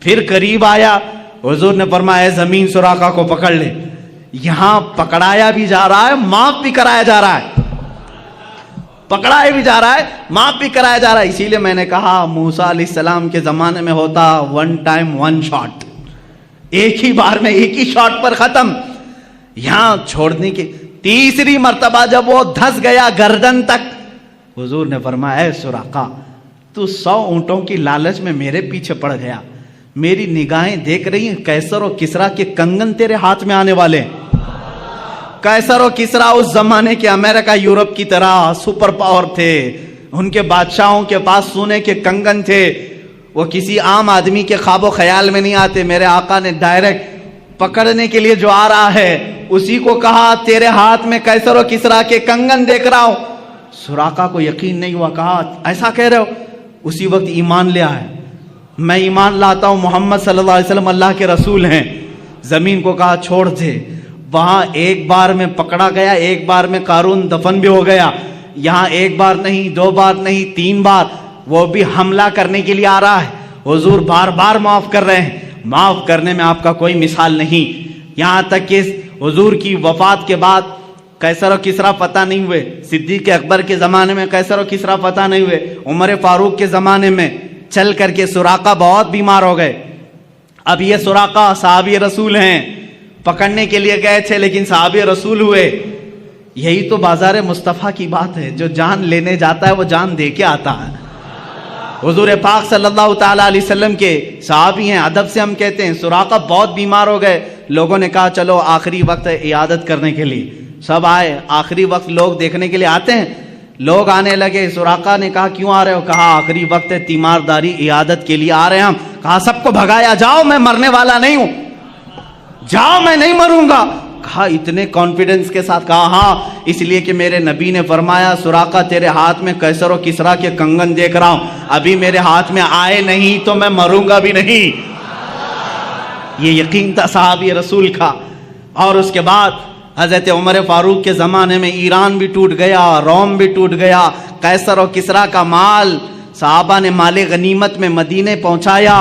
پھر قریب آیا۔ حضور نے فرمایا اے زمین سراقہ کو پکڑ لے۔ یہاں پکڑایا بھی جا رہا ہے، معاف بھی کرایا جا رہا ہے، پکڑایا بھی جا رہا ہے، معاف بھی کرایا جا رہا ہے۔ اسی لیے میں نے کہا موسیٰ علیہ السلام کے زمانے میں ہوتا ون ٹائم ون شاٹ، ایک ہی بار میں ایک ہی شاٹ پر ختم۔ یہاں چھوڑنے کی تیسری مرتبہ جب وہ دھس گیا گردن تک، حضور نے فرمایا اے سراقہ تو 100 اونٹوں کی لالچ میں میرے پیچھے پڑ گیا، میری نگاہیں دیکھ رہی ہیں قیصر و کسریٰ کے کنگن تیرے ہاتھ میں آنے والے ہیں۔ قیصر و کسریٰ اس زمانے کے امریکہ یورپ کی طرح سپر پاور تھے، ان کے بادشاہوں کے پاس سونے کے کنگن تھے، وہ کسی عام آدمی کے خواب و خیال میں نہیں آتے۔ میرے آقا نے ڈائریکٹ پکڑنے کے لیے جو آ رہا ہے اسی کو کہا تیرے ہاتھ میں قیصر و کسریٰ کے کنگن دیکھ رہا ہوں۔ سراقہ کو یقین نہیں ہوا، کہا ایسا کہہ رہے ہو؟ اسی وقت ایمان لے آئے، میں ایمان لاتا ہوں محمد صلی اللہ علیہ وسلم اللہ کے رسول ہیں۔ زمین کو کہا چھوڑ دے۔ وہاں ایک بار میں پکڑا گیا، ایک بار میں قارون دفن بھی ہو گیا۔ یہاں ایک بار نہیں، 2 بار نہیں، 3 بار وہ بھی حملہ کرنے کے لیے آ رہا ہے۔ حضور بار بار معاف کر رہے ہیں، معاف کرنے میں آپ کا کوئی مثال نہیں۔ یہاں تک کہ حضور کی وفات کے بعد قیصر و کسریٰ فتح نہیں ہوئے، صدیق اکبر کے زمانے میں قیصر و کسریٰ فتح نہیں ہوئے، عمر فاروق کے زمانے میں چل کر کے سراقہ بہت بیمار ہو گئے۔ اب یہ سراقہ صحابی رسول ہیں، پکڑنے کے لیے گئے تھے لیکن صحابی رسول ہوئے۔ یہی تو بازار مصطفیٰ کی بات ہے، جو جان لینے جاتا ہے وہ جان دے کے آتا ہے۔ حضور پاک صلی اللہ تعالیٰ علیہ وسلم کے صحابی ہیں، ادب سے ہم کہتے ہیں سراقہ بہت بیمار ہو گئے۔ لوگوں نے کہا چلو آخری وقت ہے عیادت کرنے کے لیے، سب آئے، آخری وقت لوگ دیکھنے کے لیے آتے ہیں، لوگ آنے لگے۔ سراقہ نے کہا کیوں آ رہے ہو؟ کہا آخری وقت ہے، تیمارداری عیادت کے لیے آ رہے ہیں ہم۔ کہا سب کو بھگایا، جاؤ میں مرنے والا نہیں ہوں، جاؤ میں نہیں مروں گا۔ کہا اتنے کانفیڈنس کے ساتھ؟ کہا ہاں، اس لیے کہ میرے نبی نے فرمایا سراقہ تیرے ہاتھ میں قیصر و کسریٰ کے کنگن دیکھ رہا ہوں، ابھی میرے ہاتھ میں آئے نہیں تو میں مروں گا بھی نہیں۔ یہ یقین تھا صحابی رسول کا۔ اور اس کے بعد حضرت عمر فاروق کے زمانے میں ایران بھی ٹوٹ گیا، روم بھی ٹوٹ گیا، قیصر و کسریٰ کا مال صحابہ نے مال غنیمت میں مدینے پہنچایا،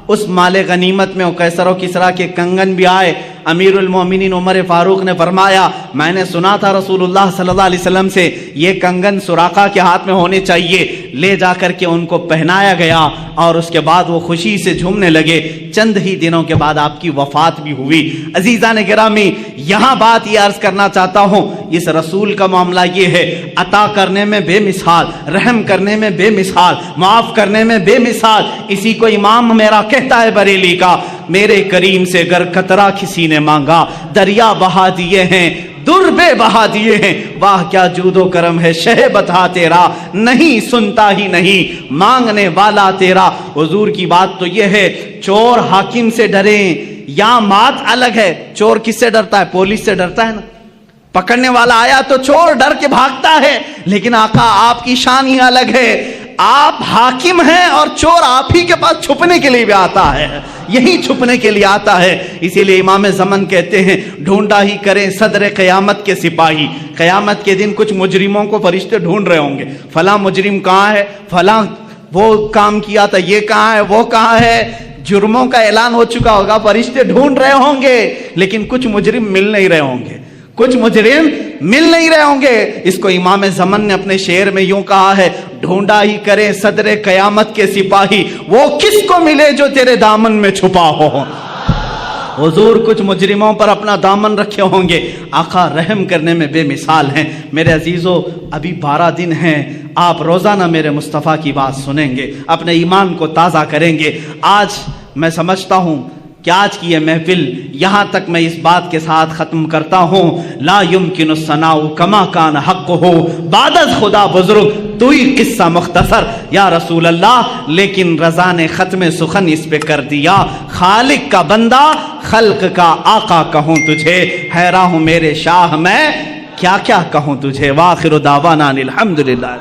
اس مال غنیمت میں قیصر و کسریٰ کے کنگن بھی آئے۔ امیر المومنین عمر فاروق نے فرمایا میں نے سنا تھا رسول اللہ صلی اللہ علیہ وسلم سے یہ کنگن سراقہ کے ہاتھ میں ہونے چاہیے، لے جا کر کے ان کو پہنایا گیا اور اس کے بعد وہ خوشی سے جھومنے لگے۔ چند ہی دنوں کے بعد آپ کی وفات بھی ہوئی۔ عزیزان گرامی، یہاں بات یہ عرض کرنا چاہتا ہوں، اس رسول کا معاملہ یہ ہے، عطا کرنے میں بے مثال، رحم کرنے میں بے مثال، معاف کرنے میں بے مثال۔ اسی کو امام میرا کہتا ہے بریلی کا، میرے کریم سے گر قطرہ کسی نے مانگا، دریا بہا دیے ہیں، در بے بہا دیے ہیں، واہ کیا جود و کرم ہے شہ بتا تیرا، نہیں سنتا ہی نہیں مانگنے والا تیرا۔ حضور کی بات تو یہ ہے، چور حاکم سے ڈریں یا مات الگ ہے۔ چور کس سے ڈرتا ہے؟ پولیس سے ڈرتا ہے نا، پکڑنے والا آیا تو چور ڈر کے بھاگتا ہے، لیکن آقا آپ کی شان ہی الگ ہے، آپ حاکم ہیں اور چور آپ ہی کے پاس چھپنے کے لیے بھی آتا ہے، یہی چھپنے کے لیے آتا ہے۔ اسی لیے امام زمن کہتے ہیں ڈھونڈا ہی کریں صدر قیامت کے سپاہی، قیامت کے دن کچھ مجرموں کو فرشتے ڈھونڈ رہے ہوں گے، فلاں مجرم کہاں ہے، فلاں وہ کام کیا تھا، یہ کہاں ہے، وہ کہاں ہے، جرموں کا اعلان ہو چکا ہوگا، فرشتے ڈھونڈ رہے ہوں گے، لیکن کچھ مجرم مل نہیں رہے ہوں گے، کچھ مجرم مل نہیں رہے ہوں گے۔ اس کو امام زمن نے اپنے شعر میں یوں کہا ہے، ڈھونڈا ہی کرے صدر قیامت کے سپاہی، وہ کس کو ملے جو تیرے دامن میں چھپا ہو۔ حضور کچھ مجرموں پر اپنا دامن رکھے ہوں گے، آقا رحم کرنے میں بے مثال ہیں۔ میرے عزیزو، ابھی 12 دن ہیں آپ روزانہ میرے مصطفیٰ کی بات سنیں گے، اپنے ایمان کو تازہ کریں گے۔ آج میں سمجھتا ہوں کہ آج کی یہ محفل یہاں تک میں اس بات کے ساتھ ختم کرتا ہوں، لا یمکن الثناء کما کان حق ہو بعد از خدا بزرگ تو ہی قصہ مختصر یا رسول اللہ، لیکن رضا نے ختم سخن اس پہ کر دیا، خالق کا بندہ خلق کا آقا کہوں تجھے، حیران ہوں میرے شاہ میں کیا کیا کہوں تجھے۔ وآخر دعوانا الحمدللہ۔